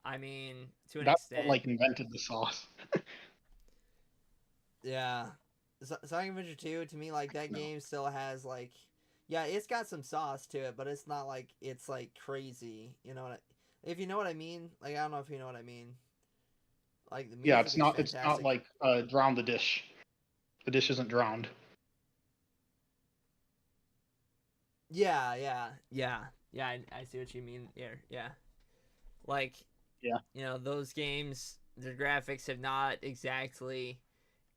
Speaker 1: I mean, to an
Speaker 5: that's what
Speaker 1: extent.
Speaker 5: like invented the sauce.
Speaker 1: Yeah. Sonic Adventure 2, to me, like, that
Speaker 5: No.
Speaker 1: game still has, like, yeah, it's got some sauce to it, but it's not like it's like crazy. You know if you know what I mean? Like, I don't know if you know what I mean. Like, the
Speaker 5: Yeah,
Speaker 1: music is
Speaker 5: it's not
Speaker 1: fantastic.
Speaker 5: like drown the dish. The dish isn't drowned.
Speaker 1: Yeah. I see what you mean here. Yeah. Like,
Speaker 5: Yeah.
Speaker 1: you know, those games, their graphics have not exactly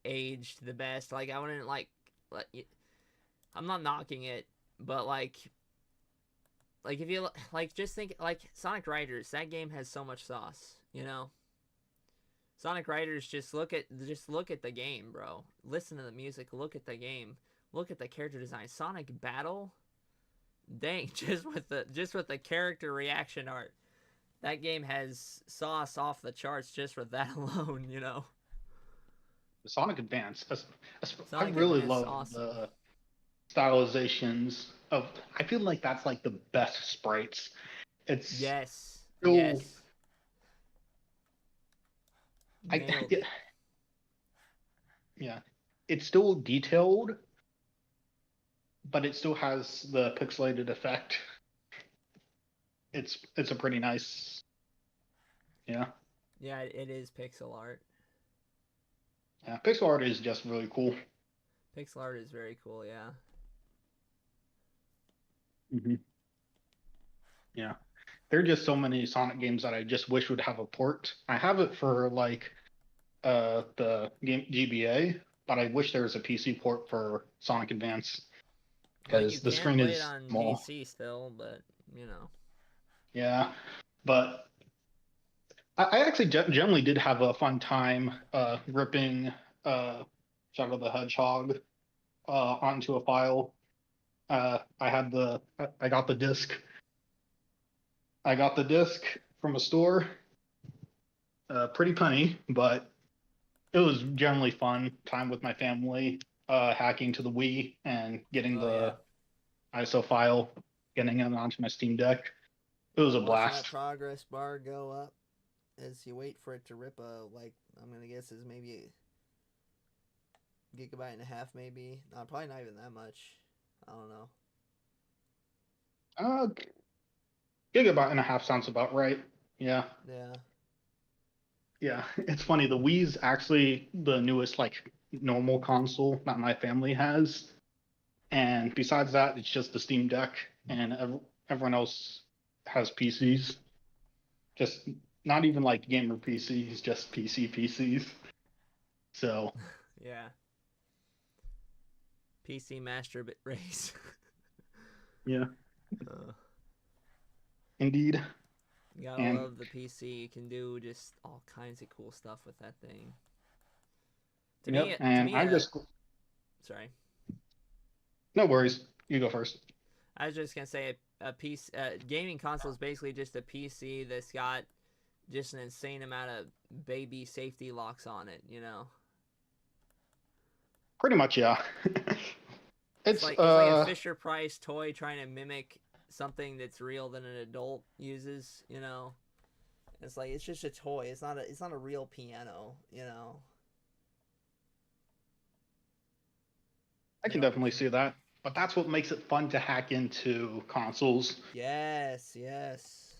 Speaker 1: aged the best. Like, I wouldn't I'm not knocking it, but like if you like just think like Sonic Riders, that game has so much sauce, you know? Sonic Riders, just look at the game, bro. Listen to the music, look at the game, look at the character design. Sonic Battle, dang, just with the character reaction art. That game has sauce off the charts just with that alone, you know.
Speaker 5: Sonic Advance. I
Speaker 1: Sonic
Speaker 5: really
Speaker 1: Advance,
Speaker 5: love
Speaker 1: awesome.
Speaker 5: the stylizations of. I feel like that's like the best sprites. It's
Speaker 1: Yes,
Speaker 5: still.
Speaker 1: yes,
Speaker 5: I
Speaker 1: nailed it.
Speaker 5: yeah, it's still detailed, but it still has the pixelated effect. It's a pretty nice. Yeah,
Speaker 1: Yeah, it is pixel art.
Speaker 5: yeah. Pixel art is just really cool.
Speaker 1: Pixel art is very cool, yeah.
Speaker 5: Mm-hmm. Yeah, there are just so many Sonic games that I just wish would have a port. I have it for like the game GBA, but I wish there was a PC port for Sonic Advance
Speaker 1: Well, you
Speaker 5: because the
Speaker 1: can
Speaker 5: screen
Speaker 1: play it
Speaker 5: is
Speaker 1: on
Speaker 5: small.
Speaker 1: PC still, but you know.
Speaker 5: Yeah, but I actually generally did have a fun time ripping Shadow the Hedgehog onto a file. I got the disc. I got the disc from a store. Pretty penny, but it was generally fun time with my family. Hacking to the Wii and getting
Speaker 1: Oh yeah.
Speaker 5: the ISO file, getting it onto my Steam Deck. It was a
Speaker 1: Watching that
Speaker 5: blast.
Speaker 1: progress bar go up as you wait for it to rip I'm gonna guess is maybe a gigabyte and a half, maybe. No, probably not even that much. I don't know.
Speaker 5: Uh, Gigabyte and a half sounds about right. Yeah.
Speaker 1: Yeah.
Speaker 5: Yeah, it's funny. The Wii's actually the newest like normal console that my family has, and besides that, it's just the Steam Deck, and everyone else has PCs. Just not even like gamer PCs, just PCs. So
Speaker 1: Yeah. PC Master Race.
Speaker 5: yeah,
Speaker 1: uh,
Speaker 5: indeed.
Speaker 1: you gotta
Speaker 5: And
Speaker 1: love the PC. You can do just all kinds of cool stuff with that thing.
Speaker 5: yep, and I just
Speaker 1: Sorry.
Speaker 5: no worries. You go first.
Speaker 1: I was just gonna say a PC gaming console is basically just a PC that's got just an insane amount of baby safety locks on it. You know,
Speaker 5: Pretty much, yeah.
Speaker 1: it's
Speaker 5: It's
Speaker 1: like a Fisher Price toy trying to mimic something that's real that an adult uses. You know, it's like it's just a toy. It's not a real piano. You know.
Speaker 5: I
Speaker 1: You
Speaker 5: can
Speaker 1: know what I
Speaker 5: definitely
Speaker 1: mean?
Speaker 5: see that. But that's what makes it fun to hack into consoles.
Speaker 1: Yes, yes.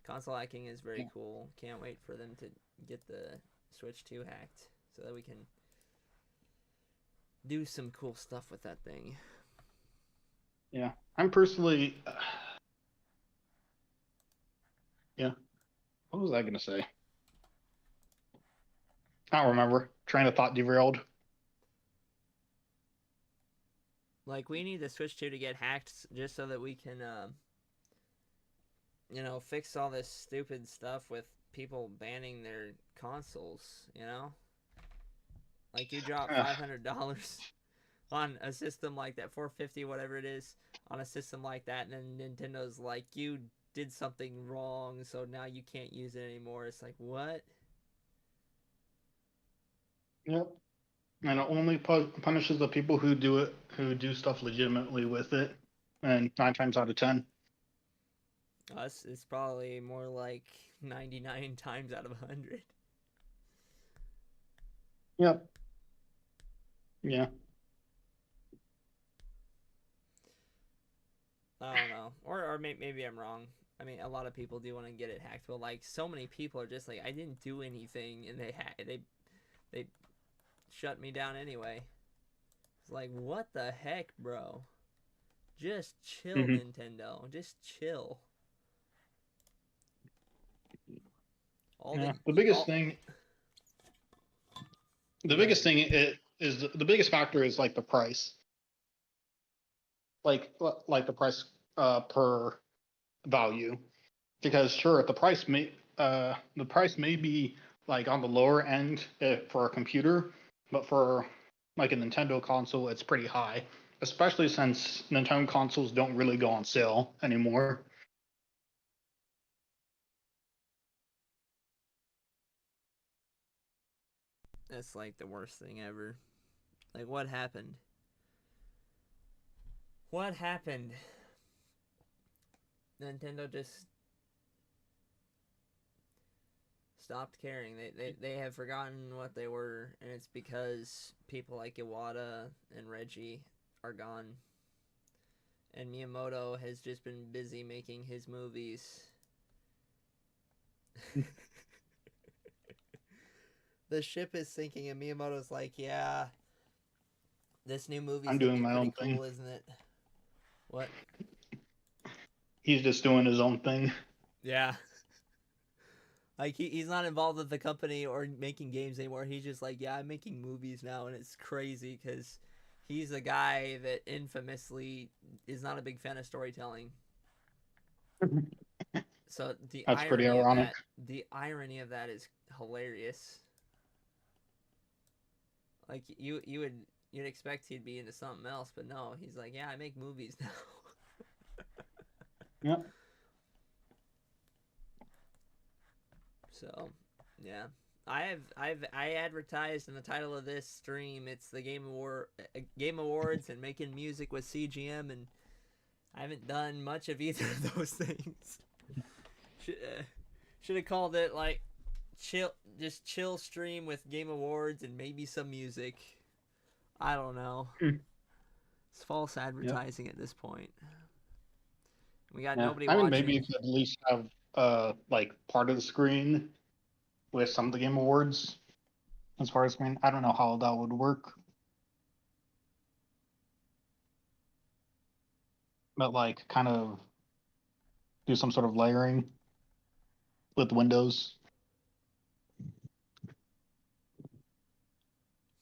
Speaker 1: Console hacking is very
Speaker 5: Yeah.
Speaker 1: cool. Can't wait for them to get the Switch 2 hacked so that we can do some cool stuff with that thing.
Speaker 5: Yeah. I'm personally yeah. What was I gonna say? I don't remember. Train of thought derailed.
Speaker 1: Like, we need the Switch 2 to get hacked just so that we can, fix all this stupid stuff with people banning their consoles, you know? Like, you drop $500 on a system like that, 450, whatever it is, on a system like that, and then Nintendo's like, you did something wrong, so now you can't use it anymore. It's like, what?
Speaker 5: Yep. And it only punishes the people who do stuff legitimately with it, and 9 times out of 10.
Speaker 1: Us, it's probably more like 99 times out of 100.
Speaker 5: Yep. Yeah.
Speaker 1: I don't know, or maybe I'm wrong. I mean, a lot of people do want to get it hacked, but like, so many people are just like, I didn't do anything, and they shut me down anyway. It's like, what the heck, bro? Just chill,
Speaker 5: hmm
Speaker 1: Nintendo. Just chill. All
Speaker 5: Yeah.
Speaker 1: the
Speaker 5: The biggest
Speaker 1: all
Speaker 5: thing. The
Speaker 1: Go
Speaker 5: biggest
Speaker 1: ahead.
Speaker 5: thing is the biggest factor is like the price. Like the price per value, because sure the price may be like on the lower end for a computer, but for like a Nintendo console it's pretty high, especially since Nintendo consoles don't really go on sale anymore.
Speaker 1: That's like the worst thing ever. Like, what happened? What happened? Nintendo just stopped caring. They have forgotten what they were, and it's because people like Iwata and Reggie are gone. And Miyamoto has just been busy making his movies. The ship is sinking, and Miyamoto's like, yeah, this new movie's
Speaker 5: I'm doing
Speaker 1: looking
Speaker 5: my
Speaker 1: pretty
Speaker 5: own
Speaker 1: cool,
Speaker 5: thing.
Speaker 1: isn't it? What?
Speaker 5: He's just doing his own thing.
Speaker 1: Yeah. Like, he's not involved with the company or making games anymore. He's just like, yeah, I'm making movies now, and it's crazy because he's a guy that infamously is not a big fan of storytelling. So
Speaker 5: That's pretty ironic.
Speaker 1: the irony of that is hilarious. Like, you'd expect he'd be into something else, but no, he's like, yeah, I make movies now.
Speaker 5: Yep.
Speaker 1: So, yeah. I advertised in the title of this stream. It's the Game Awards and making music with CGM, and I haven't done much of either of those things. Should have called it like chill stream with Game Awards and maybe some music. I don't know.
Speaker 5: Mm.
Speaker 1: It's false
Speaker 5: Yep.
Speaker 1: advertising at this point. We got
Speaker 5: Yeah.
Speaker 1: nobody
Speaker 5: I mean, maybe
Speaker 1: watching.
Speaker 5: you could at least have like part of the screen with some of the Game Awards as far as screen. I don't know how that would work, but like kind of do some sort of layering with windows.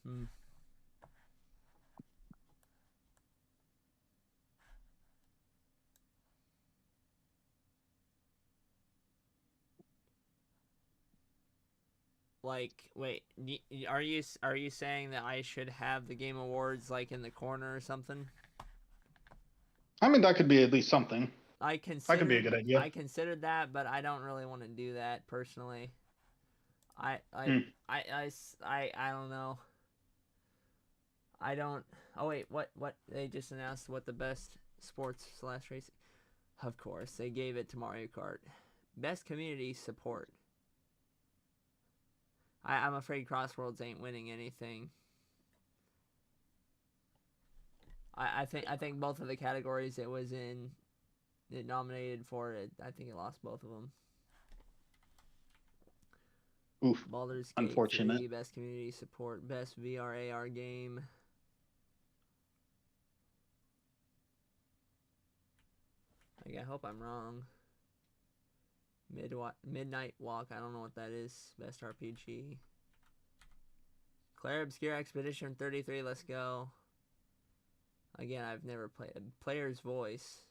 Speaker 1: Hmm. Like, wait, are you saying that I should have the Game Awards like in the corner or something?
Speaker 5: I mean, that could be at least something.
Speaker 1: I
Speaker 5: That could be a
Speaker 1: considered
Speaker 5: good idea.
Speaker 1: I considered that, but I don't really want to do that personally. I I
Speaker 5: Hmm.
Speaker 1: I don't know. I don't. Oh wait, what? They just announced what the best sports slash racing. Of course, they gave it to Mario Kart. Best community support. I'm afraid Crossworlds ain't winning anything. I think both of the categories it was in, it nominated for it. I think it lost both of them.
Speaker 5: Oof.
Speaker 1: Baldur's Gate
Speaker 5: Unfortunate.
Speaker 1: 3, best community support, best VR AR game. Like, I hope I'm wrong. Midnight Walk, I don't know what that is. Best RPG. Claire Obscure Expedition 33, let's go. Again, I've never played a player's voice.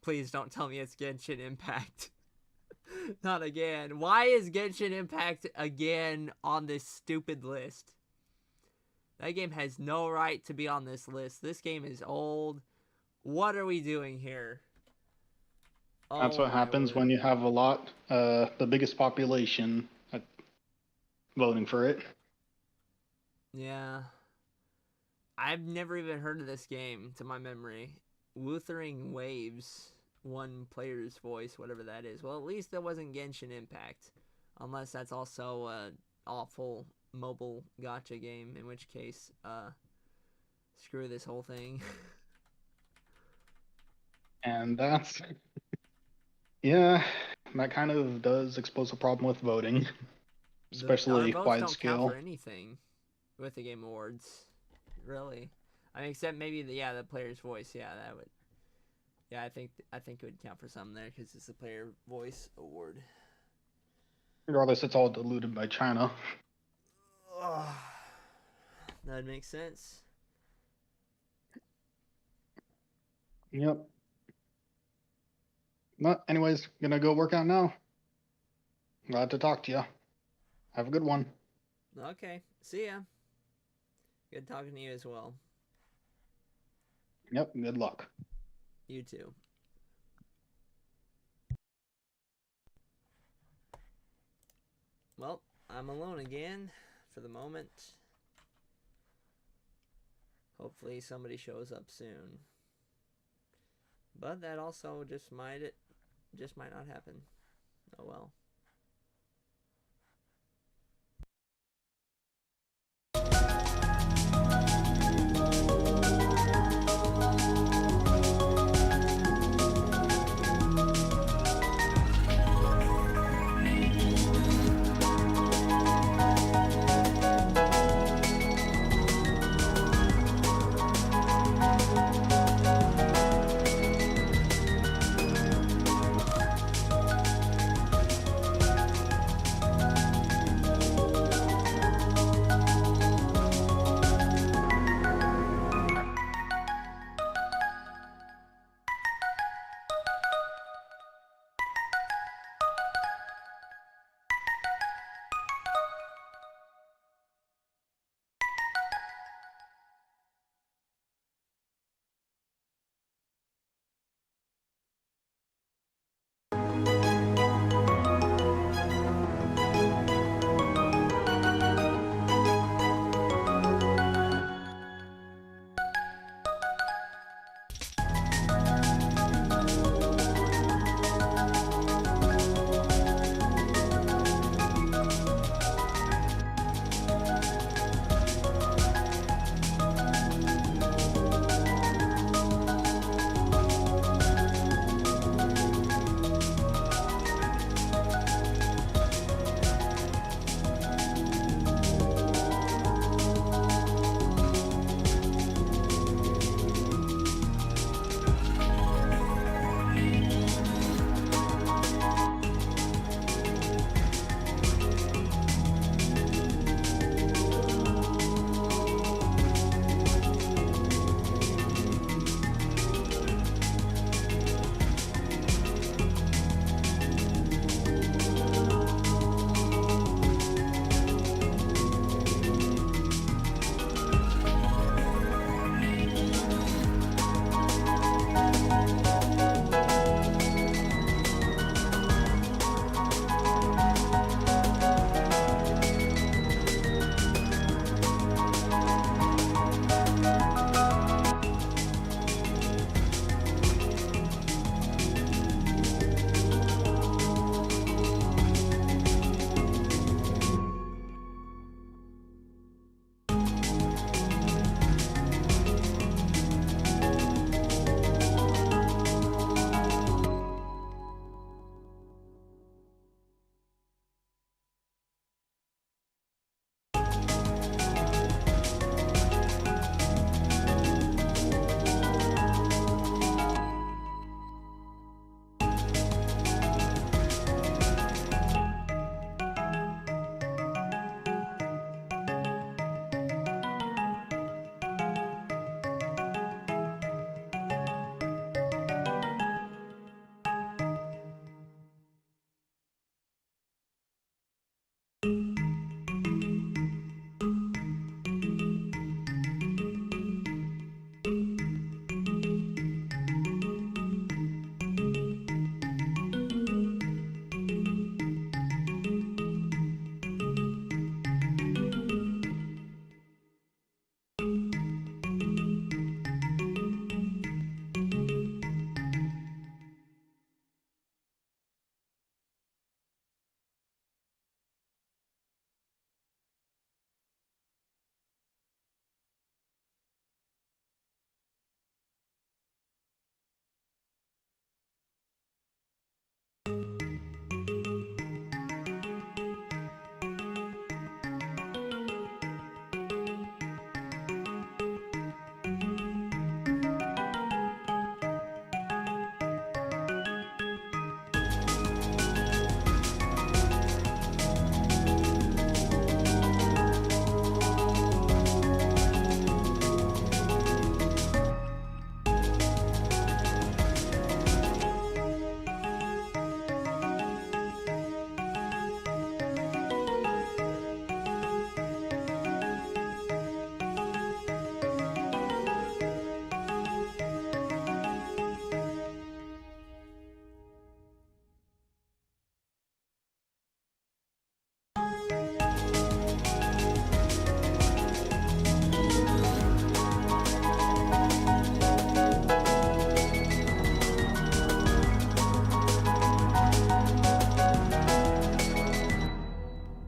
Speaker 1: Please don't tell me it's Genshin Impact. Not again. Why is Genshin Impact again on this stupid list? That game has no right to be on this list. This game is old. What are we doing here?
Speaker 5: That's what happens when you have a lot, the biggest population voting for it.
Speaker 1: Yeah. I've never even heard of this game, to my memory. Wuthering Waves won player's voice, whatever that is. Well, at least that wasn't Genshin Impact. Unless that's also an awful mobile gacha game, in which case, screw this whole thing.
Speaker 5: And that's... Yeah, that kind of does expose a problem with voting. Especially
Speaker 1: Our votes
Speaker 5: wide
Speaker 1: don't
Speaker 5: scale.
Speaker 1: count for anything with the Game Awards, really. I mean, except maybe the player's voice. Yeah, that would. Yeah, I think it would count for something there because it's a player voice award.
Speaker 5: Regardless, it's all diluted by China.
Speaker 1: That makes sense.
Speaker 5: Yep. But anyways, gonna go work out now. Glad to talk to you. Have a good one.
Speaker 1: Okay, see ya. Good talking to you as well.
Speaker 5: Yep, good luck.
Speaker 1: You too. Well, I'm alone again for the moment. Hopefully somebody shows up soon. But that also just might not happen. Oh well.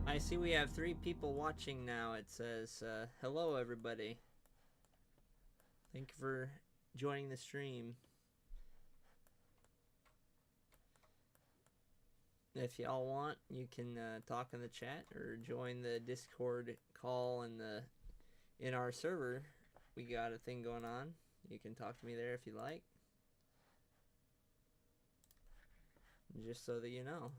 Speaker 1: I see we have 3 people watching now. It says, hello everybody. Thank you for joining the stream. If y'all want, you can talk in the chat or join the Discord call in our server. We got a thing going on. You can talk to me there if you like. Just so that you know.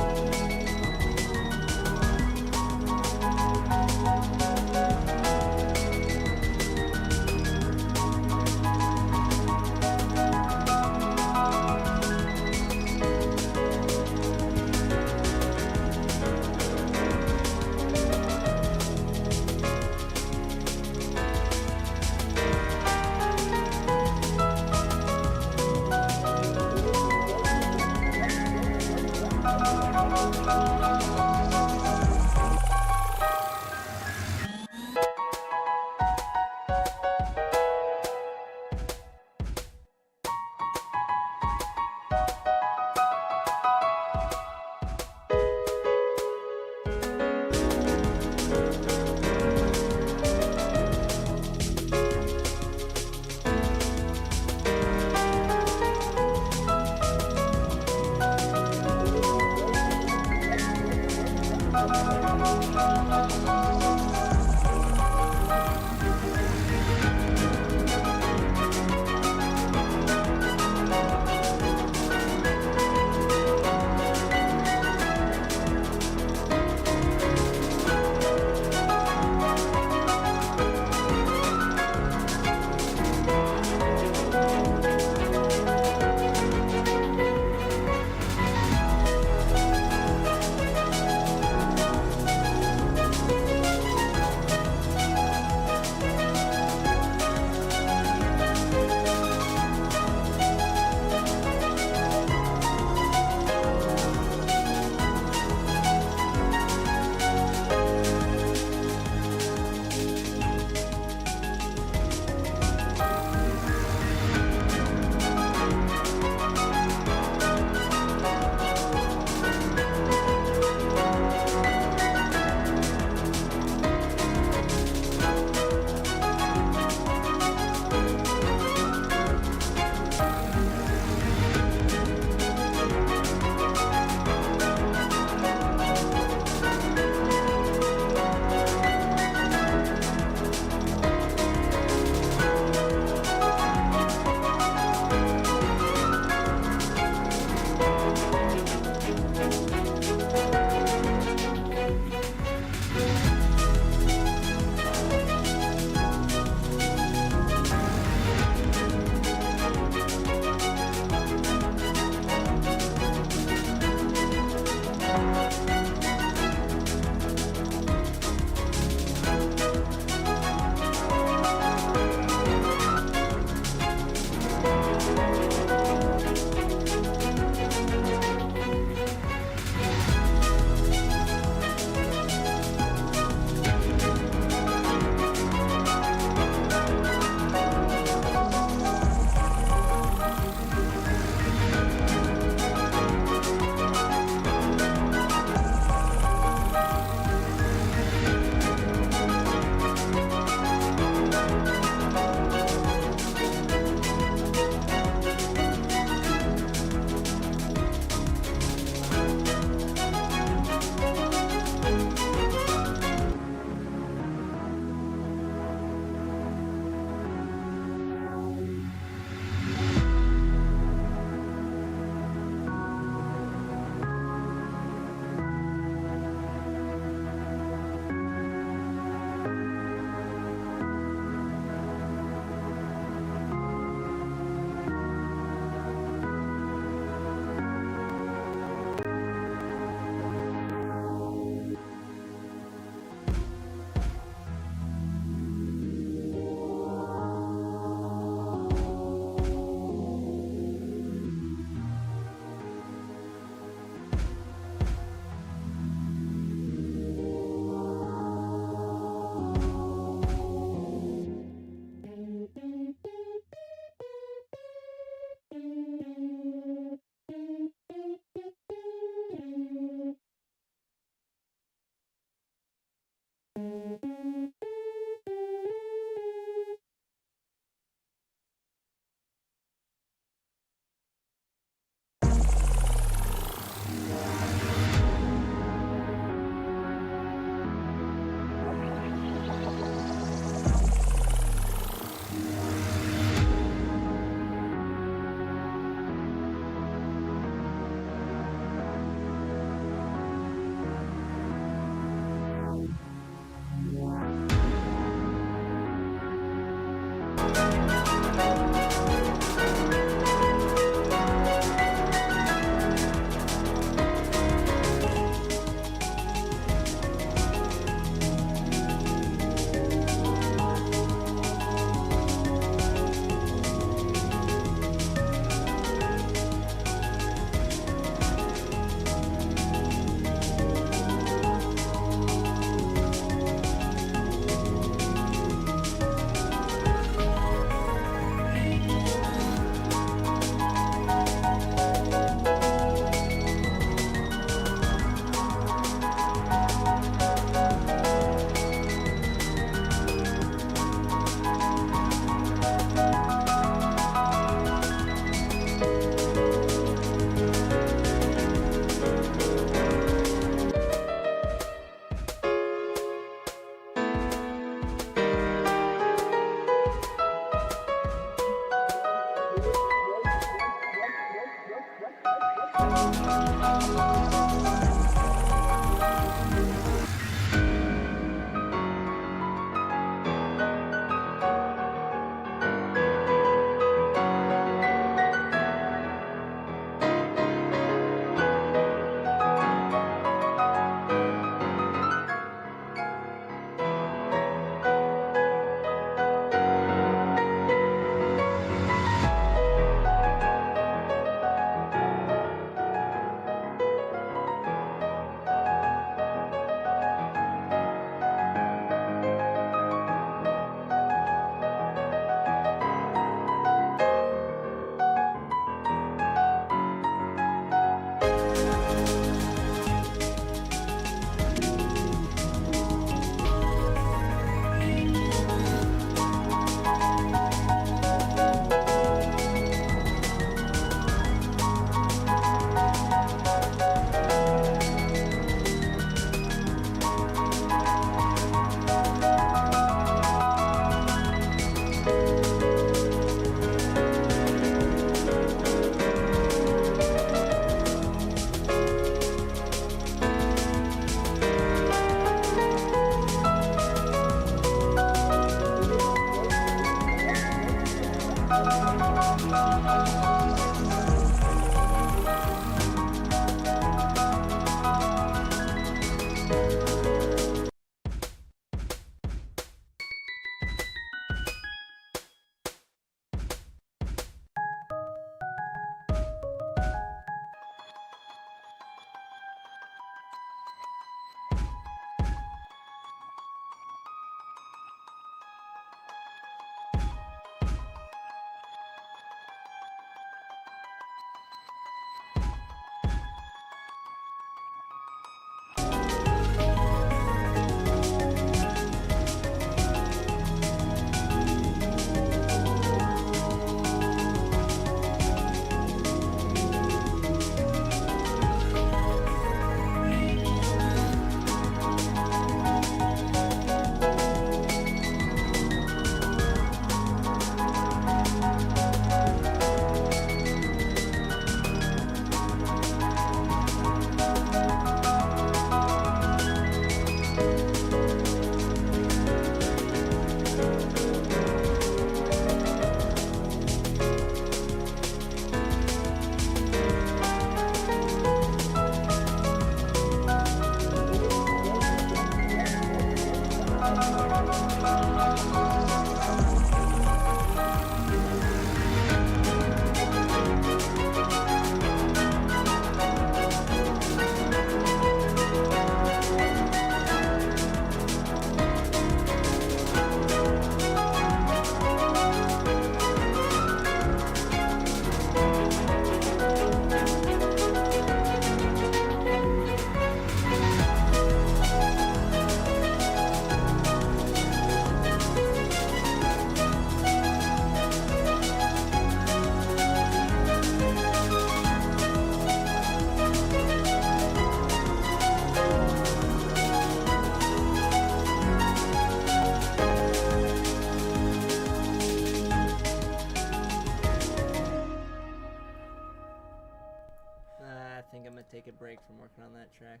Speaker 1: I think I'm gonna take a break from working on that track.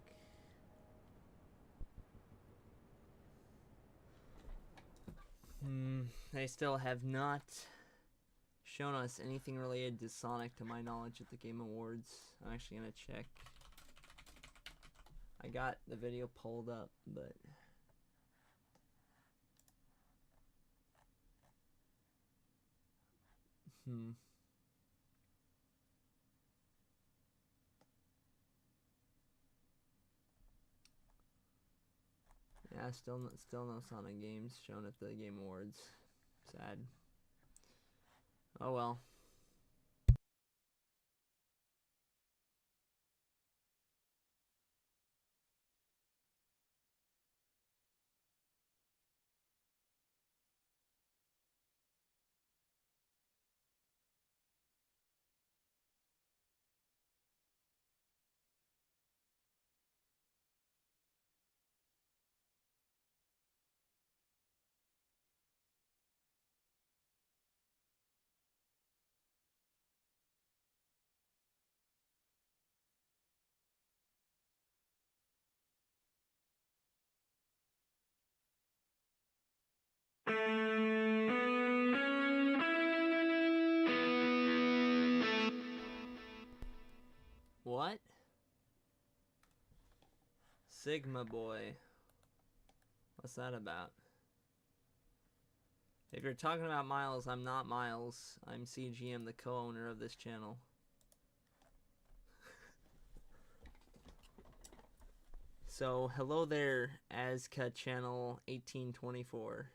Speaker 1: They still have not shown us anything related to Sonic to my knowledge at the Game Awards. I'm actually gonna check. I got the video pulled up, but yeah, still no Sonic games shown at the Game Awards. Sad. Oh well. what? Sigma Boy. What's that about? If you're talking about Miles, I'm not Miles. I'm CGM, the co-owner of this channel. So, hello there, Azka Channel 1824.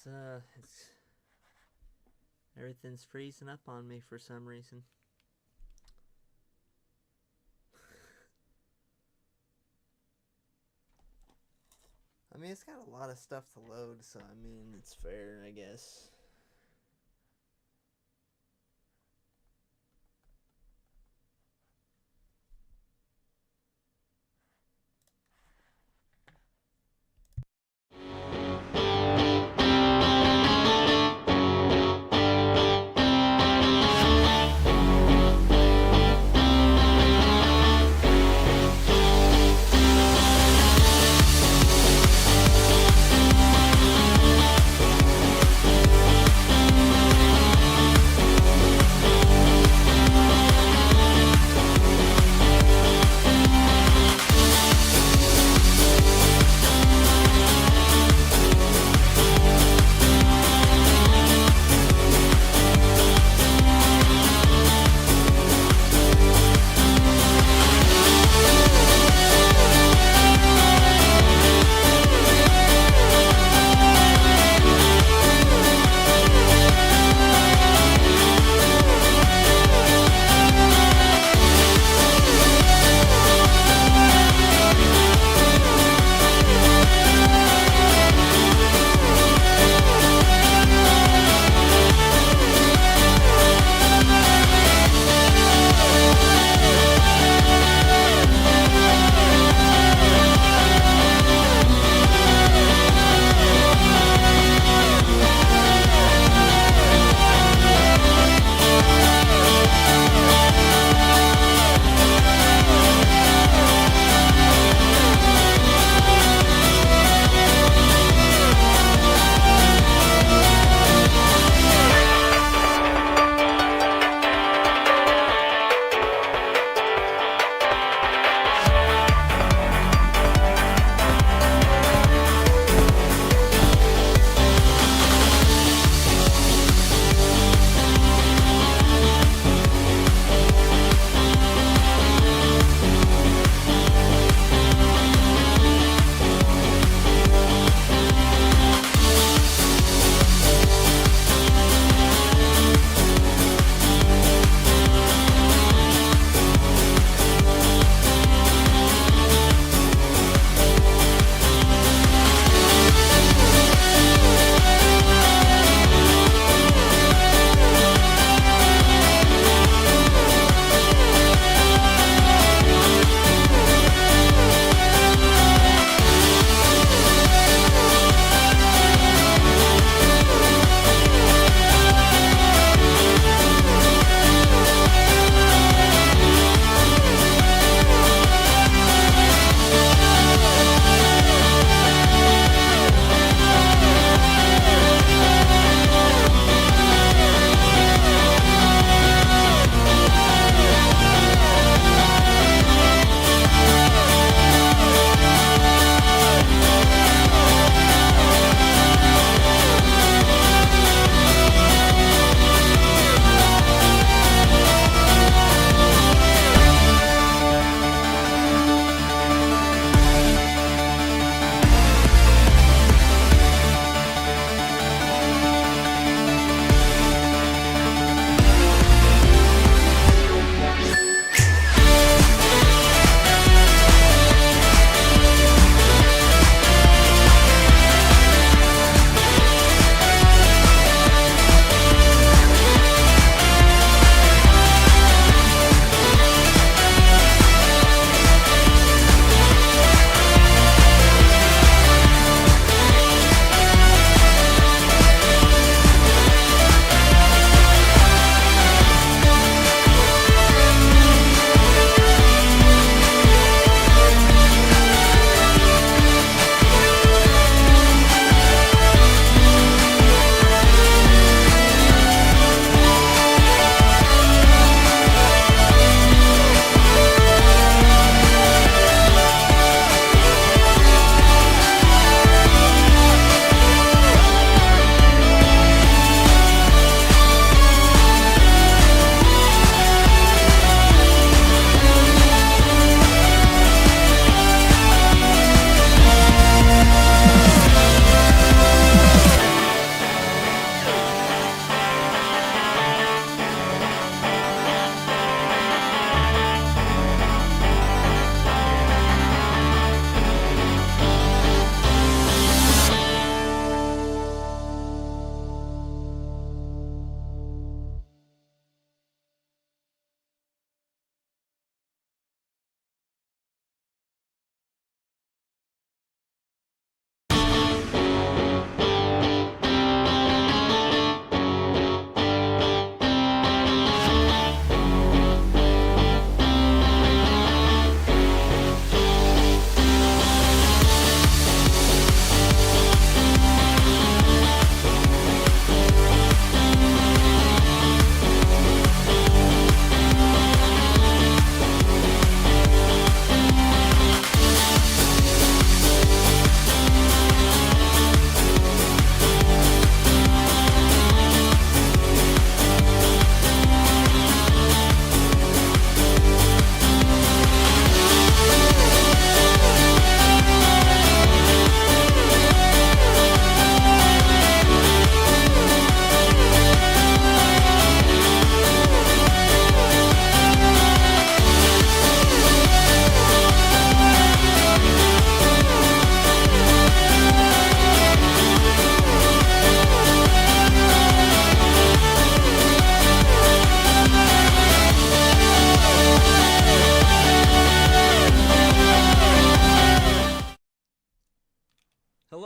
Speaker 1: it's everything's freezing up on me for some reason. I mean, it's got a lot of stuff to load, so I mean, it's fair, I guess.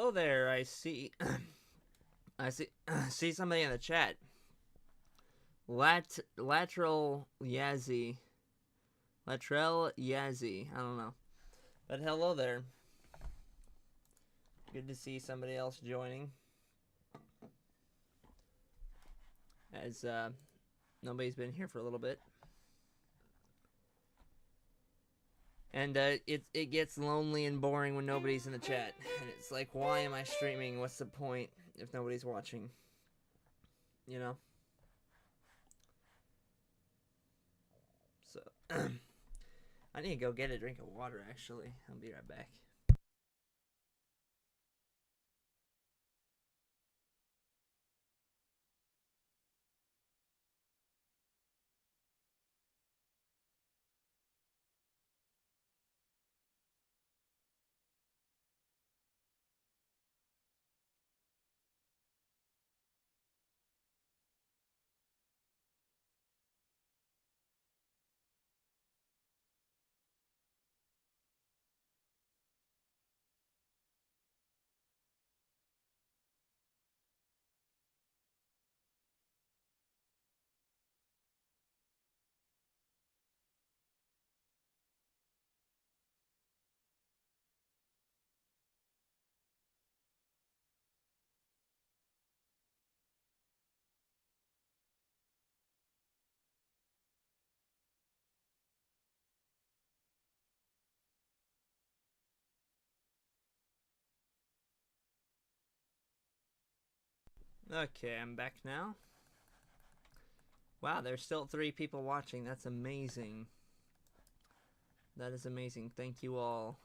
Speaker 1: hello there. I see. I see somebody in the chat. Latrell Yazzie. Latrell Yazzie. I don't know. But hello there. Good to see somebody else joining. As nobody's been here for a little bit. And it gets lonely and boring when nobody's in the chat. And it's like, why am I streaming? What's the point if nobody's watching? You know? So, I need to go get a drink of water, actually. I'll be right back. Okay, I'm back now. Wow, there's still 3 people watching. That's amazing. That is amazing. Thank you all.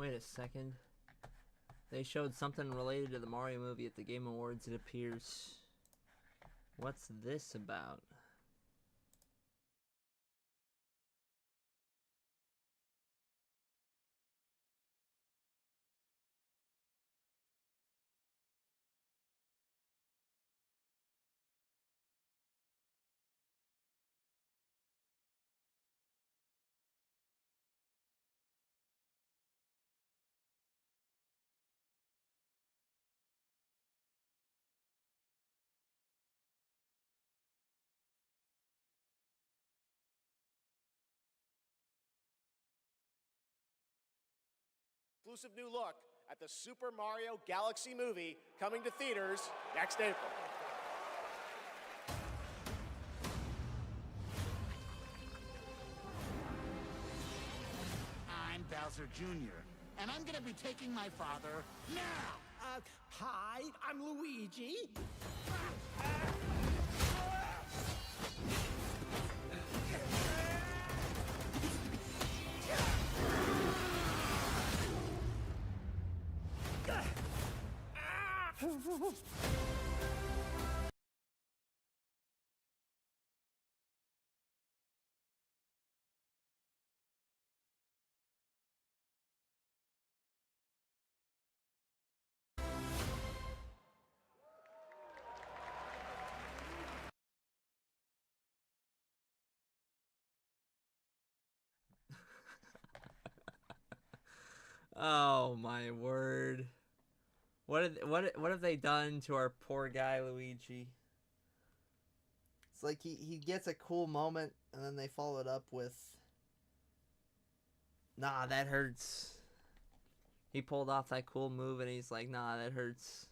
Speaker 1: Wait a second. They showed something related to the Mario movie at the Game Awards, it appears. What's this about?
Speaker 6: Exclusive new look at the Super Mario Galaxy movie coming to theaters next April.
Speaker 7: I'm Bowser Jr., and I'm gonna be taking my father now!
Speaker 3: Hi, I'm Luigi.
Speaker 1: Oh my word. What have they done to our poor guy Luigi? It's like he gets a cool moment and then they follow it up with, nah, that hurts. He pulled off that cool move and he's like, nah, that hurts.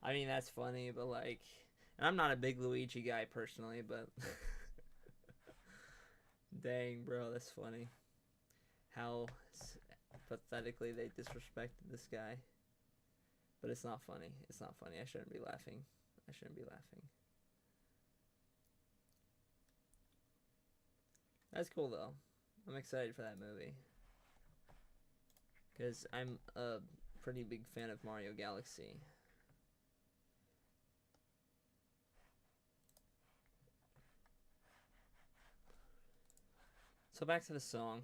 Speaker 1: I mean, that's funny, but like, and I'm not a big Luigi guy personally, but dang, bro, that's funny. How pathetically they disrespected this guy. But it's not funny. It's not funny. I shouldn't be laughing. I shouldn't be laughing. That's cool though. I'm excited for that movie. Because I'm a pretty big fan of Mario Galaxy. So back to the song.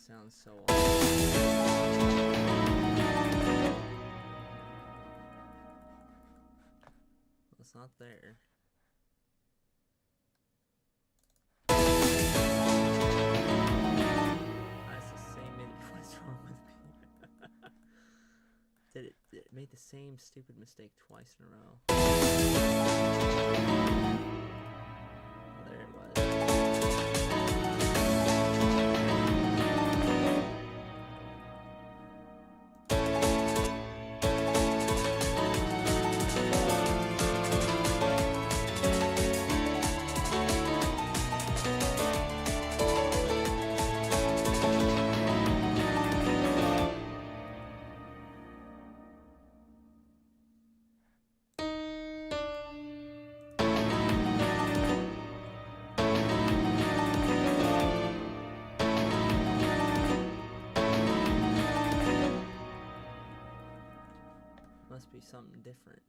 Speaker 1: Sounds so awesome. It's not there. That's the same mini. What's wrong with me? It made the same stupid mistake twice in a row. Oh, there it was. something different.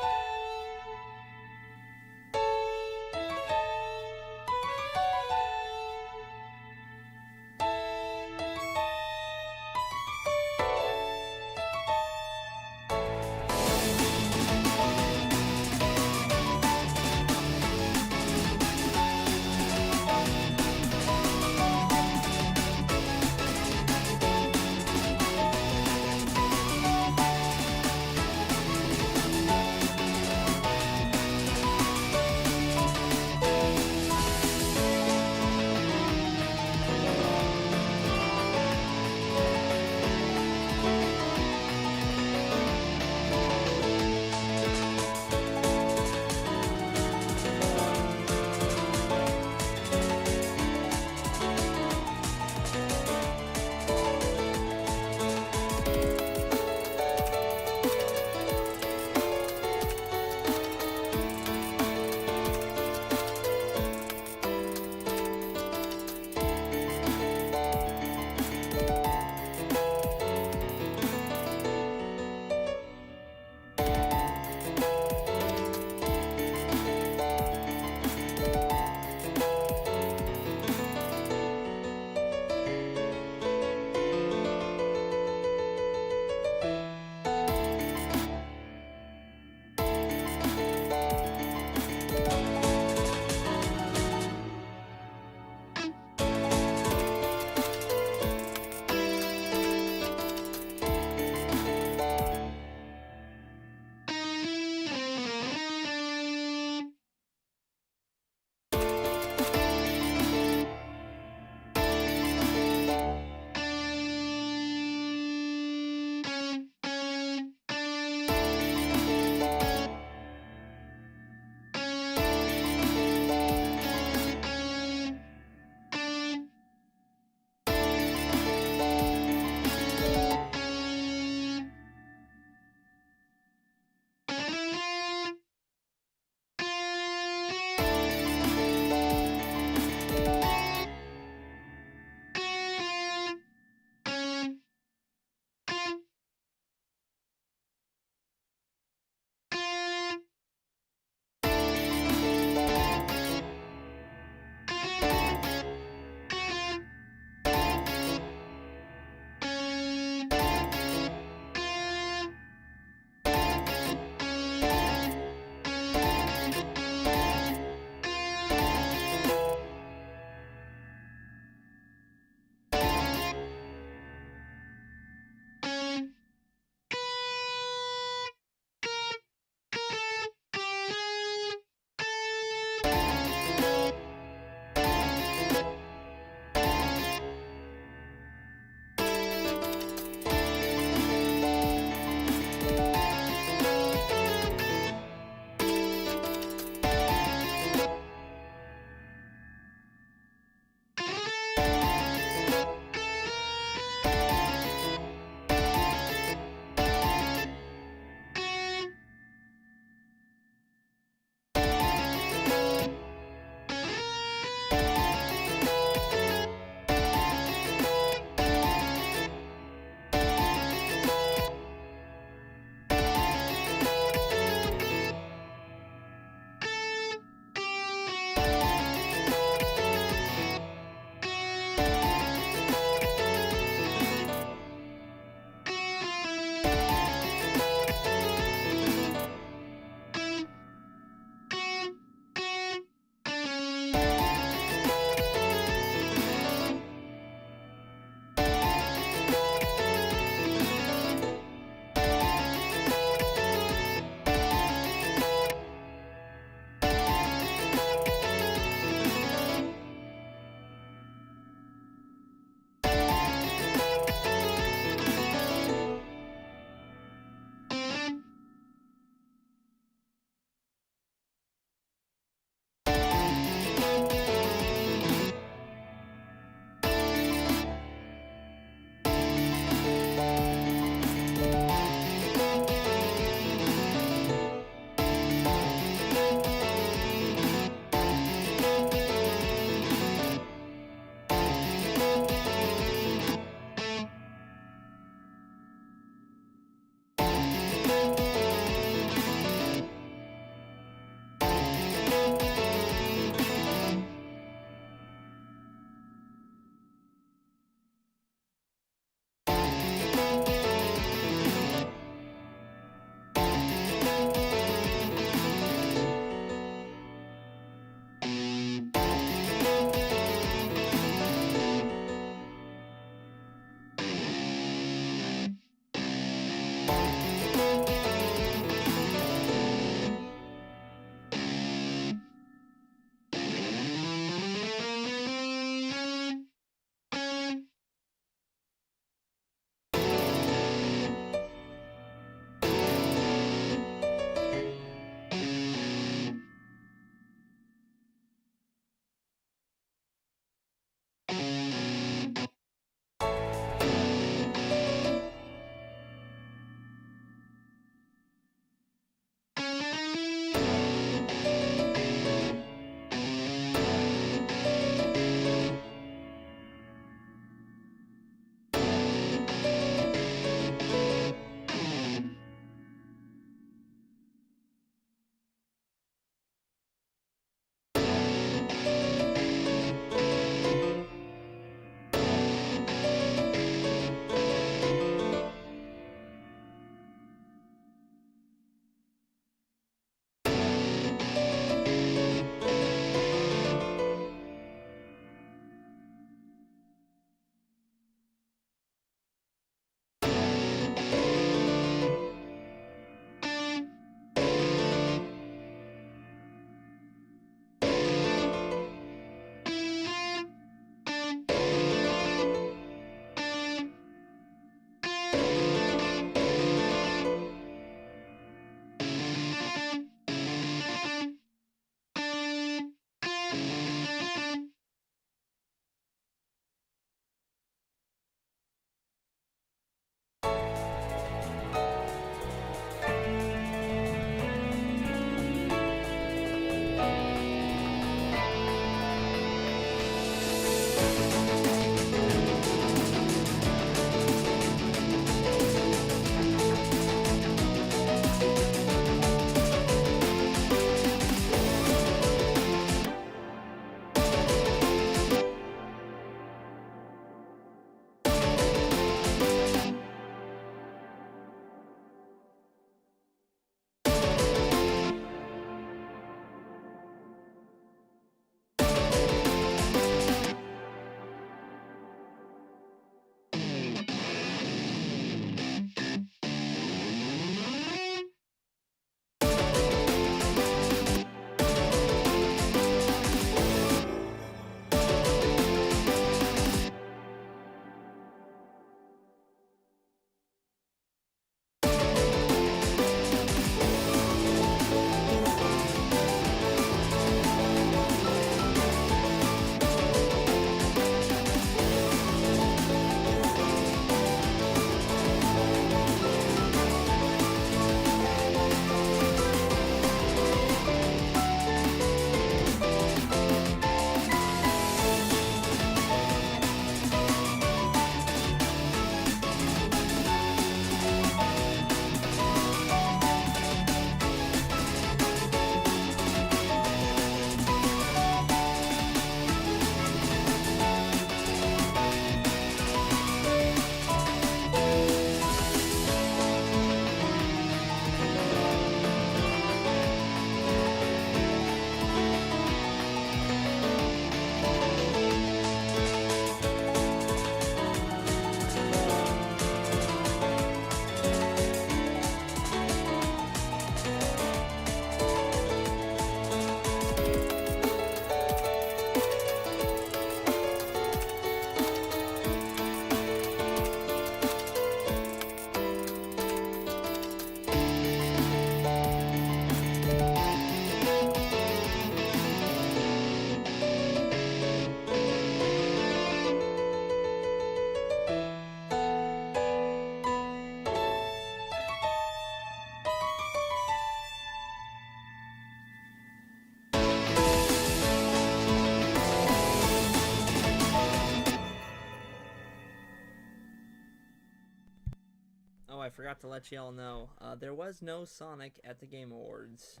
Speaker 1: I forgot to let y'all know. There was no Sonic at the Game Awards.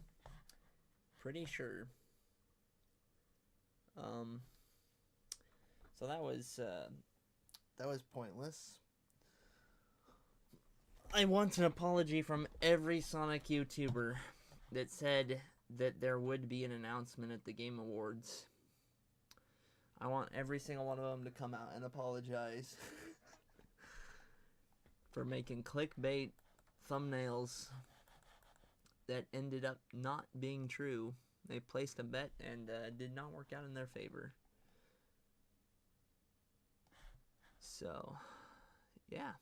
Speaker 1: Pretty sure. So that was pointless. I want an apology from every Sonic YouTuber that said that there would be an announcement at the Game Awards. I want every single one of them to come out and apologize for making clickbait thumbnails that ended up not being true. They placed a bet and did not work out in their favor. So, yeah.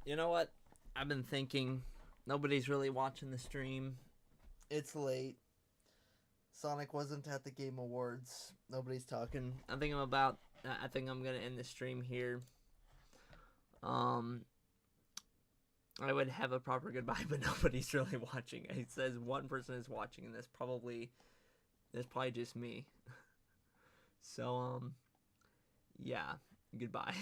Speaker 1: You know what? I've been thinking. Nobody's really watching the stream. It's late. Sonic wasn't at the Game Awards. Nobody's talking. I think I'm gonna end the stream here. I would have a proper goodbye, but nobody's really watching. It says one person is watching, and that's probably just me. So yeah, goodbye.